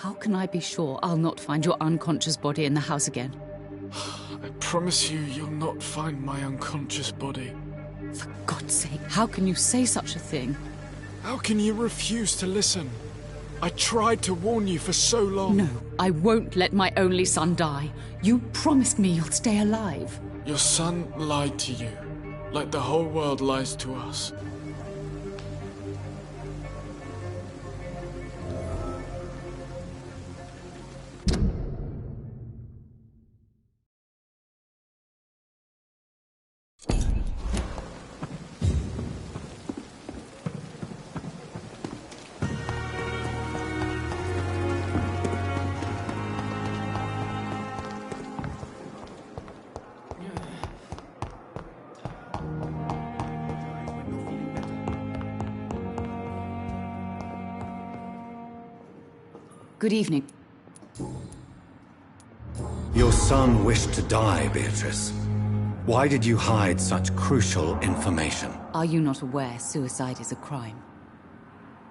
How can I be sure I'll not find your unconscious body in the house again? I promise you, you'll not find my unconscious body. For God's sake, how can you say such a thing? How can you refuse to listen? I tried to warn you for so long. No, I won't let my only son die. You promised me you'll stay alive. Your son lied to you, like the whole world lies to us. Good evening. Your son wished to die, Beatrice. Why did you hide such crucial information? Are you not aware suicide is a crime?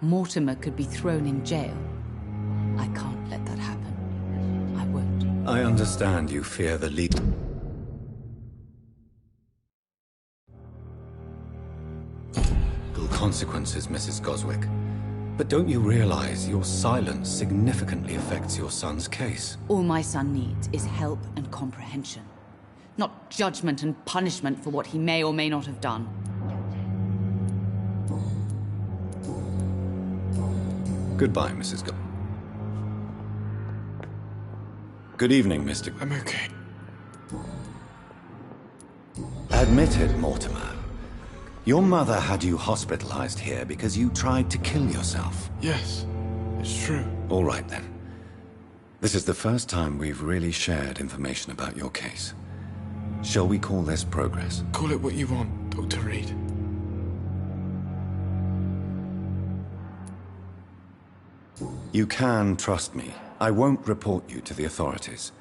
Mortimer could be thrown in jail. I can't let that happen. I won't. I understand you fear the lead. consequences, Mrs. Goswick. But don't you realize your silence significantly affects your son's case? All my son needs is help and comprehension, not judgment and punishment for what he may or may not have done. Goodbye, Mrs. Good evening, Mr. I'm okay. Admit it, Mortimer. Your mother had you hospitalized here because you tried to kill yourself. Yes, it's true. All right, then. This is the first time we've really shared information about your case. Shall we call this progress? Call it what you want, Dr. Reed. You can trust me. I won't report you to the authorities.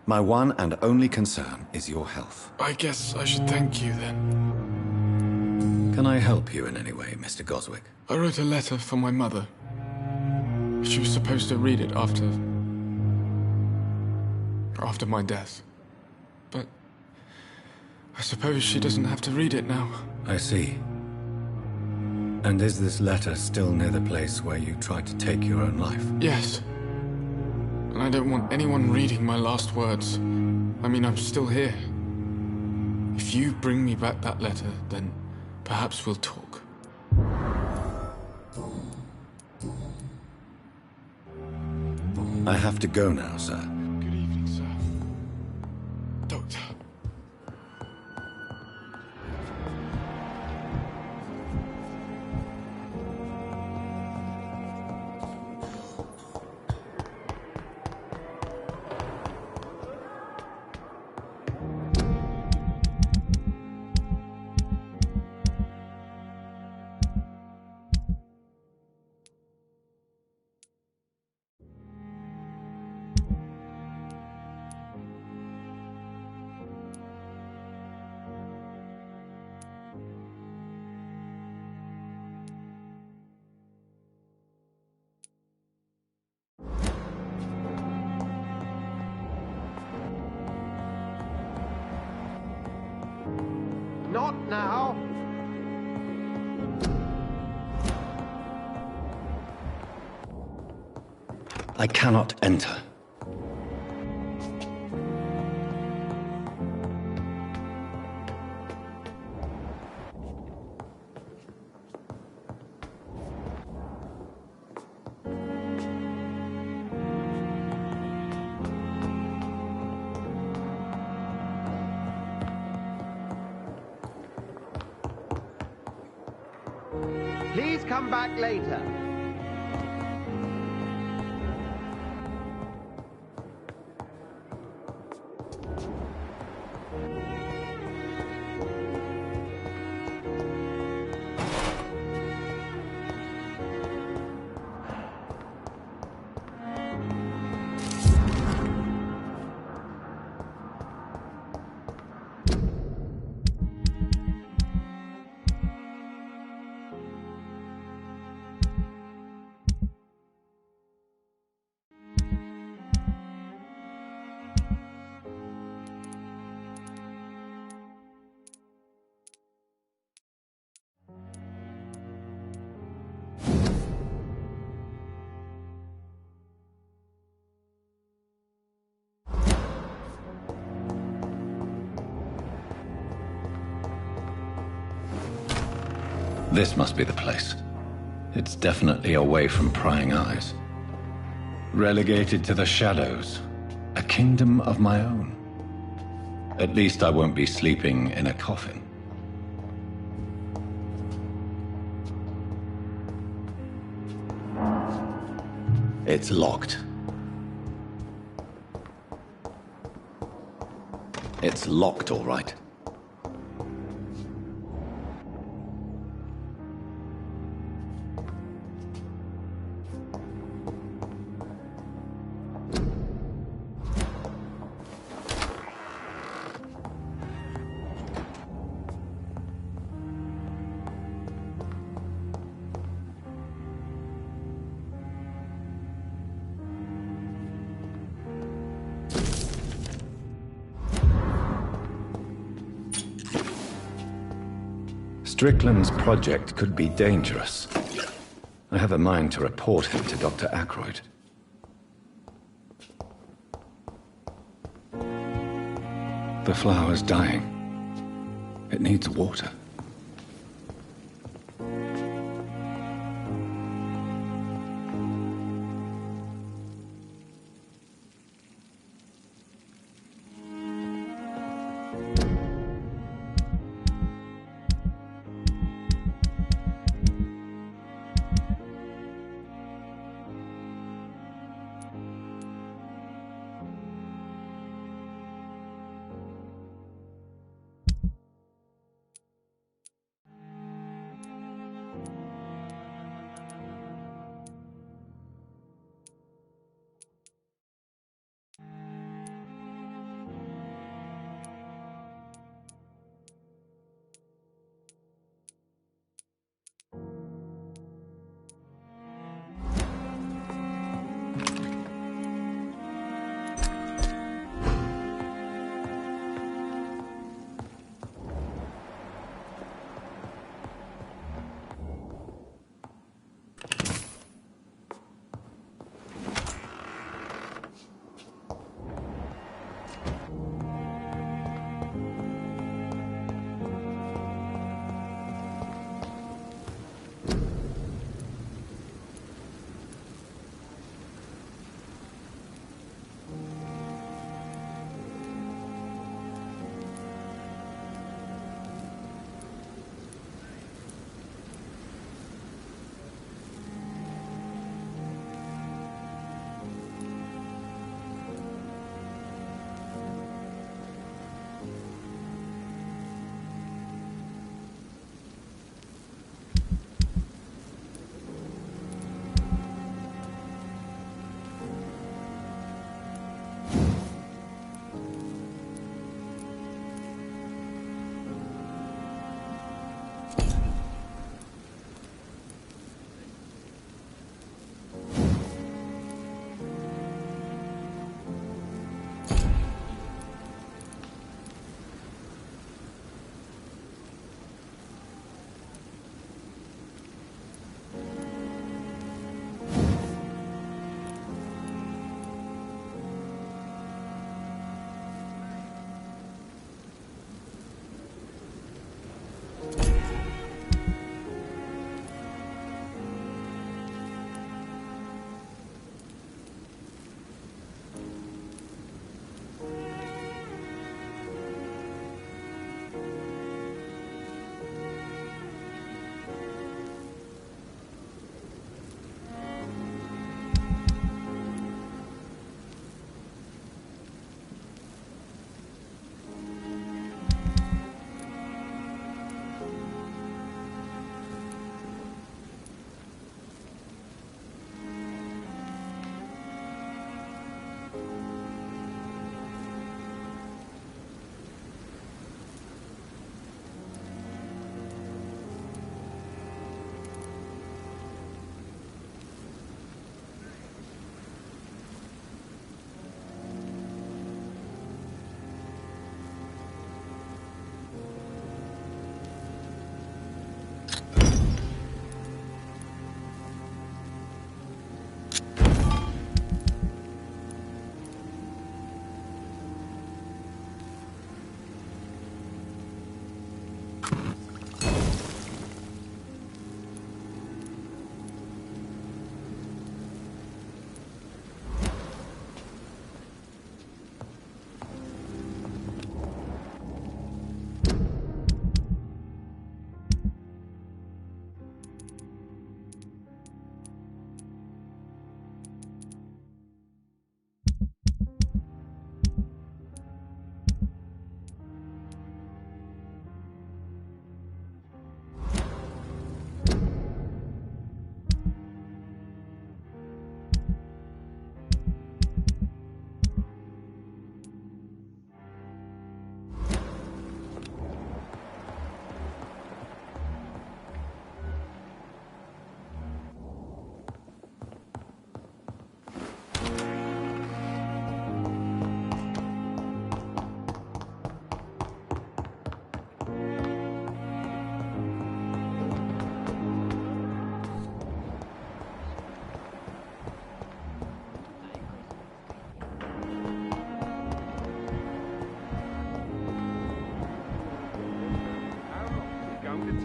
My one and only concern is your health. I guess I should thank you, then. Can I help you in any way, Mr. Goswick? I wrote a letter for my mother. She was supposed to read it after my death. But I suppose she doesn't have to read it now. I see. And is this letter still near the place where you tried to take your own life? Yes. And I don't want anyone reading my last words. I mean, I'm still here. If you bring me back that letter, then perhaps we'll talk. I have to go now, sir. Good evening, sir. Doctor. Not now. I cannot enter. Please come back later. This must be the place. It's definitely away from prying eyes. Relegated to the shadows. A kingdom of my own. At least I won't be sleeping in a coffin. It's locked. It's locked, all right. Strickland's project could be dangerous. I have a mind to report him to Dr. Ackroyd. The flower's dying. It needs water.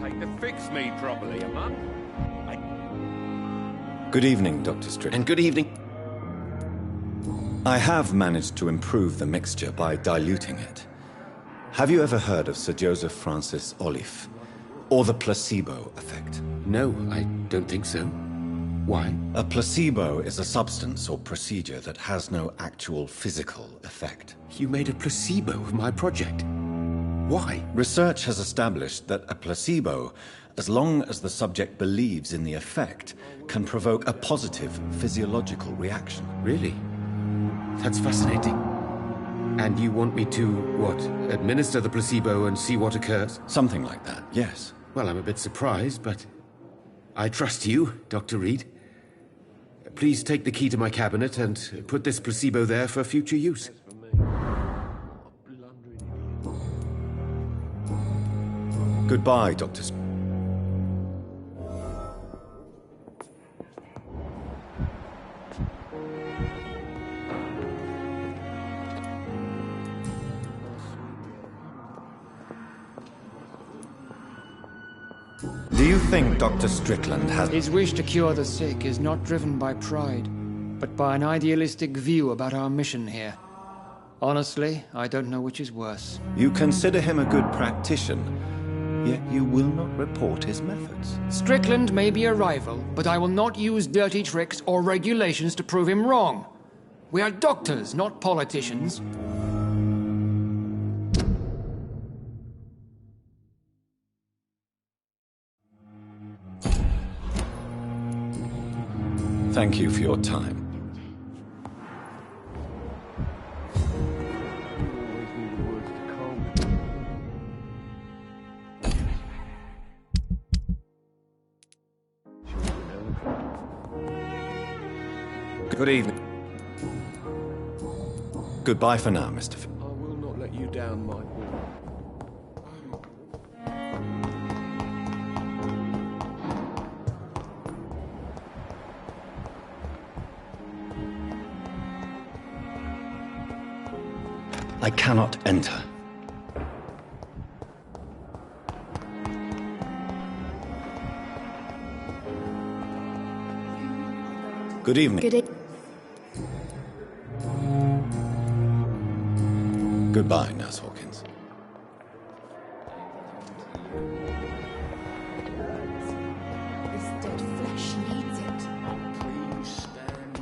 take to fix me properly, man. Good evening, Dr. Strickland. And good evening. I have managed to improve the mixture by diluting it. Have you ever heard of Sir Joseph Francis Olive? Or the placebo effect? No, I don't think so. Why? A placebo is a substance or procedure that has no actual physical effect. You made a placebo of my project. Why? Research has established that a placebo, as long as the subject believes in the effect, can provoke a positive physiological reaction. Really? That's fascinating. And you want me to, what, administer the placebo and see what occurs? Something like that, yes. Well, I'm a bit surprised, but I trust you, Dr. Reed. Please take the key to my cabinet and put this placebo there for future use. Goodbye, Dr. Do you think Dr. Strickland has... His wish to cure the sick is not driven by pride, but by an idealistic view about our mission here. Honestly, I don't know which is worse. You consider him a good practitioner, yet you will not report his methods. Strickland may be a rival, but I will not use dirty tricks or regulations to prove him wrong. We are doctors, not politicians. Thank you for your time. Good evening. Goodbye for now, Mr. I will not let you down, my boy. I cannot enter. Good evening. Good evening. Goodbye, Nurse Hawkins. This dead flesh needs it. Please stand.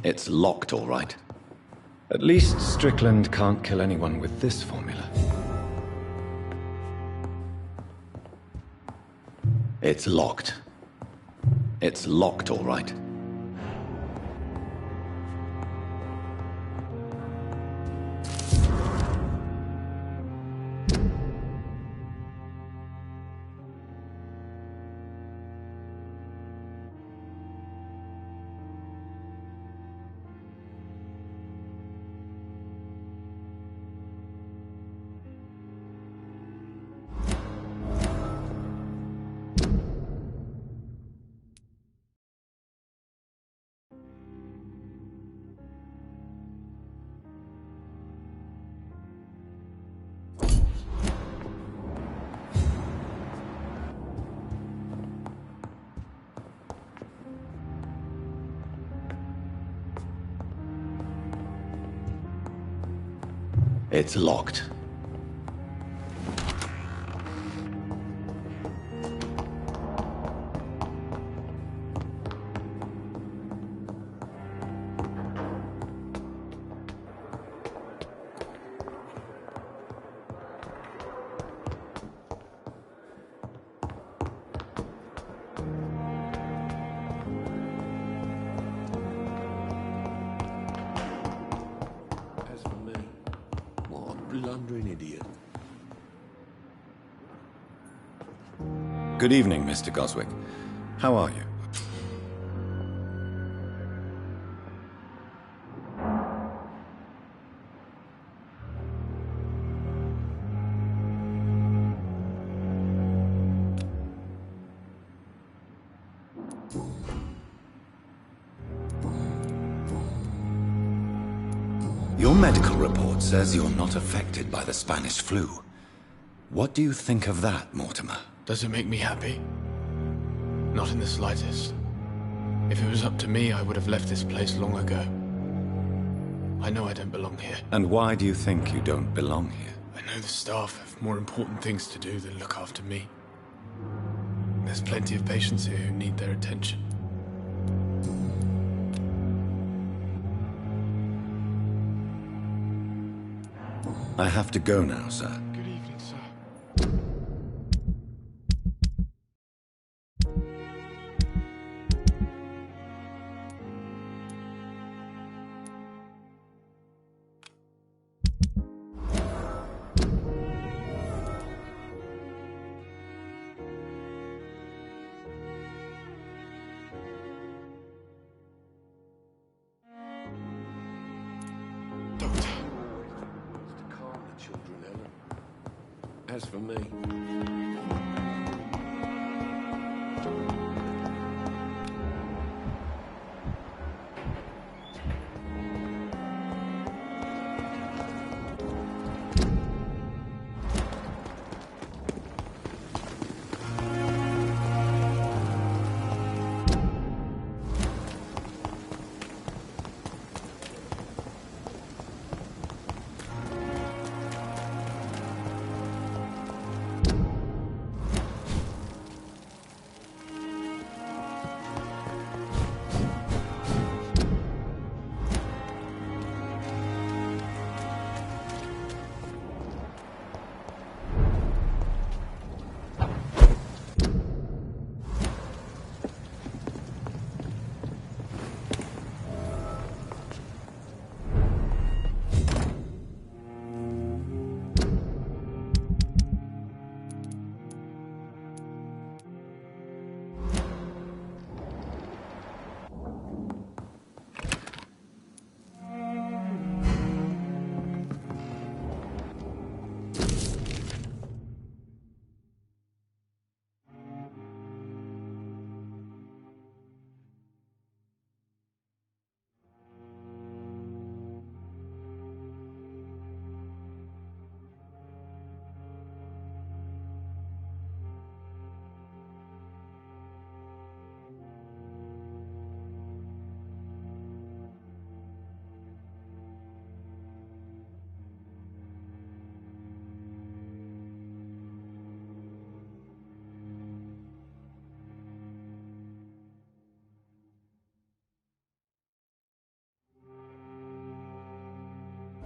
It's locked, all right. At least Strickland can't kill anyone with this formula. It's locked. It's locked, all right. It's locked. As for me, What blundering idiot. Good evening, Mr. Goswick. How are you? Your medical report says you're not affected by the Spanish flu. What do you think of that, Mortimer? Does it make me happy? Not in the slightest. If it was up to me, I would have left this place long ago. I know I don't belong here. And why do you think you don't belong here? I know the staff have more important things to do than look after me. There's plenty of patients here who need their attention. I have to go now, sir. Good evening, sir. As for me...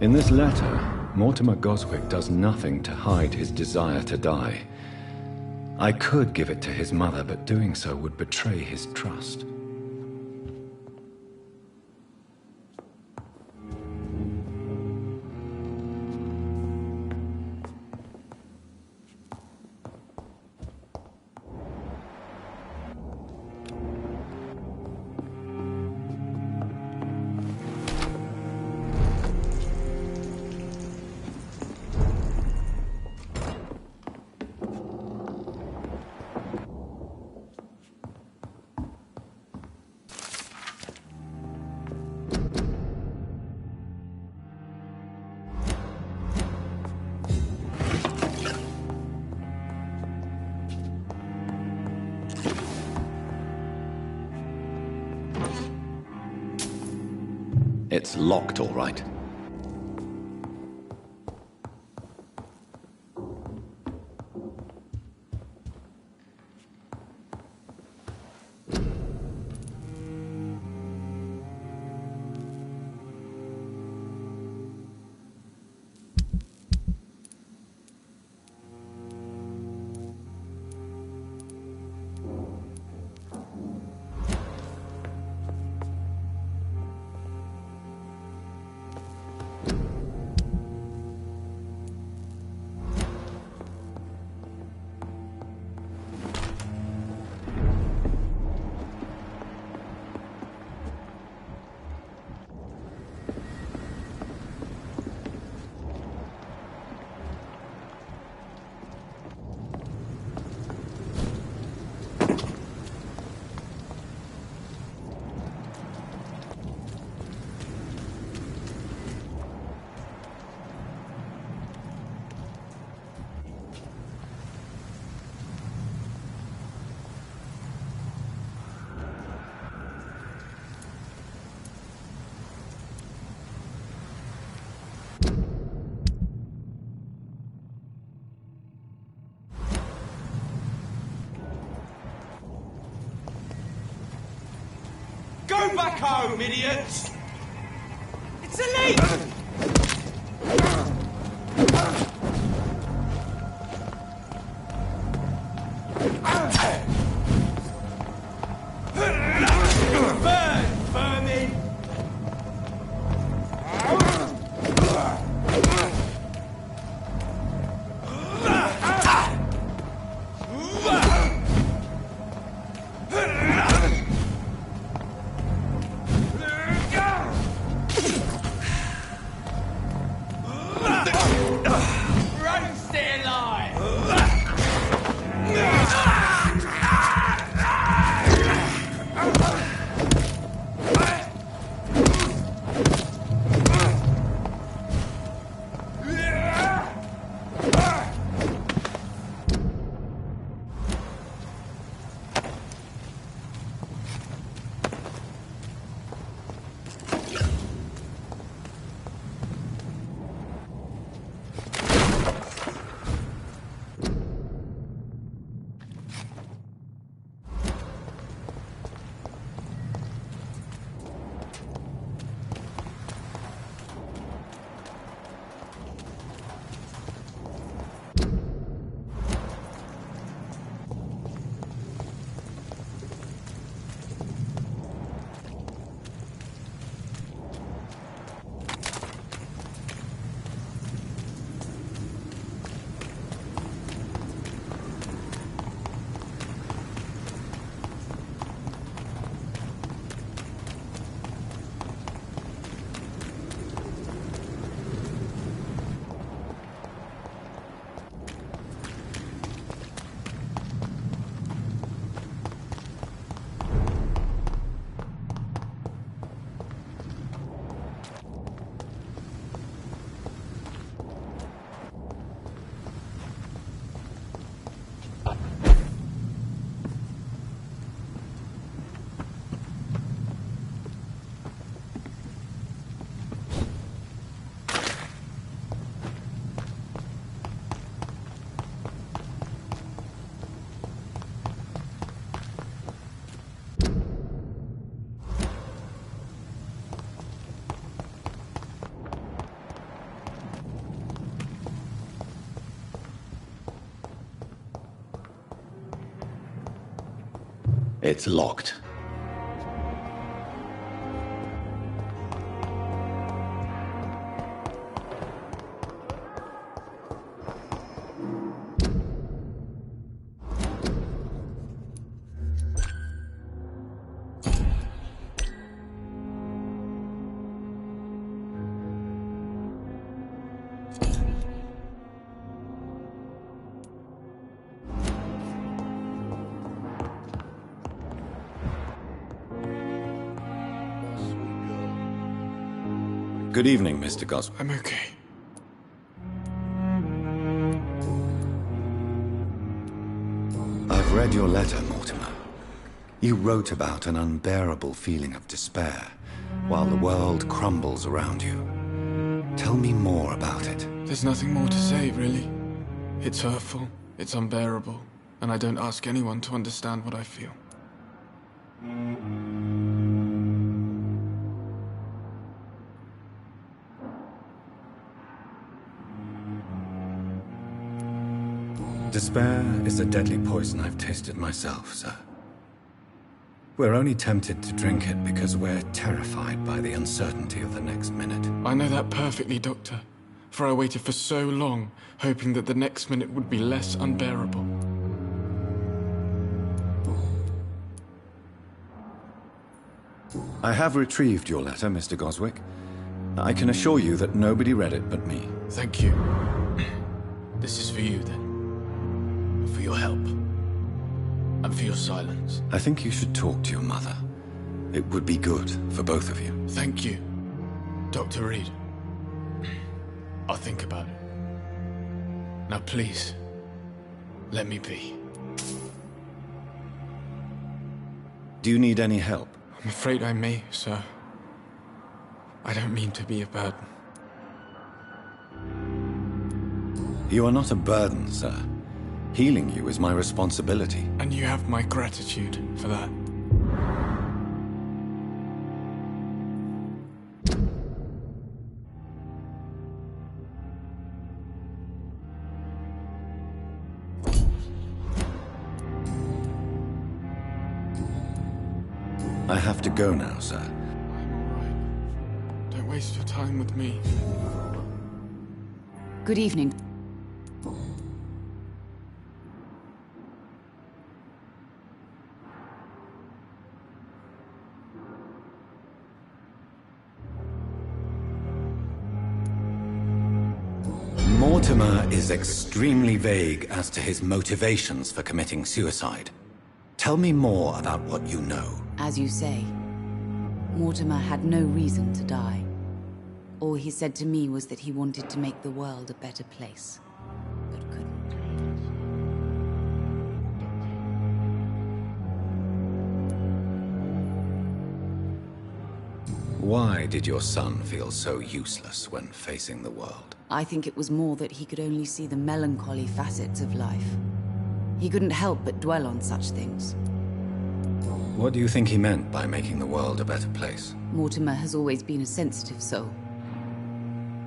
In this letter, Mortimer Goswick does nothing to hide his desire to die. I could give it to his mother, but doing so would betray his trust. It's locked, all right. Go back home, idiots! It's a leak! Burn, vermin! It's locked. Good evening, Mr. Goswell. I'm okay. I've read your letter, Mortimer. You wrote about an unbearable feeling of despair while the world crumbles around you. Tell me more about it. There's nothing more to say, really. It's hurtful, it's unbearable, and I don't ask anyone to understand what I feel. Despair is a deadly poison I've tasted myself, sir. We're only tempted to drink it because we're terrified by the uncertainty of the next minute. I know that perfectly, Doctor. For I waited for so long, hoping that the next minute would be less unbearable. I have retrieved your letter, Mr. Goswick. I can assure you that nobody read it but me. Thank you. This is for you, then. For your help. And for your silence. I think you should talk to your mother. It would be good for both of you. Thank you, Dr. Reed. I'll think about it. Now please, let me be. Do you need any help? I'm afraid I may, sir. I don't mean to be a burden. You are not a burden, sir. Healing you is my responsibility. And you have my gratitude for that. I have to go now, sir. I'm alright. Don't waste your time with me. Good evening. Mortimer is extremely vague as to his motivations for committing suicide. Tell me more about what you know. As you say, Mortimer had no reason to die. All he said to me was that he wanted to make the world a better place, but couldn't. Why did your son feel so useless when facing the world? I think it was more that he could only see the melancholy facets of life. He couldn't help but dwell on such things. What do you think he meant by making the world a better place? Mortimer has always been a sensitive soul.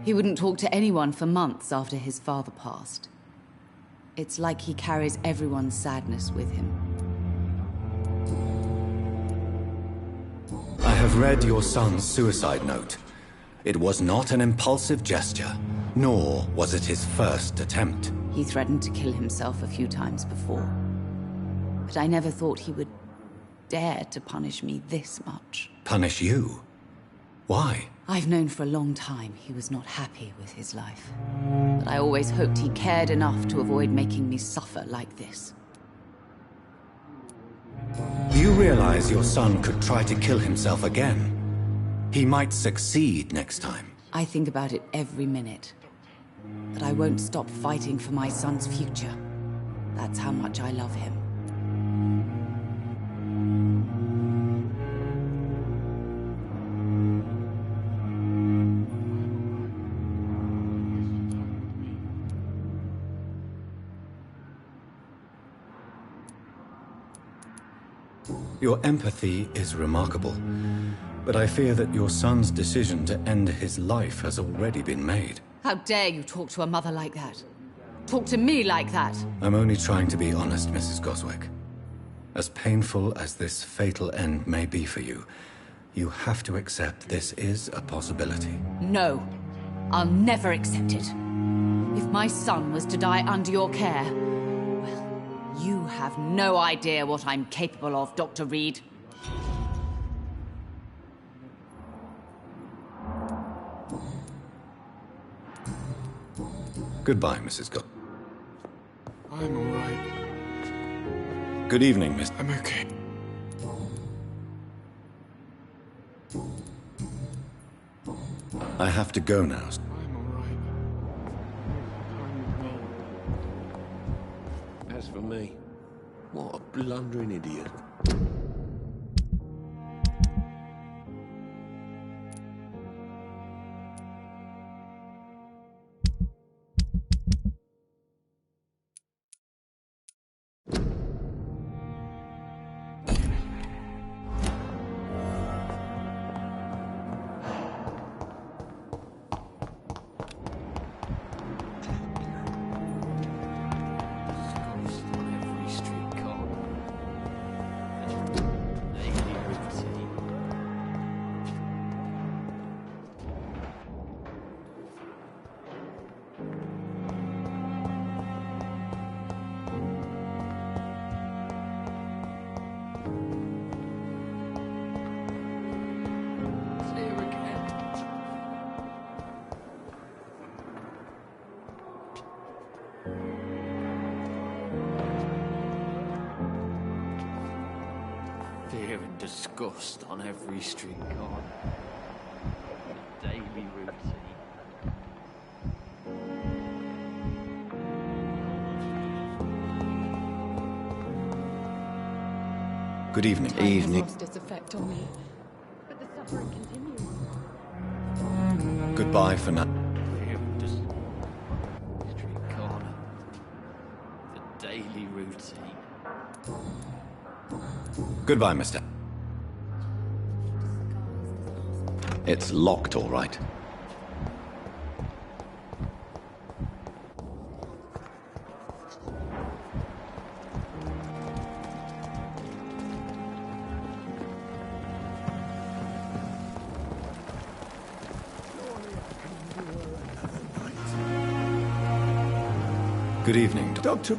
He wouldn't talk to anyone for months after his father passed. It's like he carries everyone's sadness with him. I have read your son's suicide note. It was not an impulsive gesture, nor was it his first attempt. He threatened to kill himself a few times before. But I never thought he would dare to punish me this much. Punish you? Why? I've known for a long time he was not happy with his life. But I always hoped he cared enough to avoid making me suffer like this. Do you realize your son could try to kill himself again? He might succeed next time. I think about it every minute. But I won't stop fighting for my son's future. That's how much I love him. Your empathy is remarkable, but I fear that your son's decision to end his life has already been made. How dare you talk to a mother like that? Talk to me like that? I'm only trying to be honest, Mrs. Goswick. As painful as this fatal end may be for you, you have to accept this is a possibility. No, I'll never accept it. If my son was to die under your care, you have no idea what I'm capable of, Dr. Reed. Goodbye, Mrs. Goswick. I'm alright. Good evening, Miss. I'm okay. I have to go now. I'm alright. As for me, what a blundering idiot. Fear and disgust on every street corner. Daily routine. Good evening. Evening. Lost its effect on me, but the suffering continues. Goodbye for now. Fear and street corner. The daily routine. Goodbye, mister. It's locked, all right. Good evening, Doctor.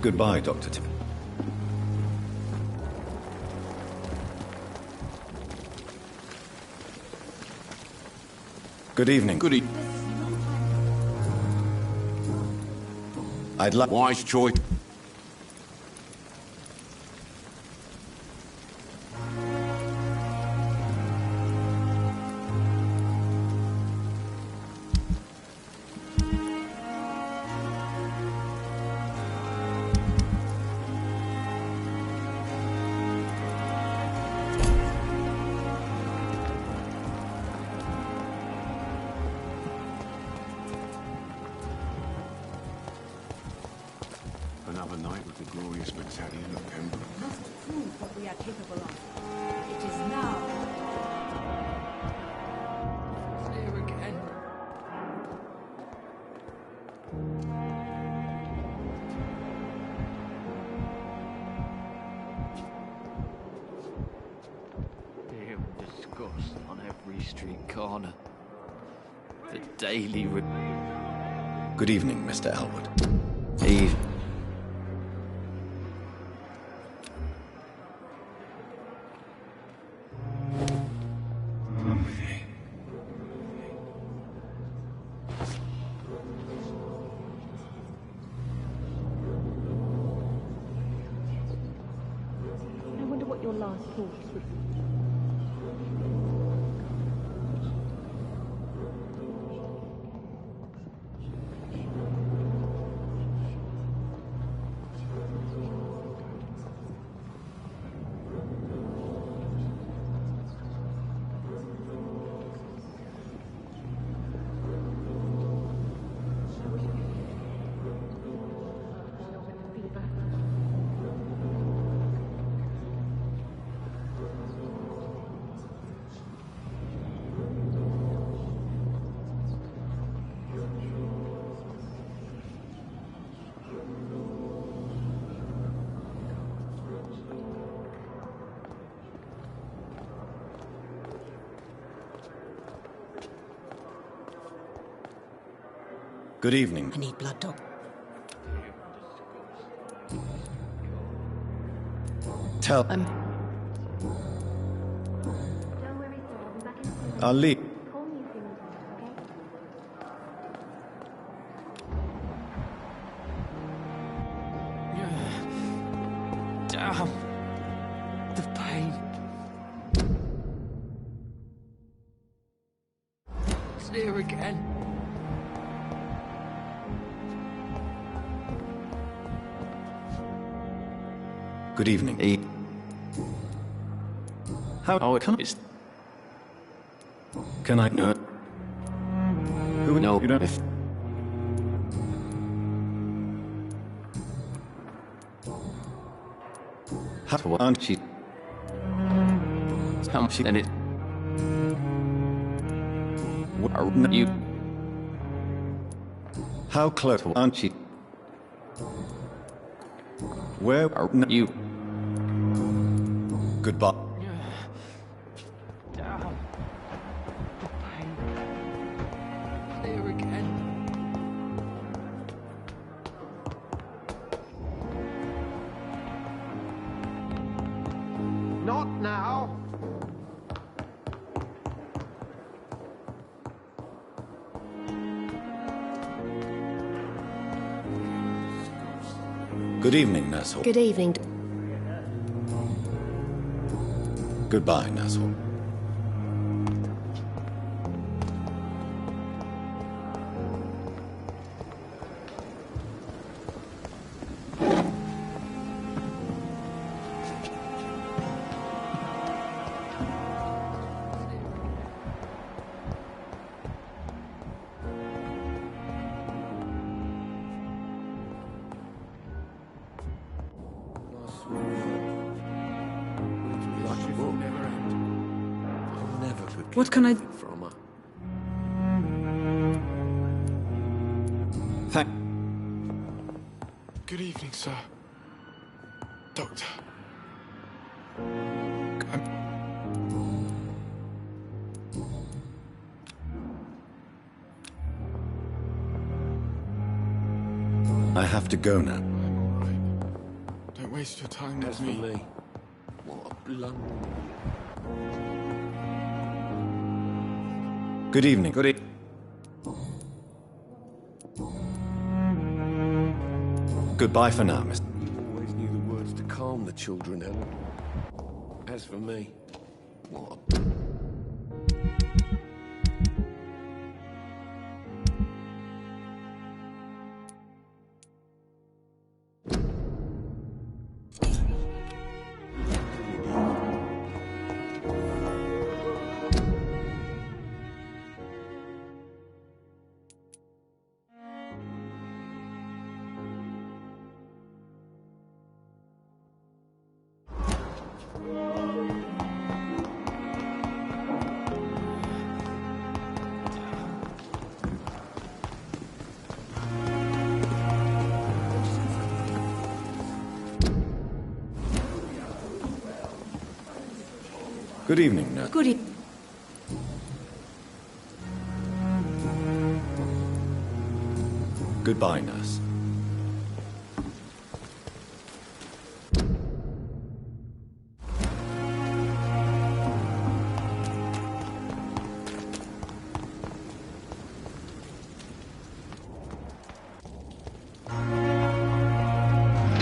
Goodbye, Dr. Tim. Good evening. Good evening. I'd like... Wise choice. Another night with the glorious battalion of Pembroke. Must prove what we are capable of. It is now. It's here again. Fear and disgust on every street corner. The daily... Good evening, Mr. Elwood. Eve. I wonder what your last thoughts would be. Good evening. I need blood, Doc. Tell... I'll leave. Damn. The pain. It's here again. Good evening. How can I... Can I... No. Who would... No. You don't... If... How aren't she... How much then it... You... How close aren't she? Where are you? Goodbye. Damn. The pain. It's here again. Not now. Good evening, Nurse Hall. Good evening. Goodbye, Nurse Hall. What can I... From her. Thank... Good evening, sir. Doctor. I have to go now. Don't waste your time with me. What a blunder. Good evening. Good evening. Goodbye for now, Miss. Always knew the words to calm the children, Ellen. As for me, what a... Good evening, nurse. Good evening. Goodbye, nurse.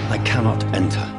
I cannot enter.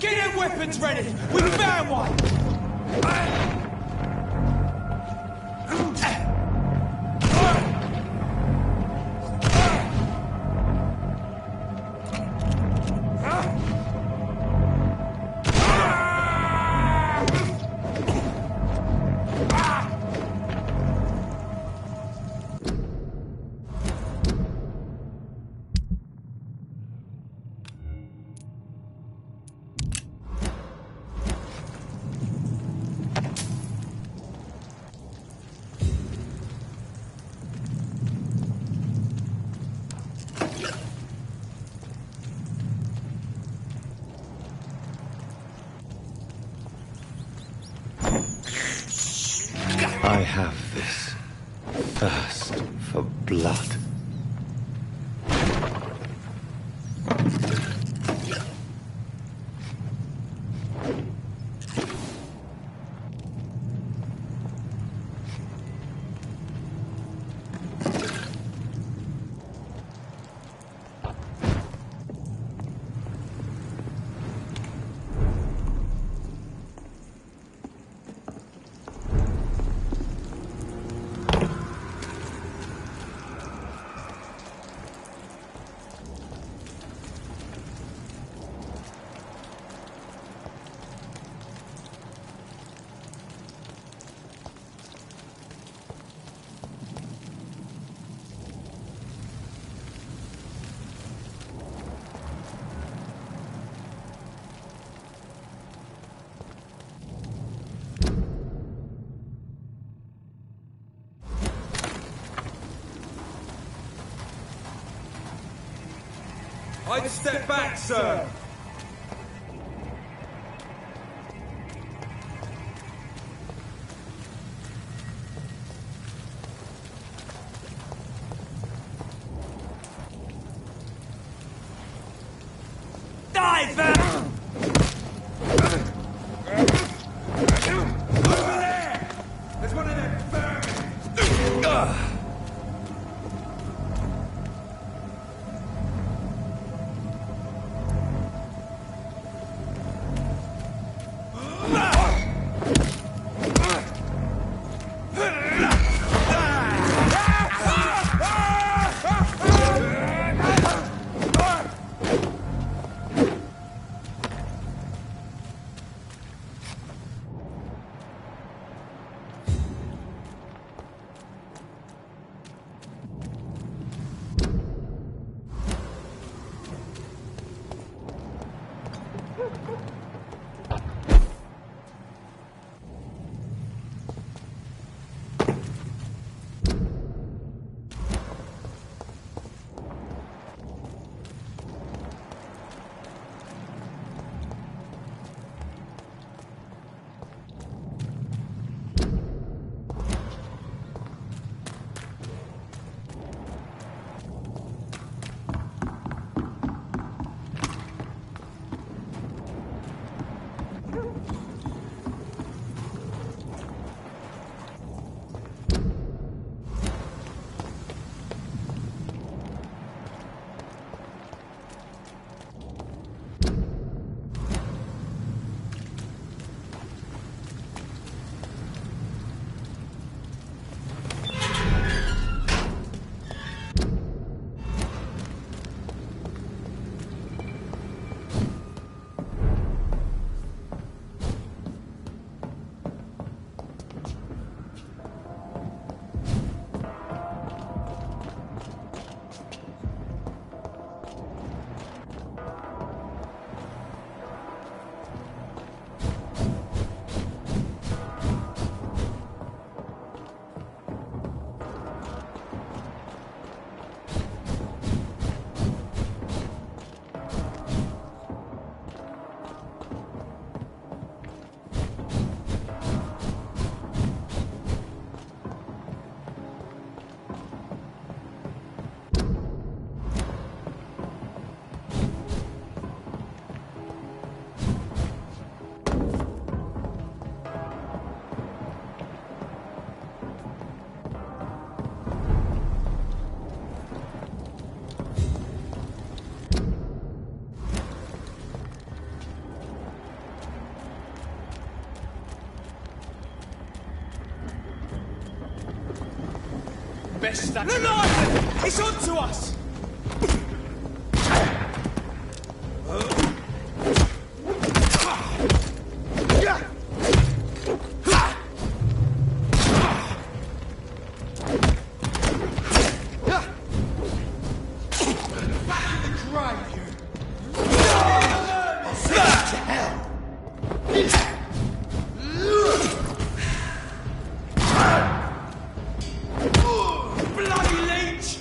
Get them weapons ready! We found one! I have this thirst for blood. I'd step back, sir. Dive there! Over there! There's one of them vermin! Best that... No! It's on to us! Bloody leech!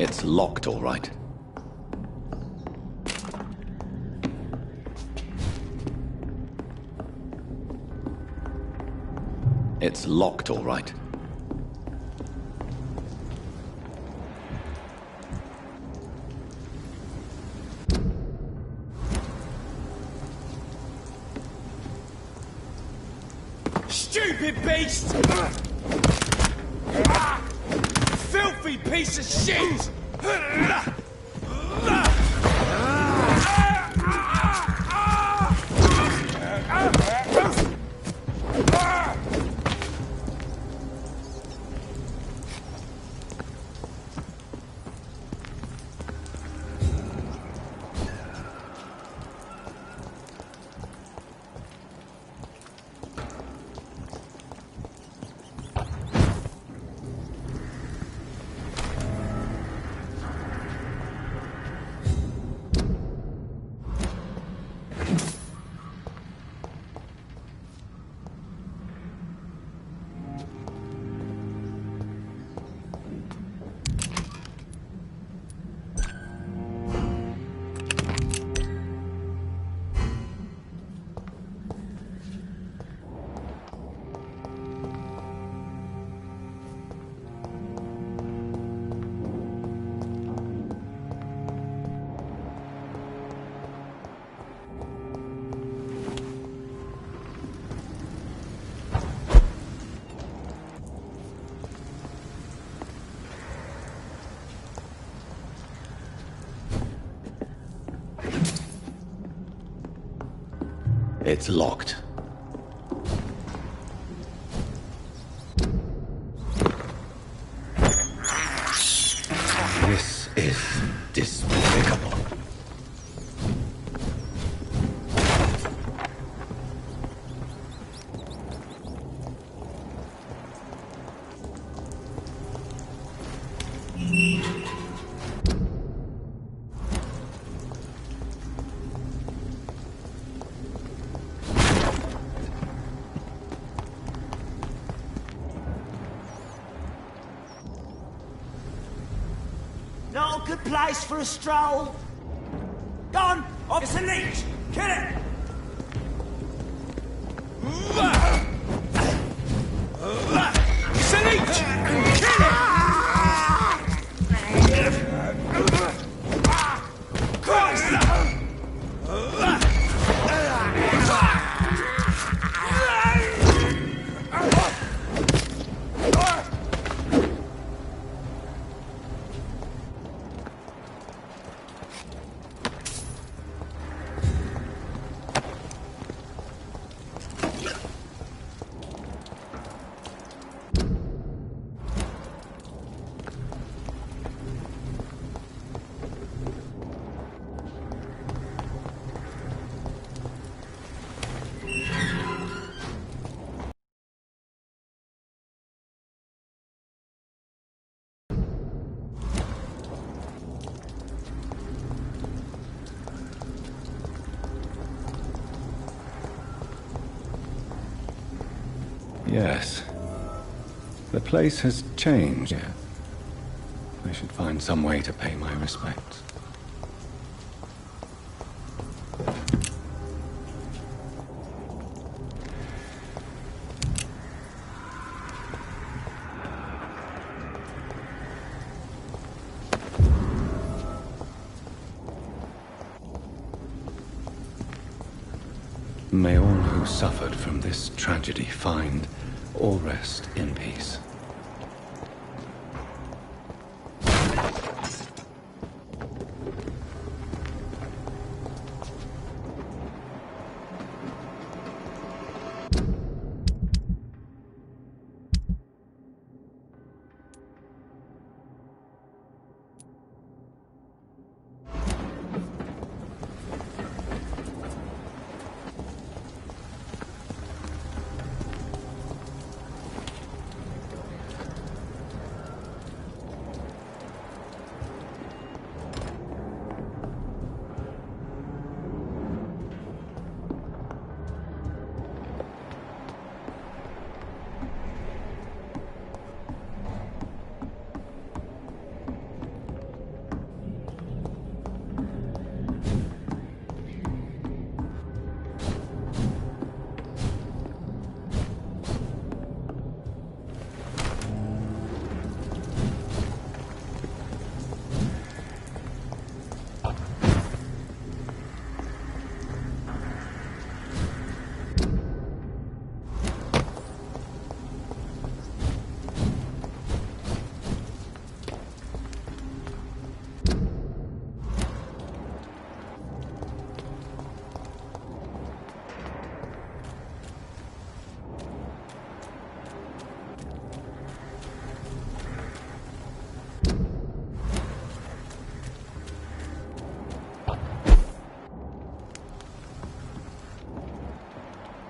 It's locked, all right. It's locked, all right. Stupid beast! Filthy piece of shit! It's locked. This is despicable. Not a good place for a stroll. Go on, it's a leech. Kill it. It's a leech. Kill it. Christ! Yes. The place has changed. Yeah. I should find some way to pay my respects. May all who suffered from this tragedy find or rest in peace.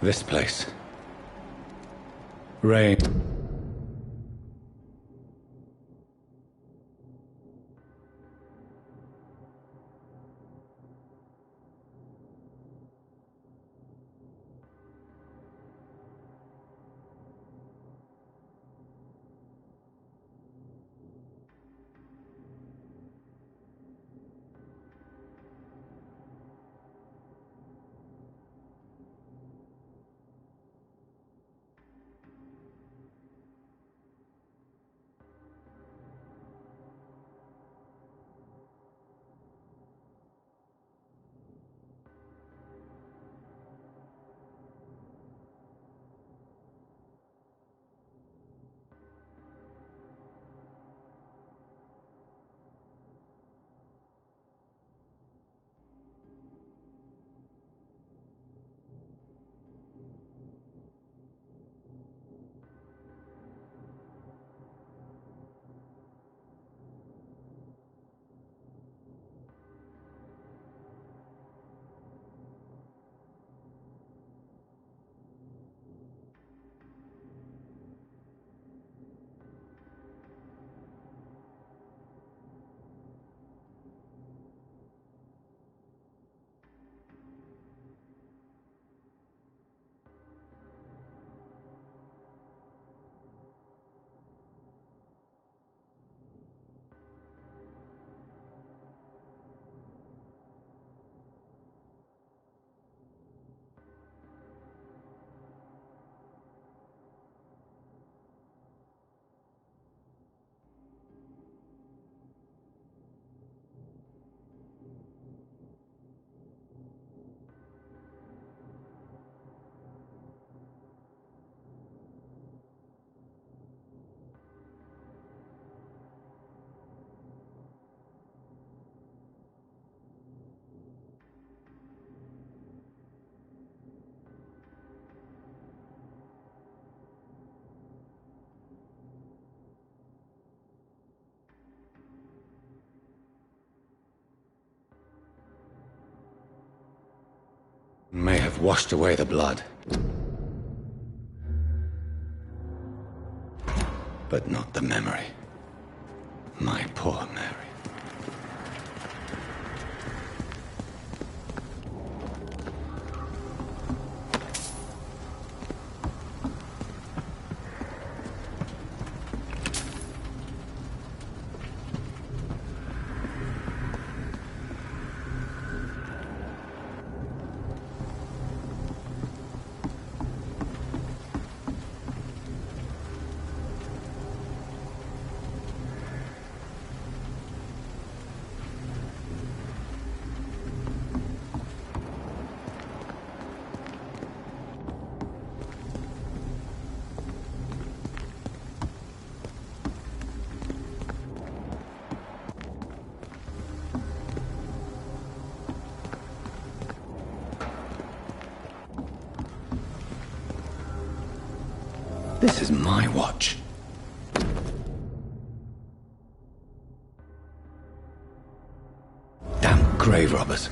This place. Rain. May have washed away the blood. But not the memory. My poor Mary. This is my watch. Damn grave robbers.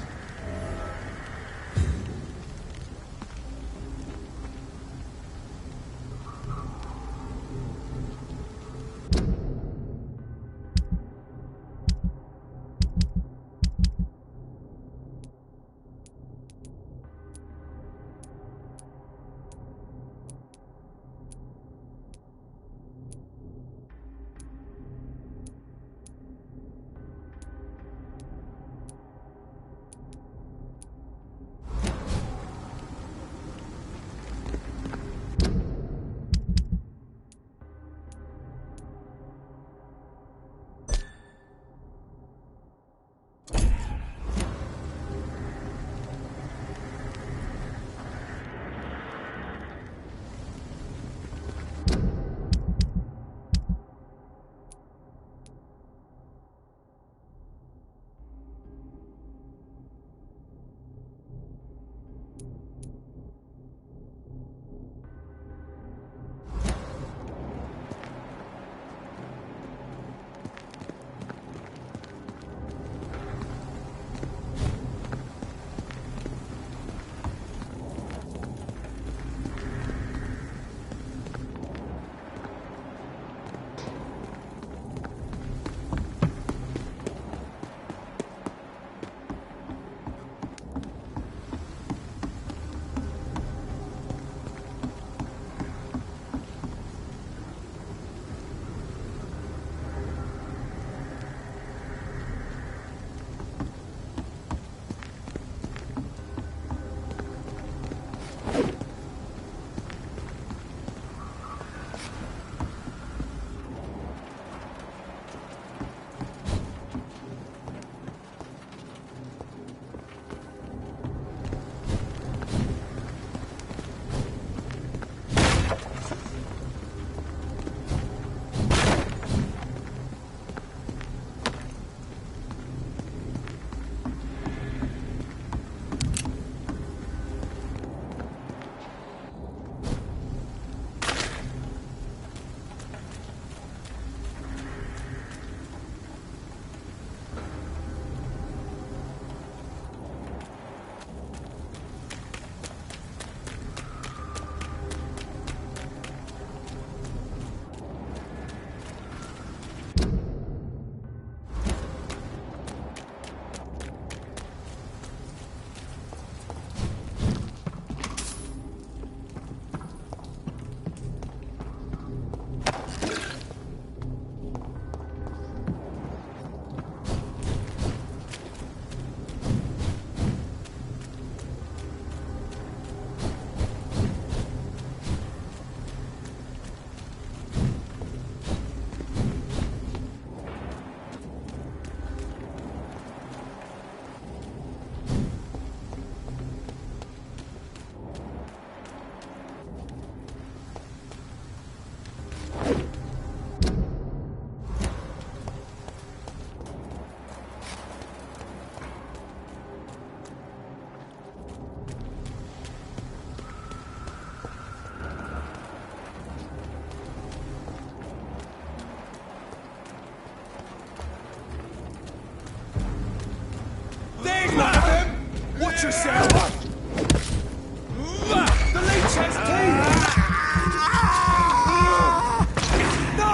Watch yourself! The leech has teeth! No!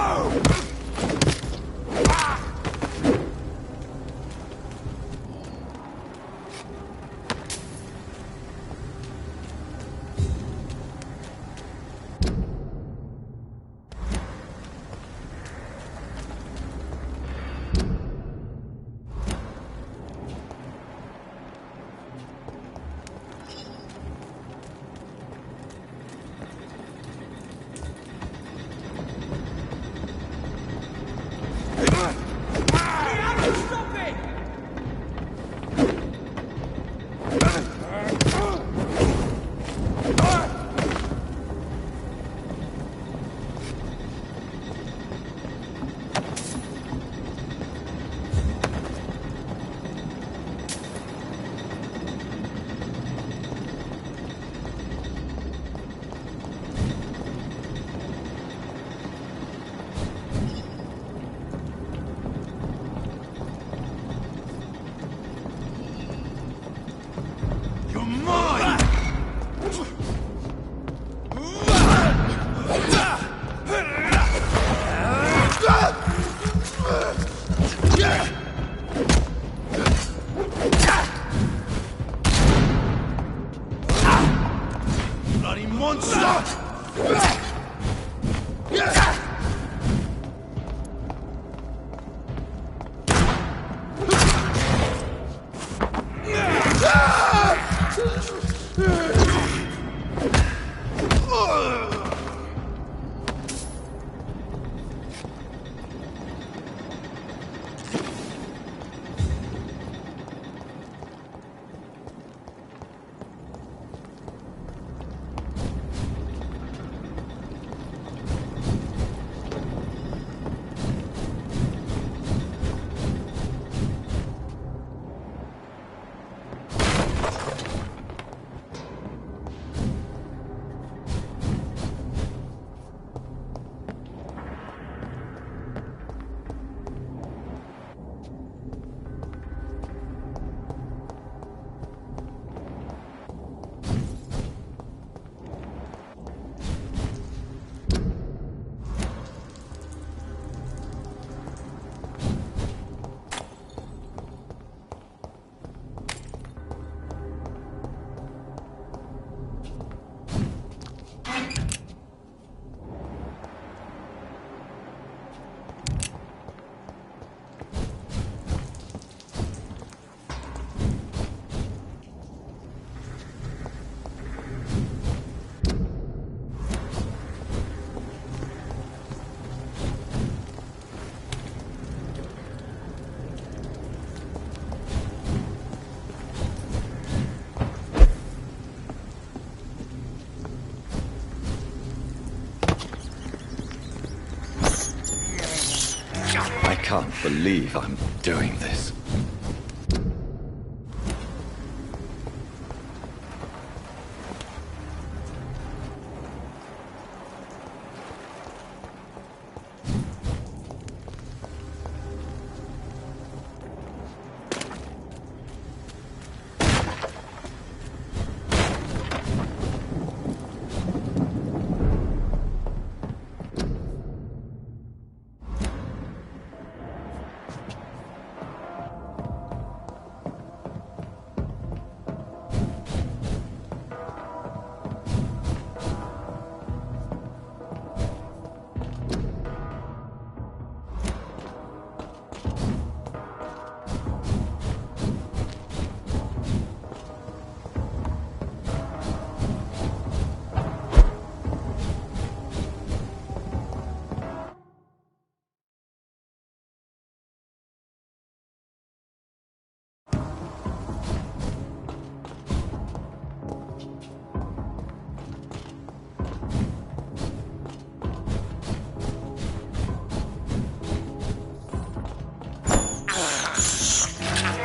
I can't believe I'm doing this.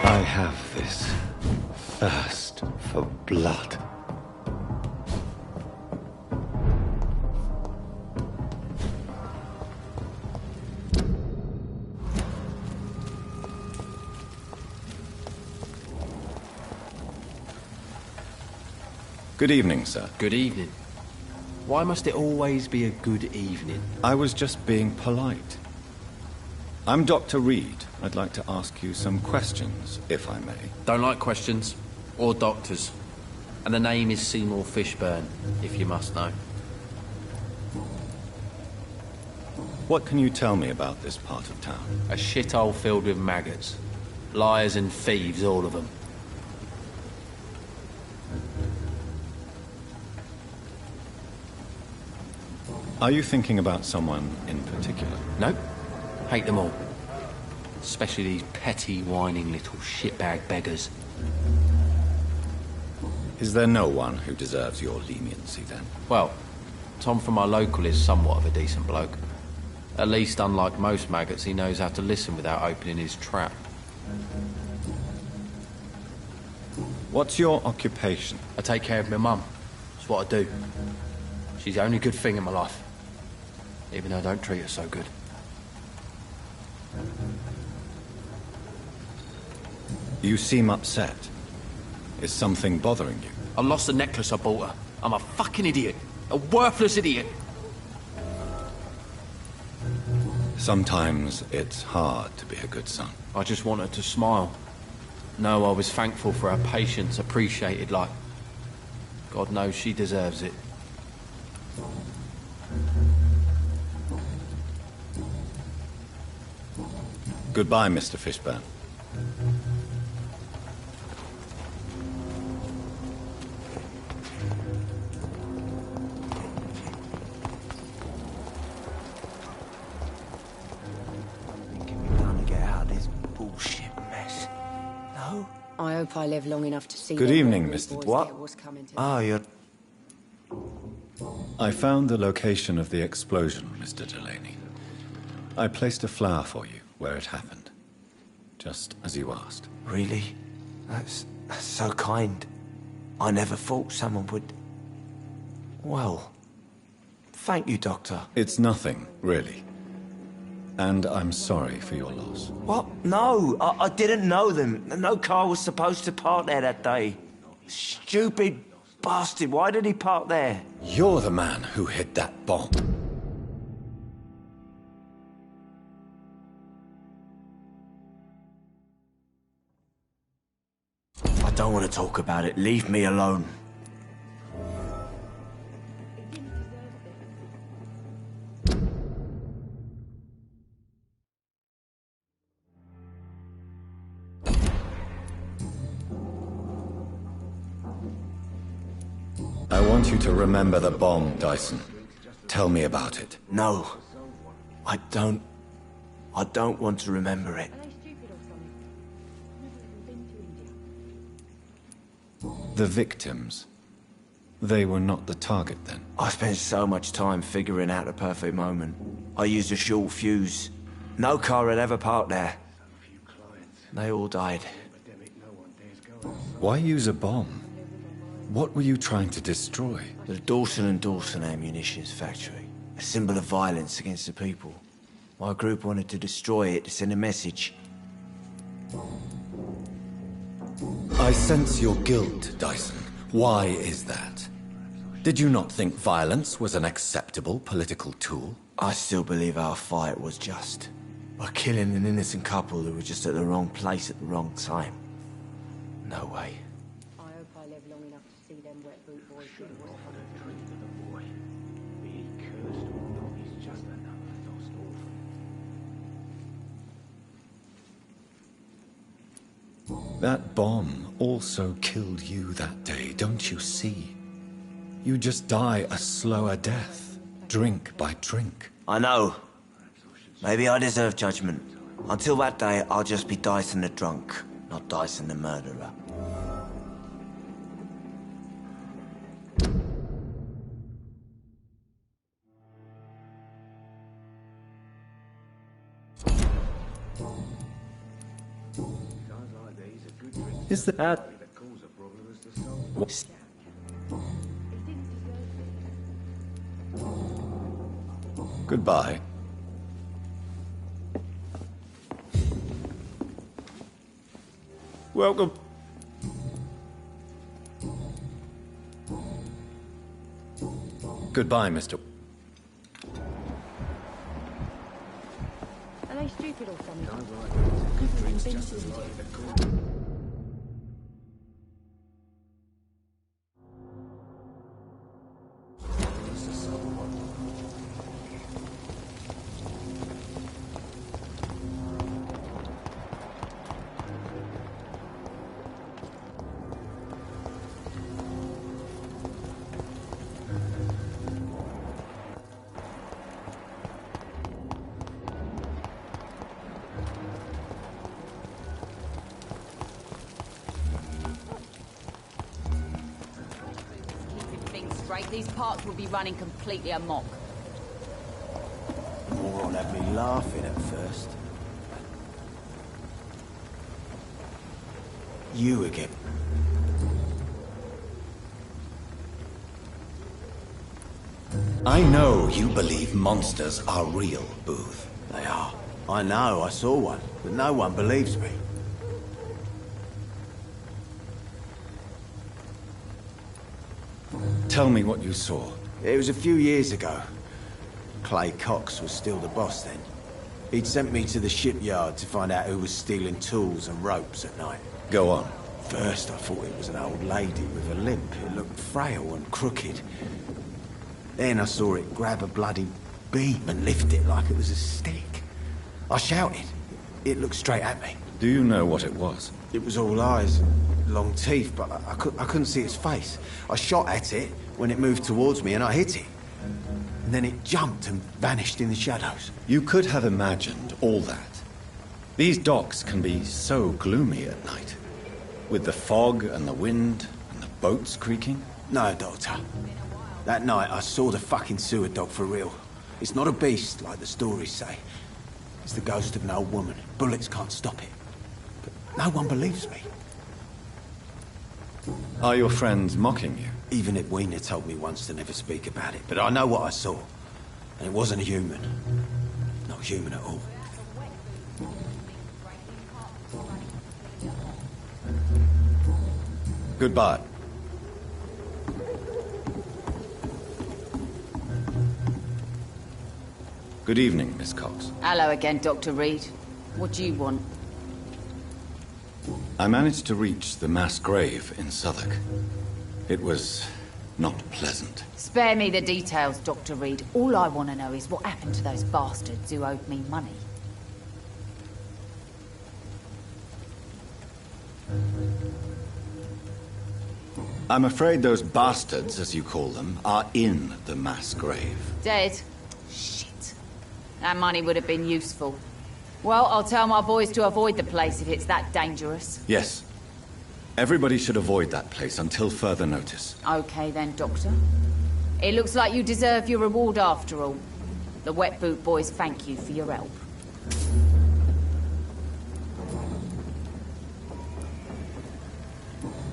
I have this thirst for blood. Good evening, sir. Good evening. Why must it always be a good evening? I was just being polite. I'm Dr. Reed. I'd like to ask you some questions, if I may. Don't like questions. Or doctors. And the name is Seymour Fishburne, if you must know. What can you tell me about this part of town? A shithole filled with maggots. Liars and thieves, all of them. Are you thinking about someone in particular? Nope. Hate them all. Especially these petty, whining little shitbag beggars. Is there no one who deserves your leniency, then? Well, Tom from our local is somewhat of a decent bloke. At least, unlike most maggots, he knows how to listen without opening his trap. What's your occupation? I take care of my mum. That's what I do. She's the only good thing in my life. Even though I don't treat her so good. You seem upset. Is something bothering you? I lost the necklace I bought her. I'm a fucking idiot. A worthless idiot. Sometimes it's hard to be a good son. I just want her to smile. No, I was thankful for her patience, appreciated like... God knows she deserves it. Goodbye, Mr. Fishburne. I hope I live long enough to see. Good evening, Mr. What? Oh, you're... I found the location of the explosion, Mr. Delaney. I placed a flower for you where it happened. Just as you asked. Really? That's so kind. I never thought someone would... Well... Thank you, Doctor. It's nothing, really. And I'm sorry for your loss. What? No, I didn't know them. No car was supposed to park there that day. Stupid bastard, why did he park there? You're the man who hid that bomb. I don't want to talk about it. Leave me alone. I want you to remember the bomb, Dyson. Tell me about it. No. I don't want to remember it. The victims. They were not the target, then? I spent so much time figuring out the perfect moment. I used a short fuse. No car had ever parked there. They all died. Why use a bomb? What were you trying to destroy? The Dawson & Dawson ammunitions factory. A symbol of violence against the people. My group wanted to destroy it to send a message. I sense your guilt, Dyson. Why is that? Did you not think violence was an acceptable political tool? I still believe our fight was just. By killing an innocent couple who were just at the wrong place at the wrong time. No way. I hope I live long enough to see them wet boot boys do the work. That bomb also killed you that day, don't you see? You just die a slower death, drink by drink. I know. Maybe I deserve judgment. Until that day, I'll just be Dyson the drunk, not Dyson the murderer. Is that... Goodbye. Welcome. Goodbye, Mr. Are they stupid or something? These parts will be running completely amok. The moron had me laughing at first. You again. I know you believe monsters are real, Booth. They are. I know, I saw one, but no one believes me. Tell me what you saw. It was a few years ago. Clay Cox was still the boss then. He'd sent me to the shipyard to find out who was stealing tools and ropes at night. Go on. First, I thought it was an old lady with a limp. It looked frail and crooked. Then I saw it grab a bloody beam and lift it like it was a stick. I shouted. It looked straight at me. Do you know what it was? It was all eyes and long teeth, but I couldn't see its face. I shot at it when it moved towards me and I hit it. And then it jumped and vanished in the shadows. You could have imagined all that. These docks can be so gloomy at night. With the fog and the wind and the boats creaking. No, Doctor. That night I saw the fucking sewer dog for real. It's not a beast like the stories say. It's the ghost of an old woman. Bullets can't stop it. But no one believes me. Are your friends mocking you? Even Edwina told me once to never speak about it, but I know what I saw. And it wasn't a human. Not human at all. Goodbye. Good evening, Miss Cox. Hello again, Dr. Reed. What do you want? I managed to reach the mass grave in Southwark. It was not pleasant. Spare me the details, Dr. Reed. All I want to know is what happened to those bastards who owed me money. I'm afraid those bastards, as you call them, are in the mass grave. Dead? Shit. That money would have been useful. Well, I'll tell my boys to avoid the place if it's that dangerous. Yes. Everybody should avoid that place until further notice. Okay then, Doctor. It looks like you deserve your reward after all. The Wet Boot boys thank you for your help.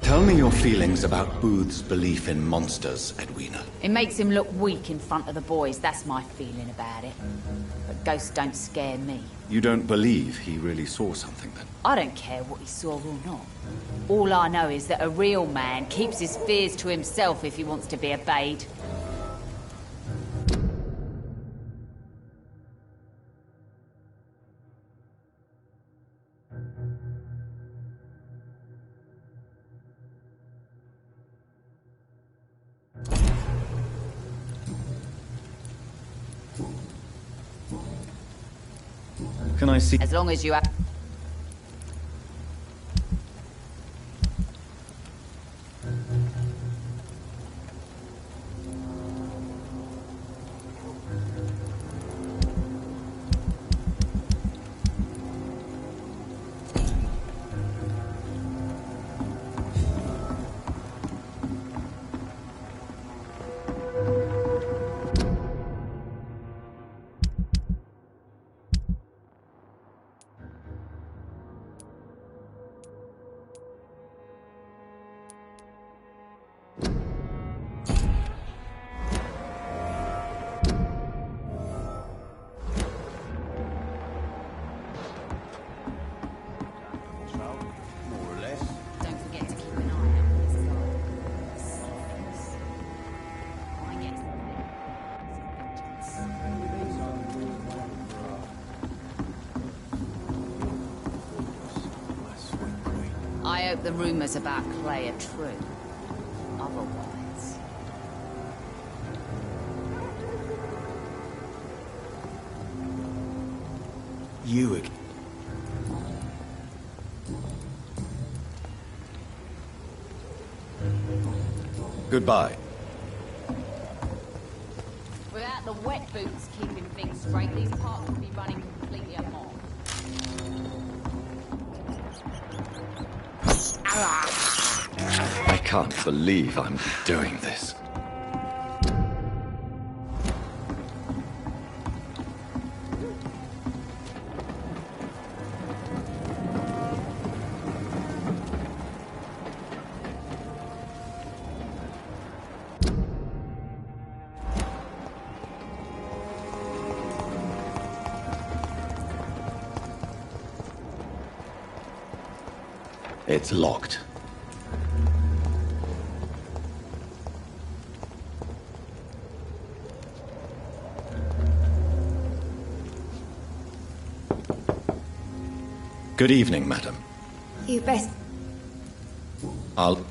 Tell me your feelings about Booth's belief in monsters, Edwina. It makes him look weak in front of the boys, that's my feeling about it. But ghosts don't scare me. You don't believe he really saw something, then? I don't care what he saw or not. All I know is that a real man keeps his fears to himself if he wants to be obeyed. Can I see? As long as you have... I hope the rumors about Clay are true. Otherwise... You again. Goodbye. Without the wet boots keeping things straight, these parts would be running completely amok. I can't believe I'm doing this. It's locked. Good evening, madam. You best... I'll...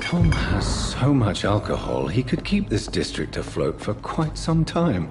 Tom has so much alcohol, he could keep this district afloat for quite some time.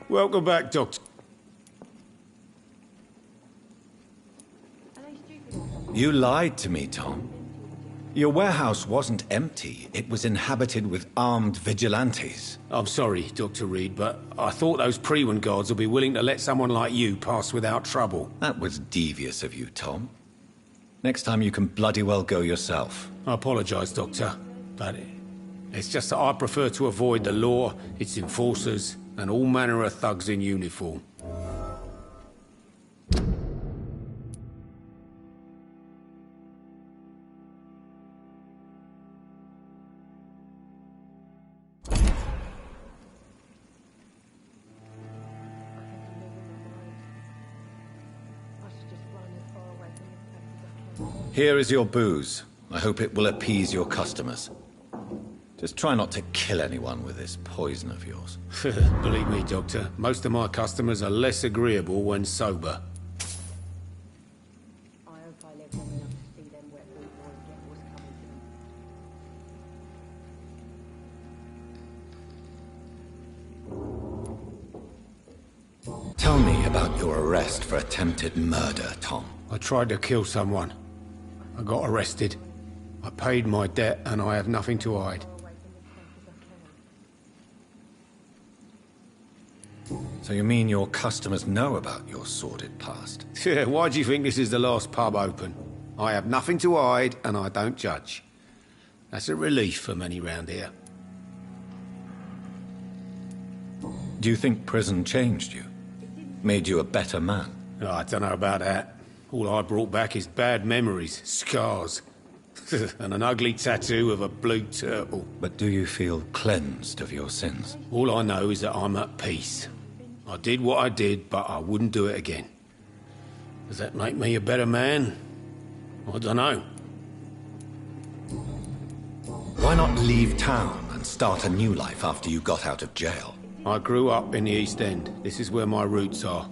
Welcome back, Doctor. You lied to me, Tom. Your warehouse wasn't empty. It was inhabited with armed vigilantes. I'm sorry, Dr. Reed, but I thought those Prewen guards would be willing to let someone like you pass without trouble. That was devious of you, Tom. Next time you can bloody well go yourself. I apologise, Doctor, but it's just that I prefer to avoid the law, its enforcers, and all manner of thugs in uniform. Here is your booze. I hope it will appease your customers. Just try not to kill anyone with this poison of yours. Believe me, Doctor, most of my customers are less agreeable when sober. Tell me about your arrest for attempted murder, Tom. I tried to kill someone. I got arrested. I paid my debt and I have nothing to hide. So you mean your customers know about your sordid past? Yeah, why do you think this is the last pub open? I have nothing to hide and I don't judge. That's a relief for many round here. Do you think prison changed you? Made you a better man? Oh, I don't know about that. All I brought back is bad memories, scars, and an ugly tattoo of a blue turtle. But do you feel cleansed of your sins? All I know is that I'm at peace. I did what I did, but I wouldn't do it again. Does that make me a better man? I don't know. Why not leave town and start a new life after you got out of jail? I grew up in the East End. This is where my roots are.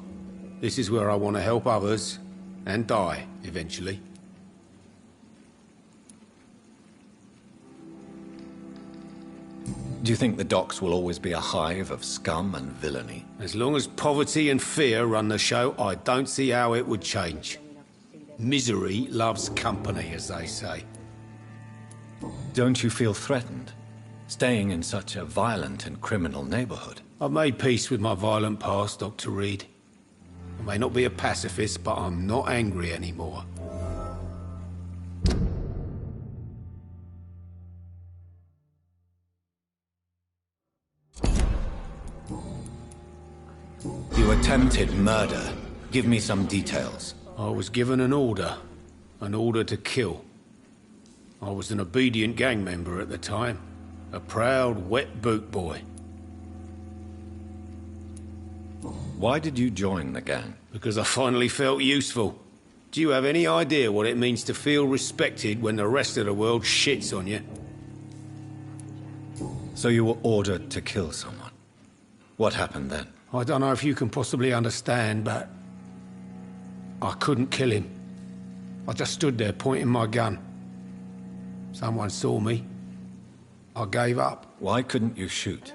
This is where I want to help others and die, eventually. Do you think the docks will always be a hive of scum and villainy? As long as poverty and fear run the show, I don't see how it would change. Misery loves company, as they say. Don't you feel threatened, staying in such a violent and criminal neighborhood? I've made peace with my violent past, Dr. Reed. I may not be a pacifist, but I'm not angry anymore. You attempted murder. Give me some details. I was given an order to kill. I was an obedient gang member at the time, a proud, wet boot boy. Why did you join the gang? Because I finally felt useful. Do you have any idea what it means to feel respected when the rest of the world shits on you? So you were ordered to kill someone. What happened then? I don't know if you can possibly understand, but I couldn't kill him. I just stood there pointing my gun. Someone saw me. I gave up. Why couldn't you shoot?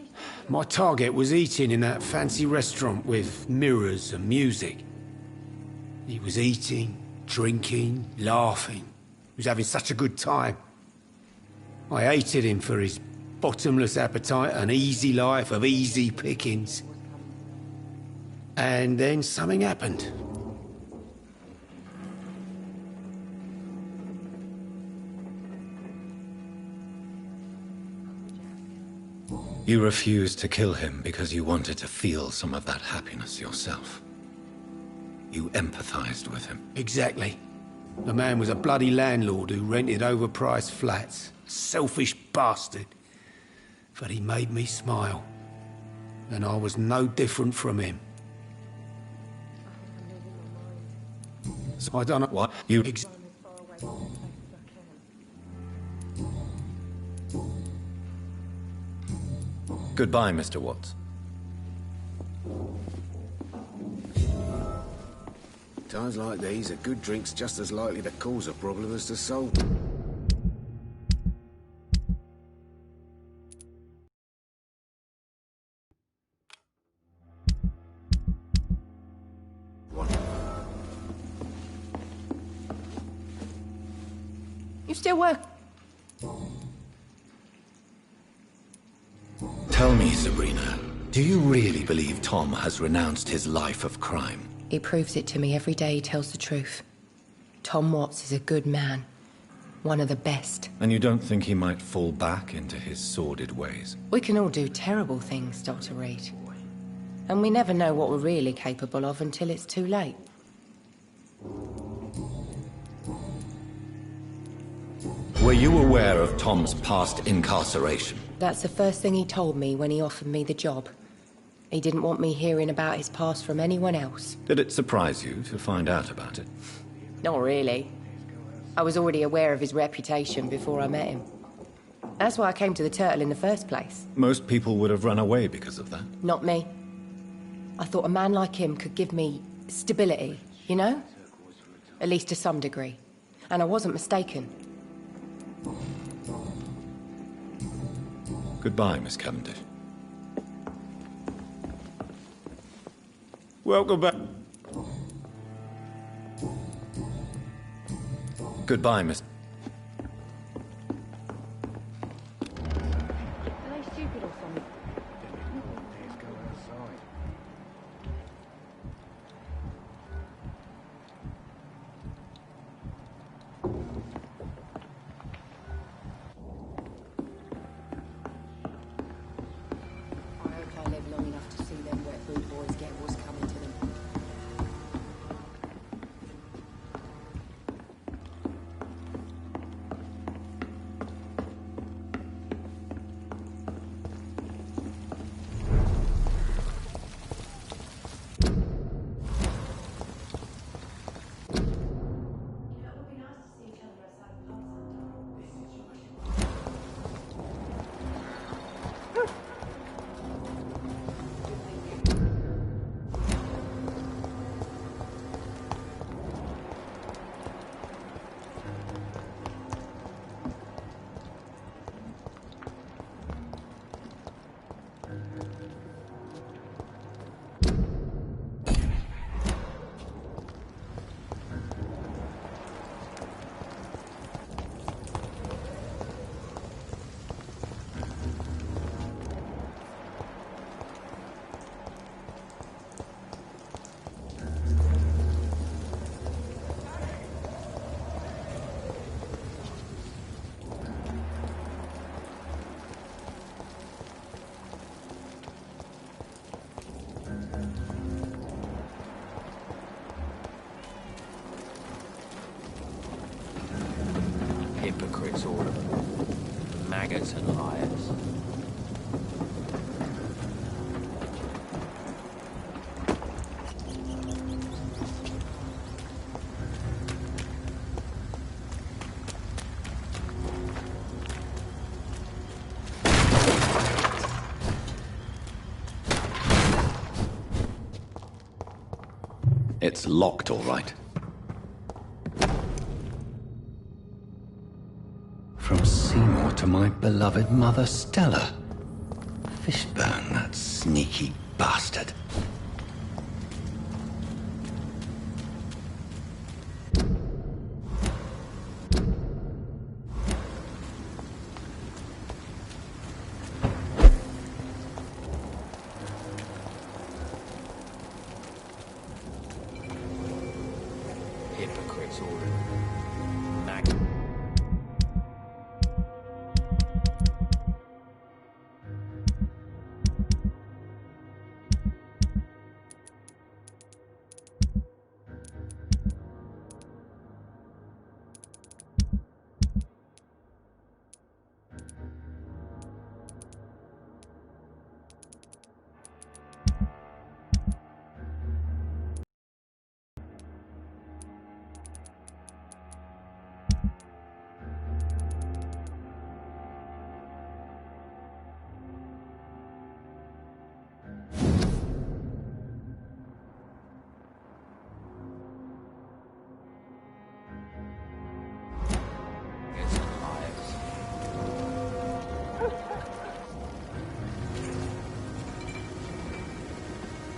My target was eating in that fancy restaurant with mirrors and music. He was eating, drinking, laughing. He was having such a good time. I hated him for his bottomless appetite and easy life of easy pickings. And then something happened. You refused to kill him because you wanted to feel some of that happiness yourself. You empathized with him. Exactly. The man was a bloody landlord who rented overpriced flats. Selfish bastard. But he made me smile. And I was no different from him. So I don't know what you... Goodbye, Mr. Watts. Times like these, a good drink's just as likely to cause a problem as to solve. You still work? Tell me, Sabrina, do you really believe Tom has renounced his life of crime? He proves it to me every day he tells the truth. Tom Watts is a good man. One of the best. And you don't think he might fall back into his sordid ways? We can all do terrible things, Dr. Reed. And we never know what we're really capable of until it's too late. Were you aware of Tom's past incarceration? That's the first thing he told me when he offered me the job. He didn't want me hearing about his past from anyone else. Did it surprise you to find out about it? Not really. I was already aware of his reputation before I met him. That's why I came to the Turtle in the first place. Most people would have run away because of that. Not me. I thought a man like him could give me stability, you know? At least to some degree. And I wasn't mistaken. Goodbye, Miss Cavendish. Welcome back. Goodbye, Miss... Are they stupid or something? I hope I live long enough to see them wet food boys get what's coming to them. Hypocrites, all of them. Maggots and liars. It's locked, all right. From Seymour to my beloved mother, Stella. Fishburne, that sneaky bastard. Hypocrites, all of them. Maggots.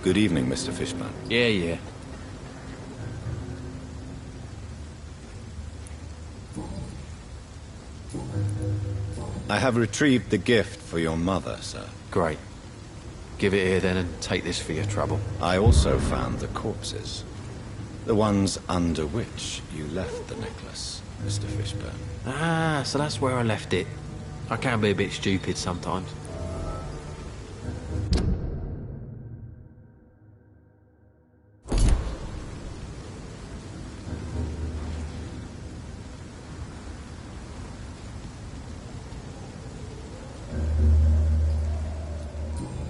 Good evening, Mr. Fishburne. Yeah. I have retrieved the gift for your mother, sir. Great. Give it here then and take this for your trouble. I also found the corpses. The ones under which you left the necklace, Mr. Fishburne. Ah, so that's where I left it. I can be a bit stupid sometimes.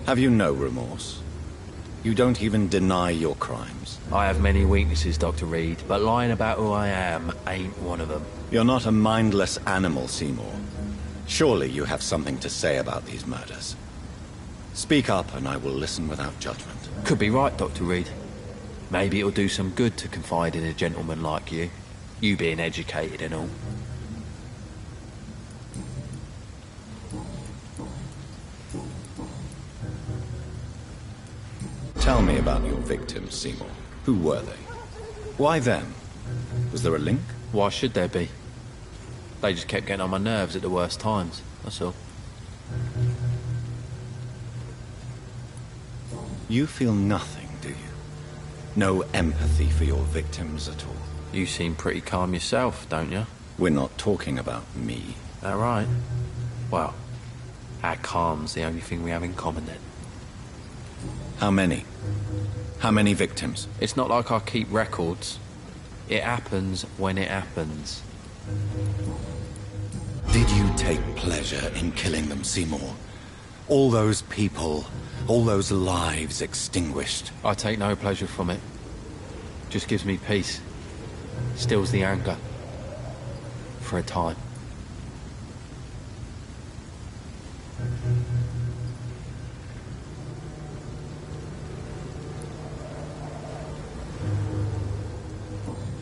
Have you no remorse? You don't even deny your crimes. I have many weaknesses, Dr. Reed, but lying about who I am ain't one of them. You're not a mindless animal, Seymour. Surely you have something to say about these murders. Speak up and I will listen without judgment. Could be right, Dr. Reed. Maybe it'll do some good to confide in a gentleman like you. You being educated and all. Tell me about your victims, Seymour. Who were they? Why them? Was there a link? Why should there be? They just kept getting on my nerves at the worst times, that's all. You feel nothing, do you? No empathy for your victims at all? You seem pretty calm yourself, don't you? We're not talking about me. That right? Well, our calm's the only thing we have in common then. How many? How many victims? It's not like I keep records. It happens when it happens. Did you take pleasure in killing them, Seymour? All those people, all those lives extinguished. I take no pleasure from it. Just gives me peace. Stills the anger. For a time.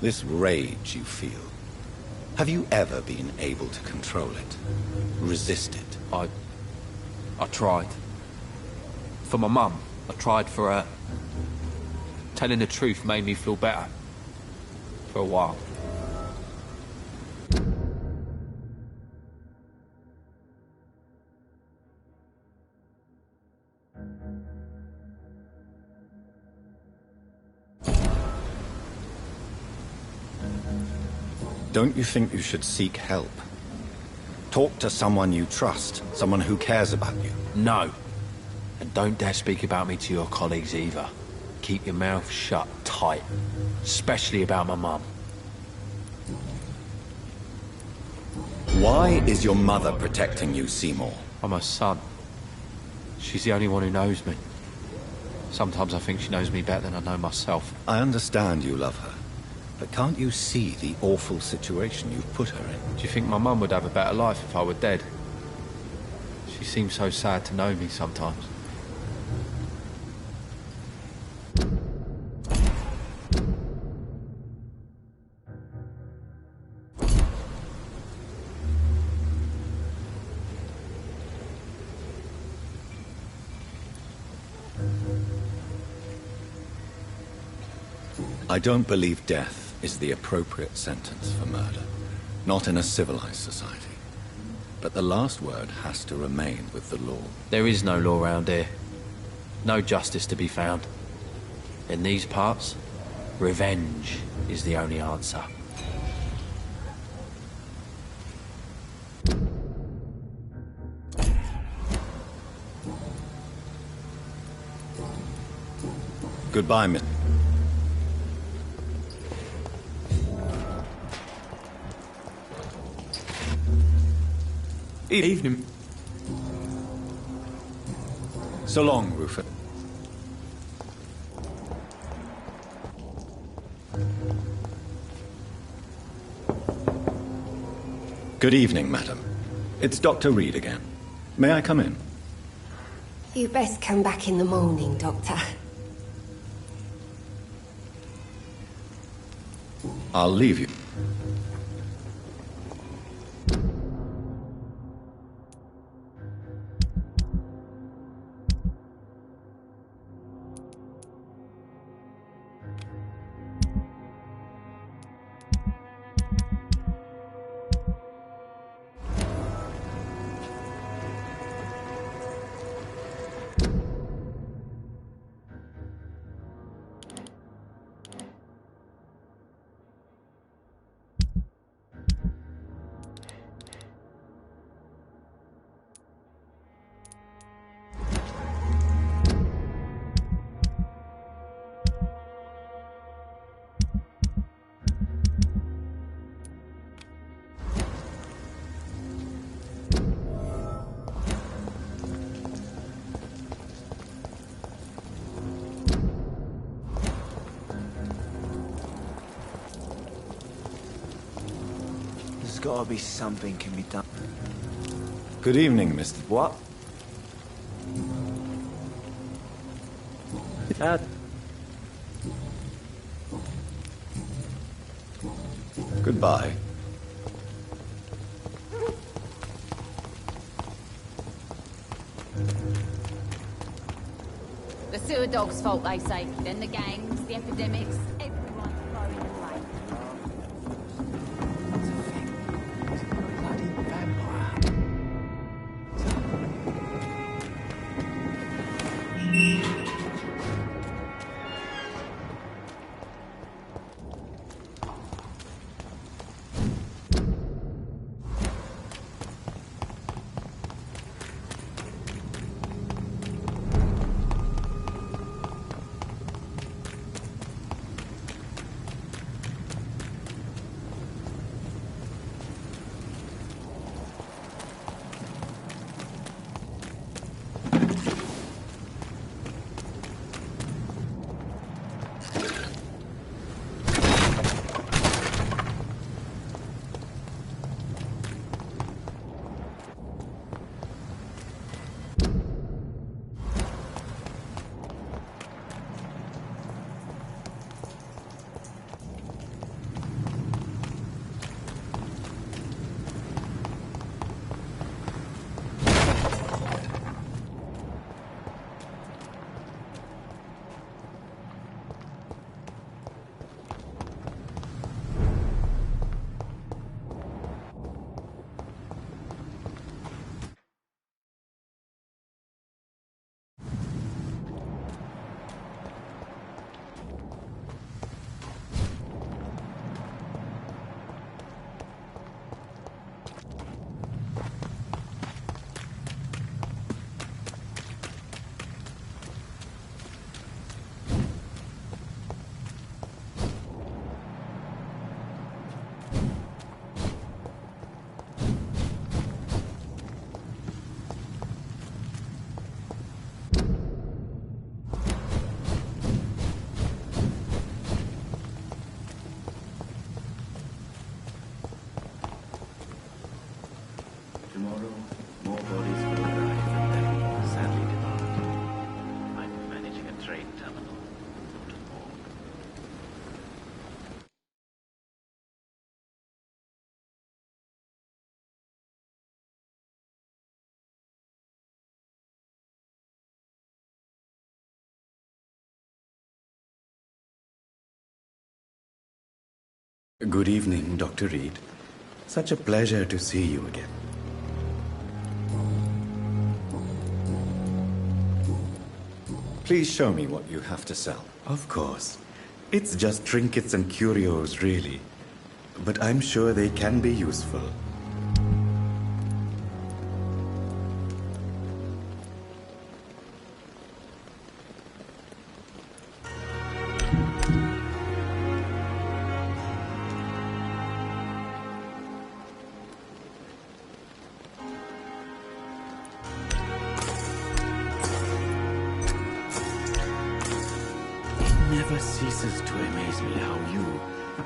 This rage you feel, have you ever been able to control it? Resist it? I tried. For my mum, I tried for her. Telling the truth made me feel better. For a while. Don't you think you should seek help? Talk to someone you trust, someone who cares about you. No. And don't dare speak about me to your colleagues either. Keep your mouth shut tight. Especially about my mum. Why is your mother protecting you, Seymour? I'm her son. She's the only one who knows me. Sometimes I think she knows me better than I know myself. I understand you love her. But can't you see the awful situation you've put her in? Do you think my mum would have a better life if I were dead? She seems so sad to know me sometimes. I don't believe death is the appropriate sentence for murder. Not in a civilized society. But the last word has to remain with the law. There is no law around here. No justice to be found. In these parts, revenge is the only answer. Goodbye, Miss. Evening. So long, Rufus. Good evening, madam. It's Dr. Reed again. May I come in? You best come back in the morning, Doctor. I'll leave you. gotta be something can be done. Good evening, Mr. What? Goodbye. The sewer dog's fault, they say. Then the gangs, the epidemics, everyone's throwing the blame. Tomorrow, more bodies will arrive and then sadly depart. I'm managing a train terminal, not a morgue. Good evening, Dr. Reed. Such a pleasure to see you again. Please show me what you have to sell. Of course. It's just trinkets and curios, really. But I'm sure they can be useful. Never ceases to amaze me how you,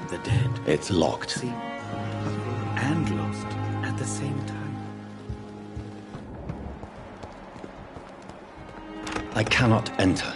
the dead... It's locked. See, and lost at the same time. I cannot enter.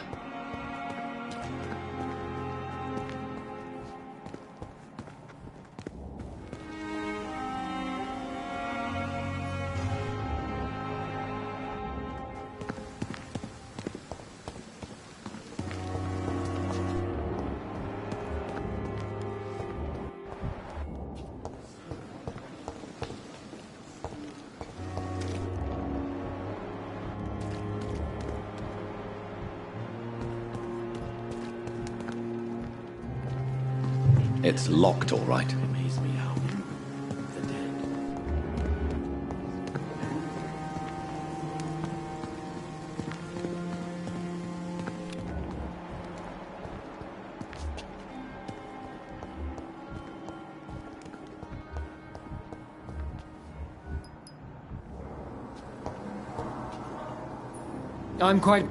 It's locked, all right. Amaze me how you, the dead... I'm quite...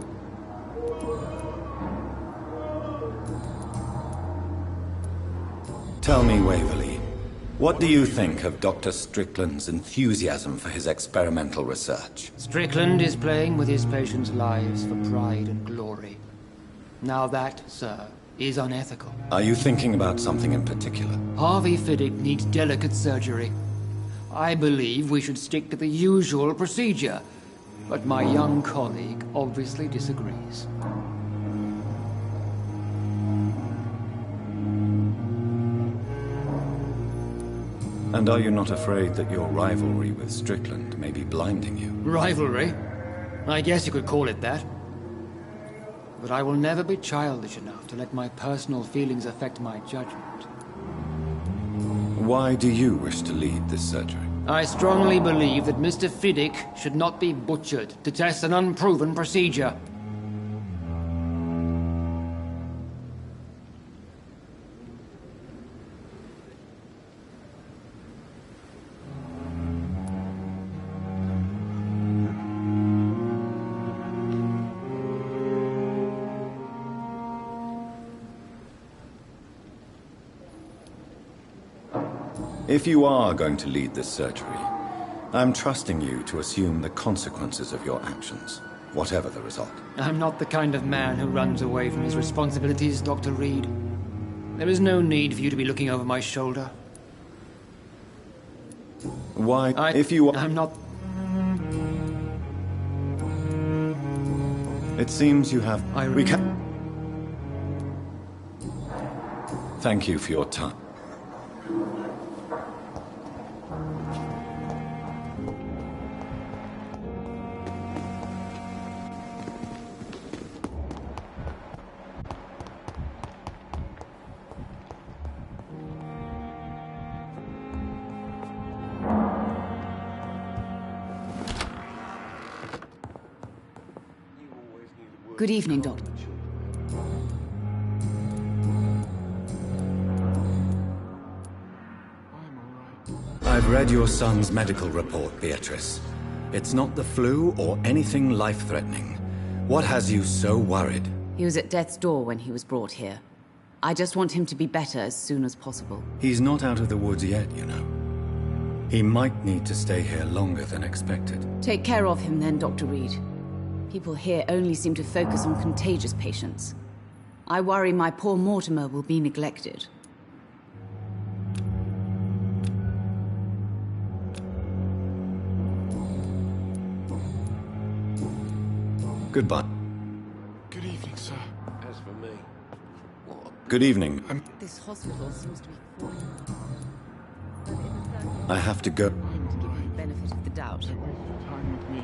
Tell me, Waverly, What do you think of Dr. Strickland's enthusiasm for his experimental research? Strickland is playing with his patients' lives for pride and glory. Now that, sir, is unethical. Are you thinking about something in particular? Harvey Fiddick needs delicate surgery. I believe we should stick to the usual procedure, but my young colleague obviously disagrees. And are you not afraid that your rivalry with Strickland may be blinding you? Rivalry? I guess you could call it that. But I will never be childish enough to let my personal feelings affect my judgment. Why do you wish to lead this surgery? I strongly believe that Mr. Fiddick should not be butchered to test an unproven procedure. If you are going to lead this surgery, I'm trusting you to assume the consequences of your actions, whatever the result. I'm not the kind of man who runs away from his responsibilities, Dr. Reed. There is no need for you to be looking over my shoulder. Why, if you are... I'm not... It seems you have... We can... Thank you for your time. Good evening, Doctor. I've read your son's medical report, Beatrice. It's not the flu or anything life-threatening. What has you so worried? He was at death's door when he was brought here. I just want him to be better as soon as possible. He's not out of the woods yet, you know. He might need to stay here longer than expected. Take care of him then, Dr. Reed. People here only seem to focus on contagious patients. I worry my poor Mortimer will be neglected. Goodbye. Good evening, sir. As for me... Good evening. This hospital seems to be falling apart. I have to go. Benefit of the doubt. Don't waste your time with me.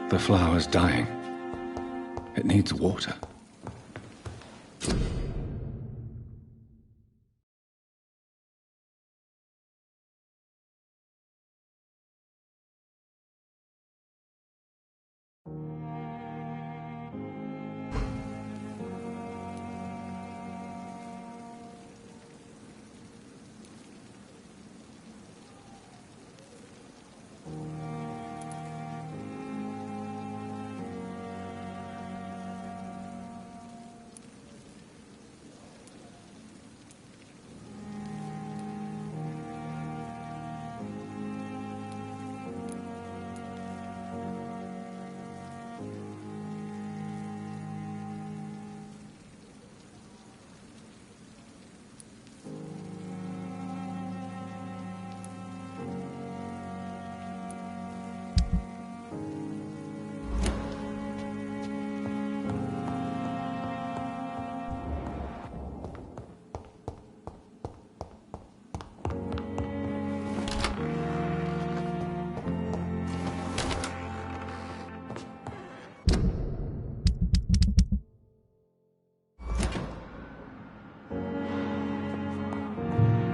The flower's dying. It needs water.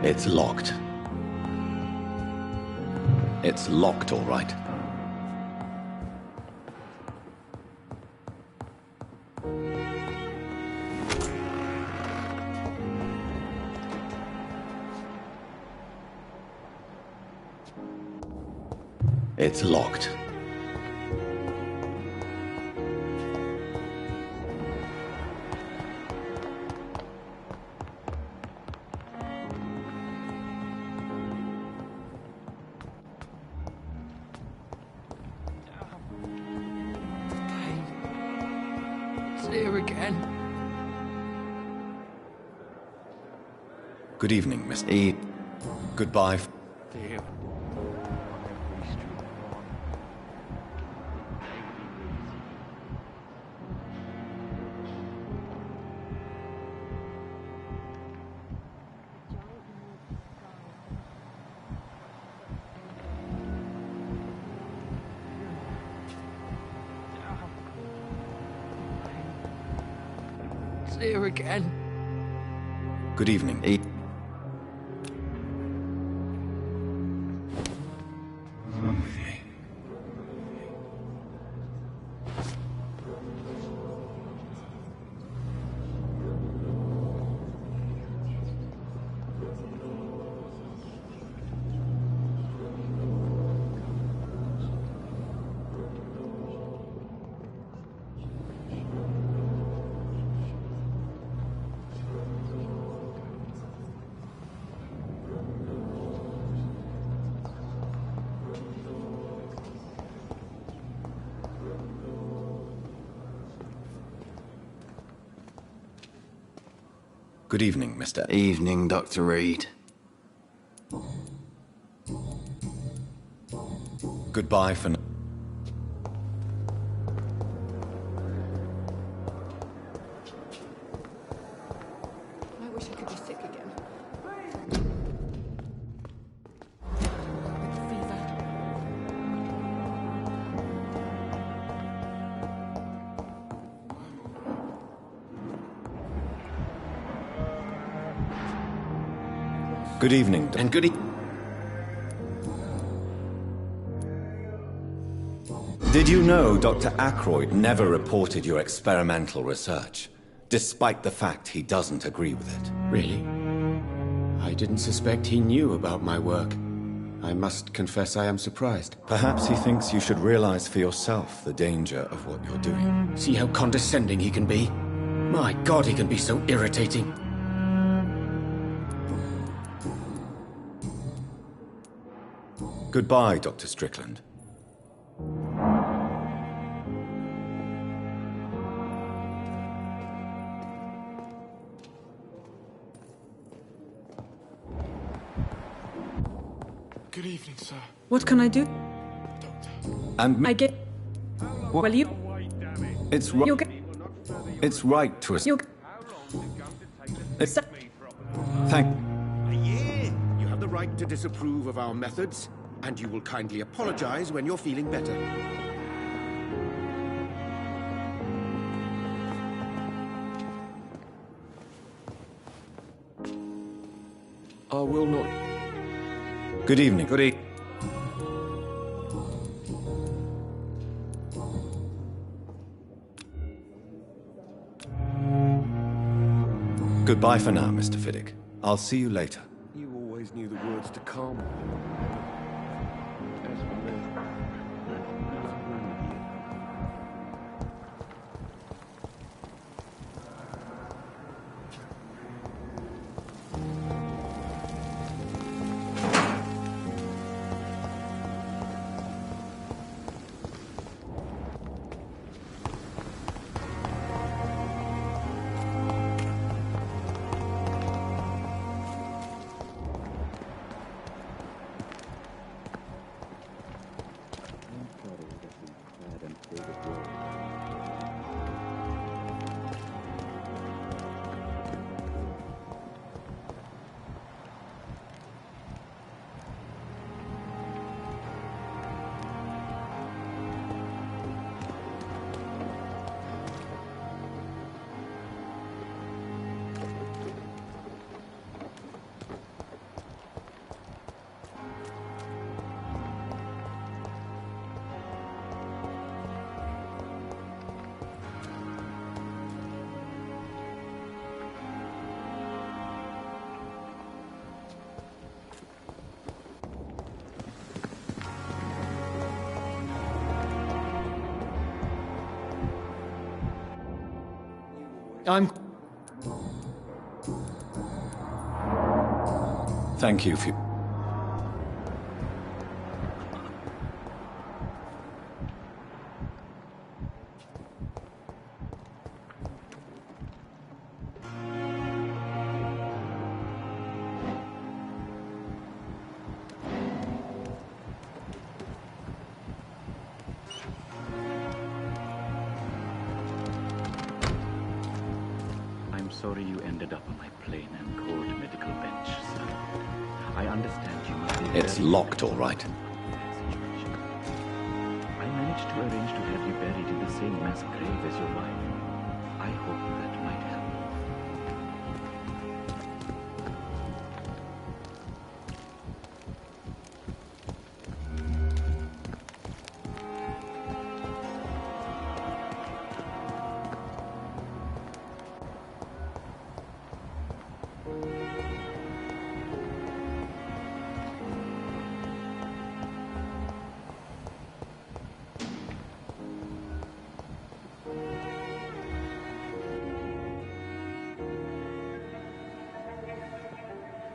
It's locked. It's locked, all right. It's locked. Here again. Good evening, Mr. Goodbye. Here again. Good evening. Good evening, Mr. Evening, Dr. Reed. Goodbye for now. I wish I could be sick again. Good evening. And good Did you know Dr. Aykroyd never reported your experimental research, despite the fact he doesn't agree with it? Really? I didn't suspect he knew about my work. I must confess I am surprised. Perhaps he thinks you should realize for yourself the danger of what you're doing. See how condescending he can be? My God, he can be so irritating. Goodbye, Dr. Strickland. Good evening, sir. What can I do? And I get... What? Well, you... It's right. You get... It's right to us. You... Thank... A year. You have the right to disapprove of our methods, and you will kindly apologize when you're feeling better. I will not. Good evening. Good evening. Goodbye for now, Mr. Fiddick. I'll see you later. You always knew the words to calm me. As for me, Thank you for... I'm sorry you ended up on my plain and cold medical bench, sir. I understand you must be It's locked, all right. I managed to arrange to have you buried in the same mass grave as your wife. I hope that might help.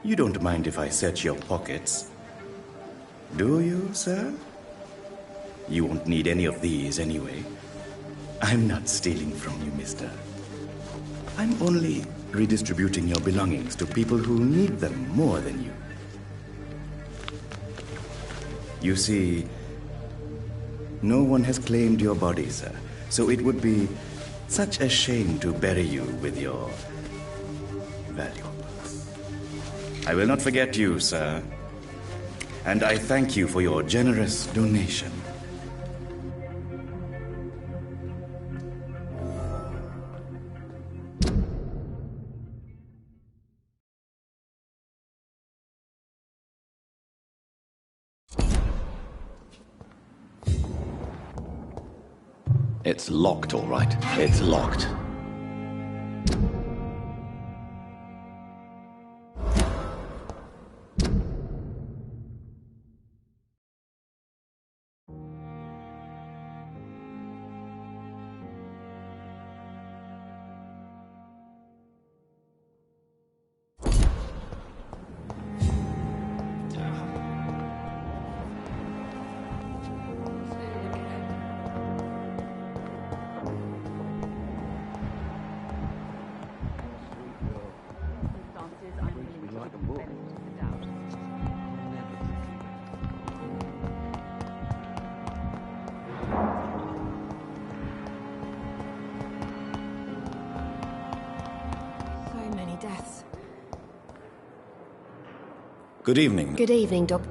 You don't mind if I search your pockets, do you, sir? You won't need any of these anyway. I'm not stealing from you, mister. I'm only redistributing your belongings to people who need them more than you. You see, no one has claimed your body, sir, so it would be such a shame to bury you with your valuables. I will not forget you, sir, and I thank you for your generous donation. It's locked, all right. It's locked. Deaths. Good evening. Good evening, Doc.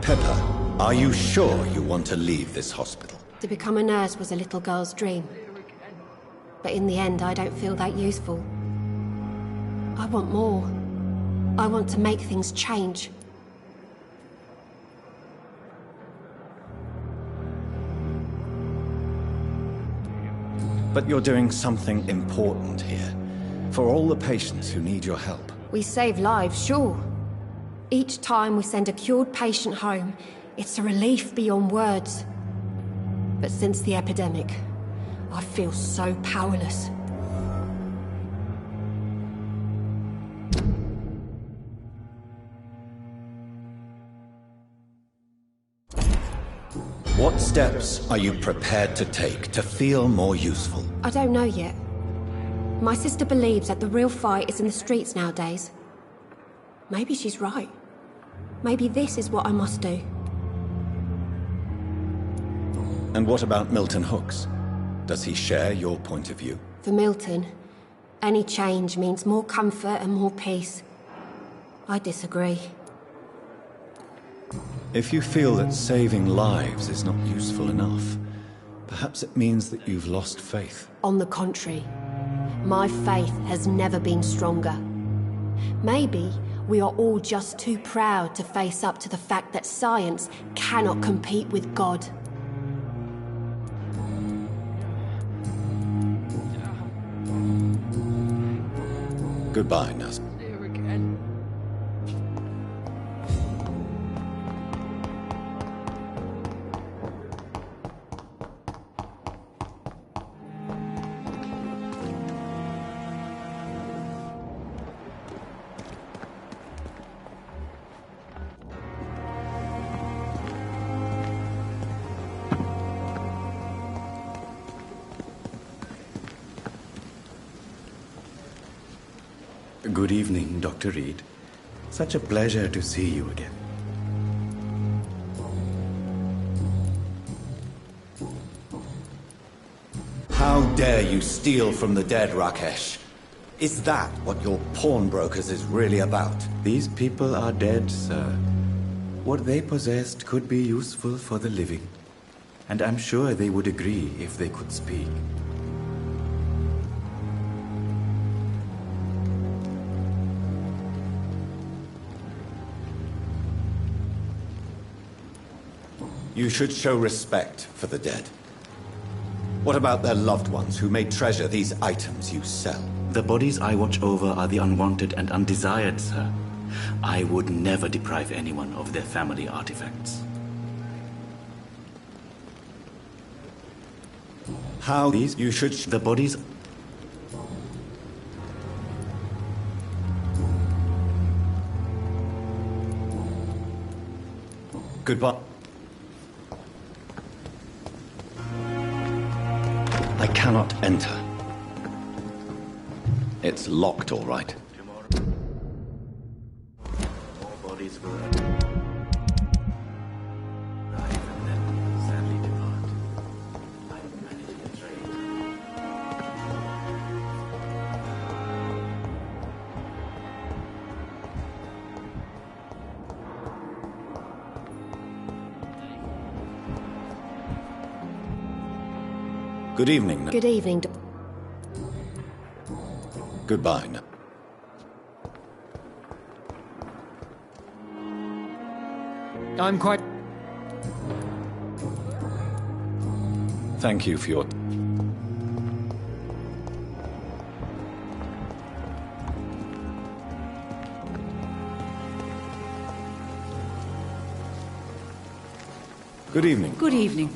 Pepper, are you sure you want to leave this hospital? To become a nurse was a little girl's dream. But in the end, I don't feel that useful. I want more. I want to make things change. But you're doing something important here. For all the patients who need your help. We save lives, sure. Each time we send a cured patient home, it's a relief beyond words. But since the epidemic, I feel so powerless. What steps are you prepared to take to feel more useful? I don't know yet. My sister believes that the real fight is in the streets nowadays. Maybe she's right. Maybe this is what I must do. And what about Milton Hooks? Does he share your point of view? For Milton, any change means more comfort and more peace. I disagree. If you feel that saving lives is not useful enough, perhaps it means that you've lost faith. On the contrary, my faith has never been stronger. Maybe we are all just too proud to face up to the fact that science cannot compete with God. Goodbye, Naz. Good evening, Dr. Reed. Such a pleasure to see you again. How dare you steal from the dead, Rakesh? Is that what your pawnbrokers is really about? These people are dead, sir. What they possessed could be useful for the living. And I'm sure they would agree if they could speak. You should show respect for the dead. What about their loved ones who may treasure these items you sell? The bodies I watch over are the unwanted and undesired, sir. I would never deprive anyone of their family artifacts. How these you should the bodies. Goodbye. I cannot enter. It's locked, all right. More bodies were arrive and then sadly depart. I'm managing a trade. Good evening. Good evening. Goodbye. I'm quite... Thank you for your... Good evening. Good evening.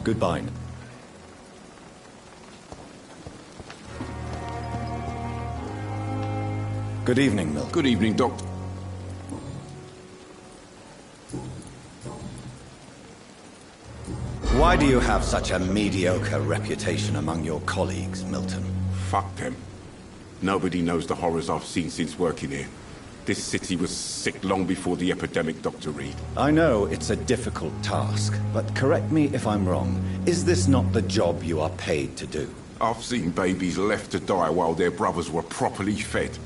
Goodbye. Good evening, Mill. Good evening, Doctor. Why do you have such a mediocre reputation among your colleagues, Milton? Fuck them. Nobody knows the horrors I've seen since working here. This city was sick long before the epidemic, Dr. Reed. I know it's a difficult task, but correct me if I'm wrong. Is this not the job you are paid to do? I've seen babies left to die while their brothers were properly fed.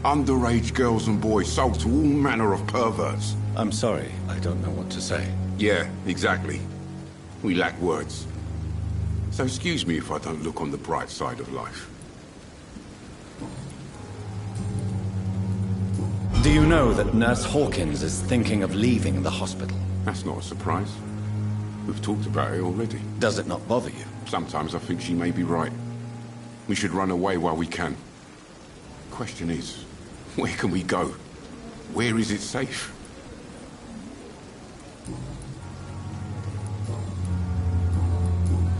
Underage girls and boys sold to all manner of perverts. I'm sorry, I don't know what to say. Yeah, exactly. We lack words. So excuse me if I don't look on the bright side of life. Do you know that Nurse Hawkins is thinking of leaving the hospital? That's not a surprise. We've talked about it already. Does it not bother you? Sometimes I think she may be right. We should run away while we can. Question is, where can we go? Where is it safe?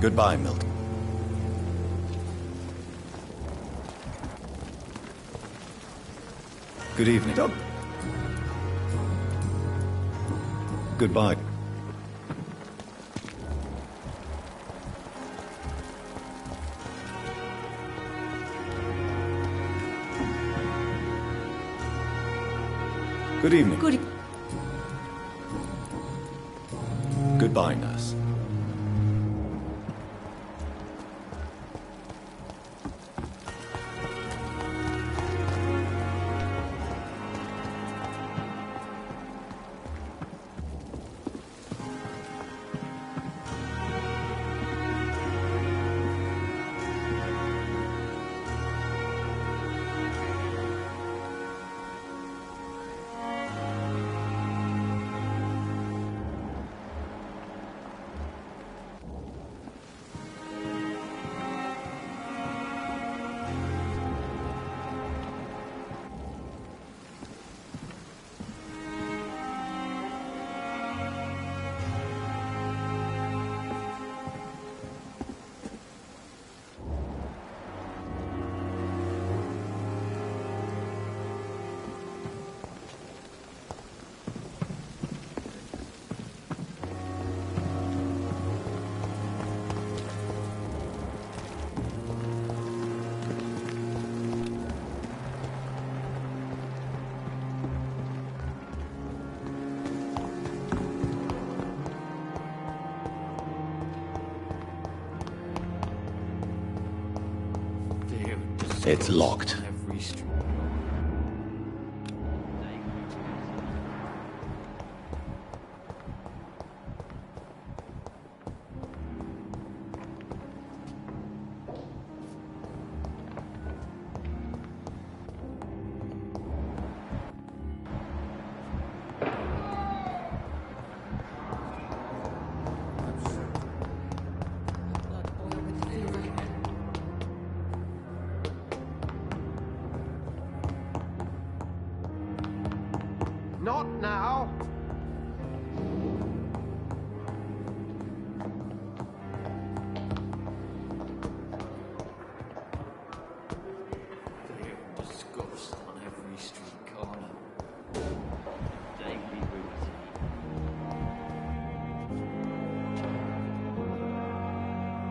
Goodbye, Milton. Good evening. Goodbye. Good evening. Goodbye, nurse. It's locked. Not now. Disgust on every street corner. Daily routine.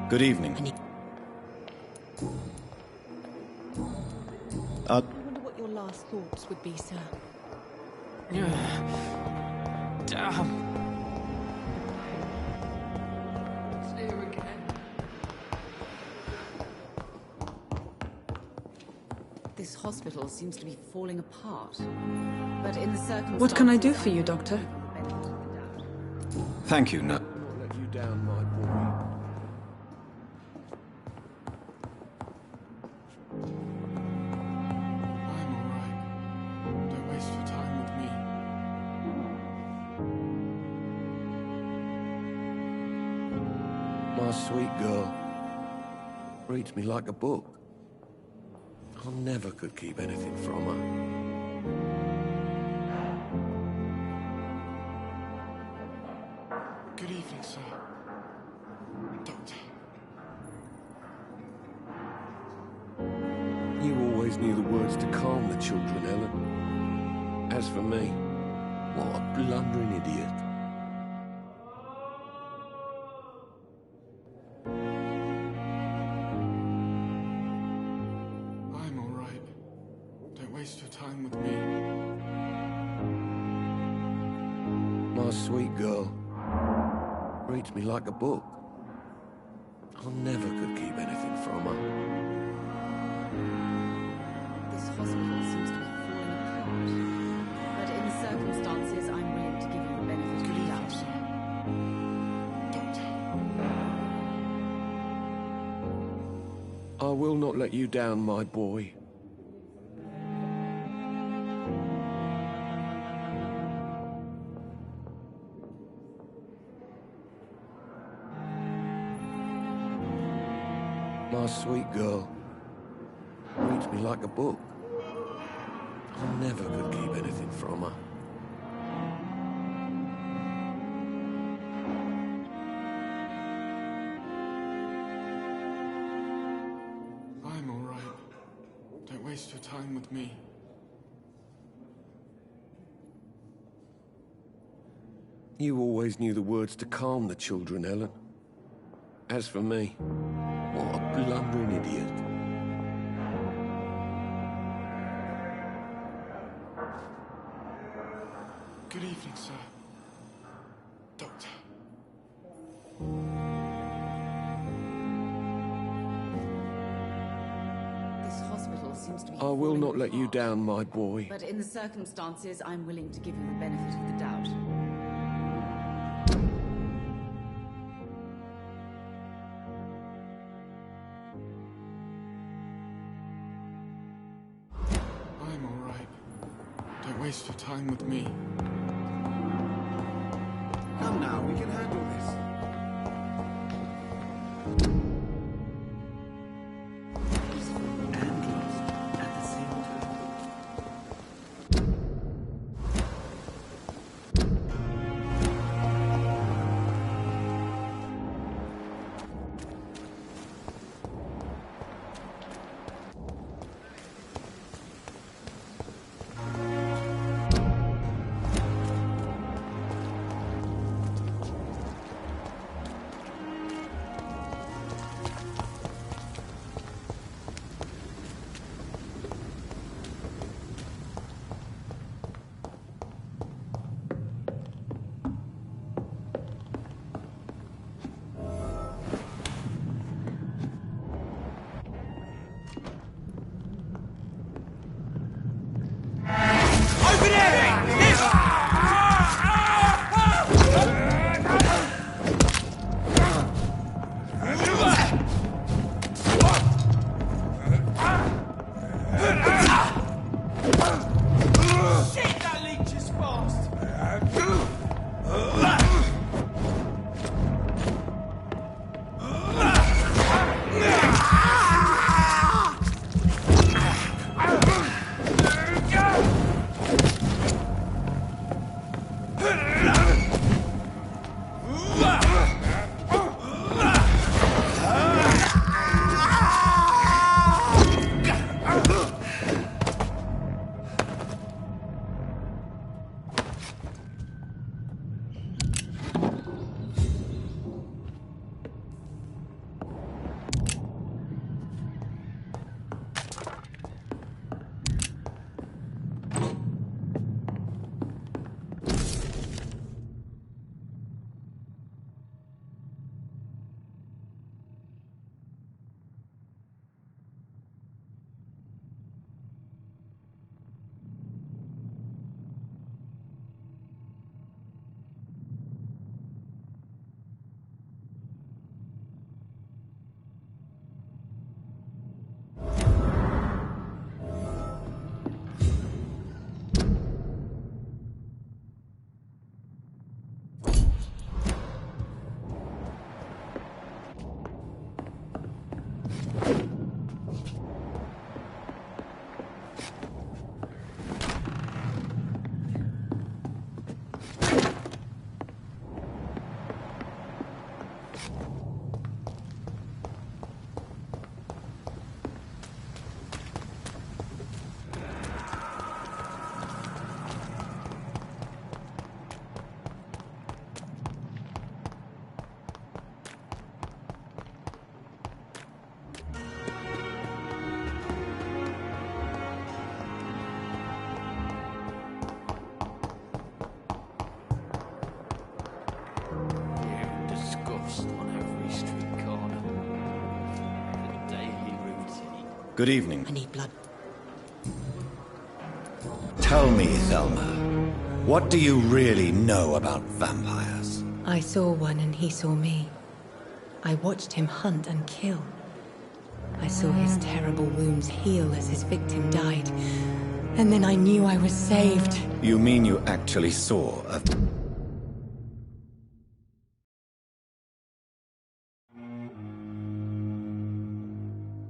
Good evening. I wonder what your last thoughts would be, sir. Damn. It's here again. This hospital seems to be falling apart. But in the circumstances... What can I do for you, Doctor? Thank you, no. I'll let you down, my boy. My sweet girl reads me like a book. I never could keep anything from her. Good evening, sir. Doctor. You always knew the words to calm the children, Ellen. As for me, what a blundering idiot. I'm all right. Don't waste your time with me. My sweet girl reads me like a book. I never could keep anything from her. This hospital seems to be falling apart. But in the circumstances, I'm willing to give you the benefit of the doubt. I will not let you down, my boy. My sweet girl reads me like a book. I never could keep anything from her. I'm all right. Don't waste your time with me. You always knew the words to calm the children, Ellen. As for me, what a blundering idiot. Good evening, sir. Doctor. This hospital seems to be I will falling not let you apart. down, my boy. But in the circumstances, I'm willing to give you the benefit of the doubt. I'm all right. Don't waste your time with me. Come now, we can handle this. Peaceful and lost at the same time. Good evening. I need blood. Tell me, Thelma, what do you really know about vampires? I saw one and he saw me. I watched him hunt and kill. I saw his terrible wounds heal as his victim died. And then I knew I was saved. You mean you actually saw a...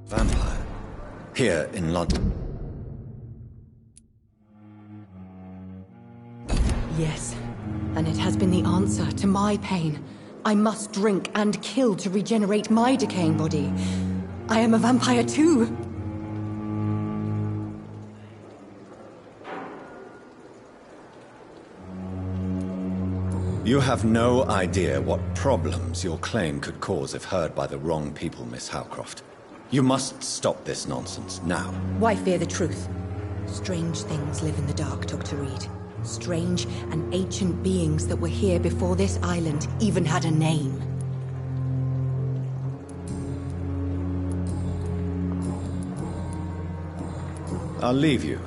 vampire? Here in London? Yes, and it has been the answer to my pain. I must drink and kill to regenerate my decaying body. I am a vampire too. You have no idea what problems your claim could cause if heard by the wrong people, Miss Howcroft. You must stop this nonsense, now. Why fear the truth? Strange things live in the dark, Dr. Reed. Strange and ancient beings that were here before this island even had a name. I'll leave you.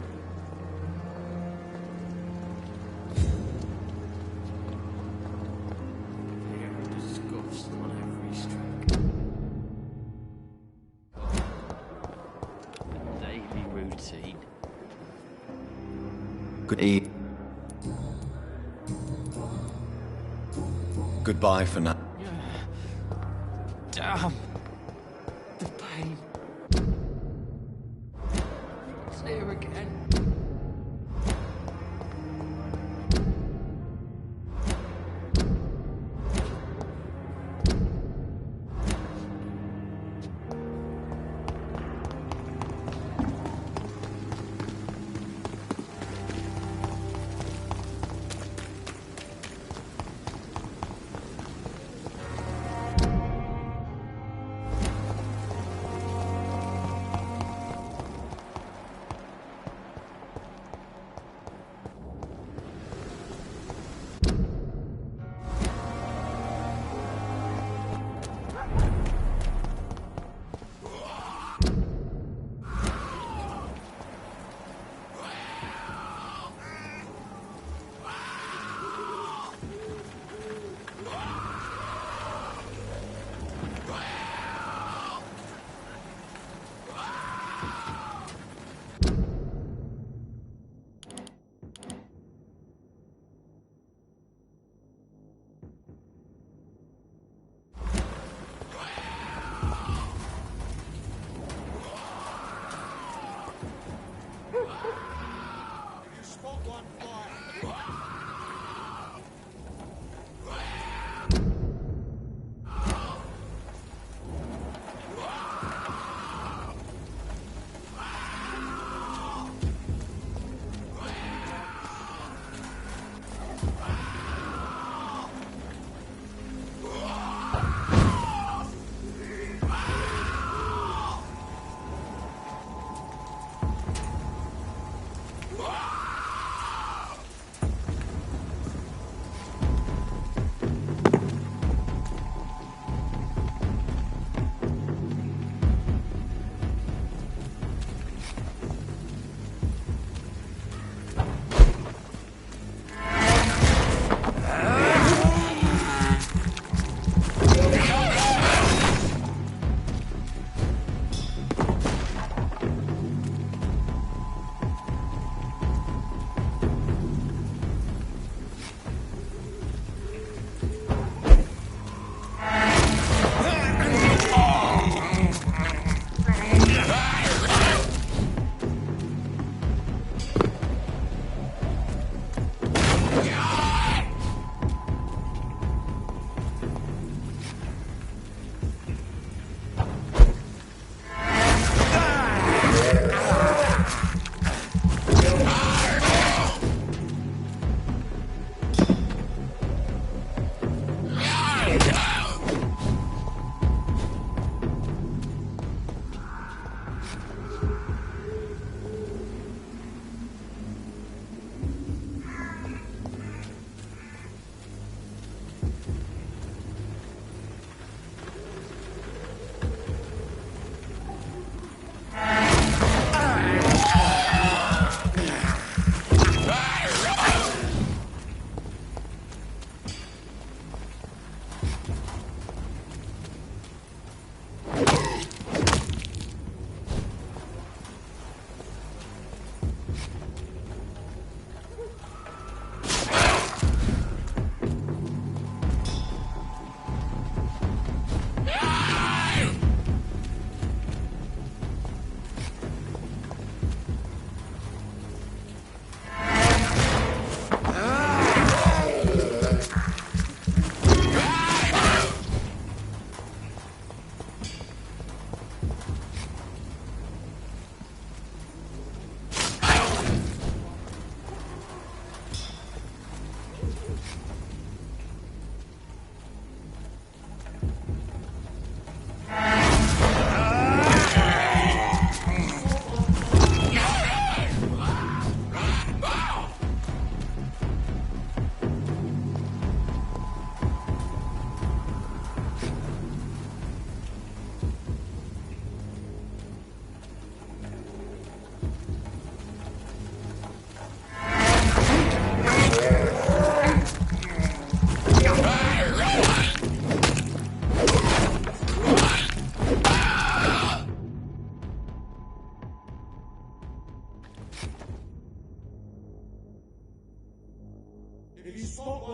Good evening. Goodbye for now. Damn. The pain. It's here again.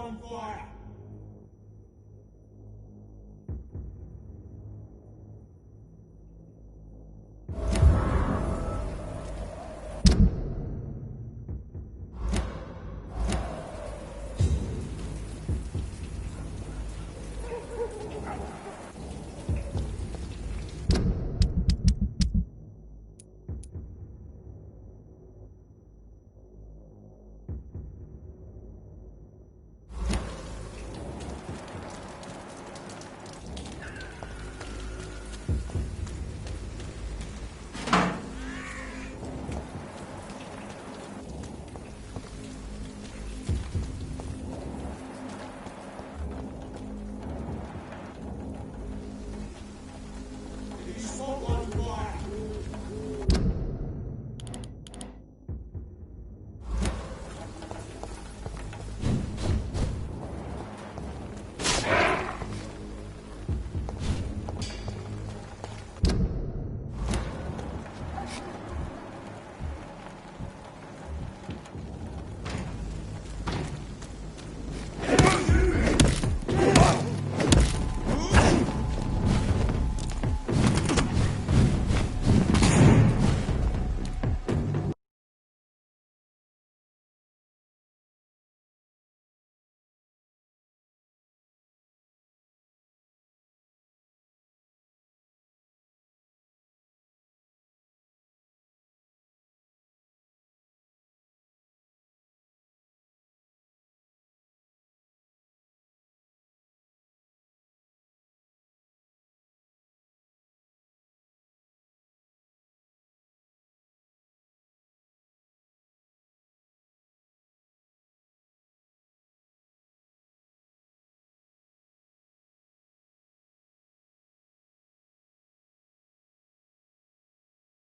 on fire!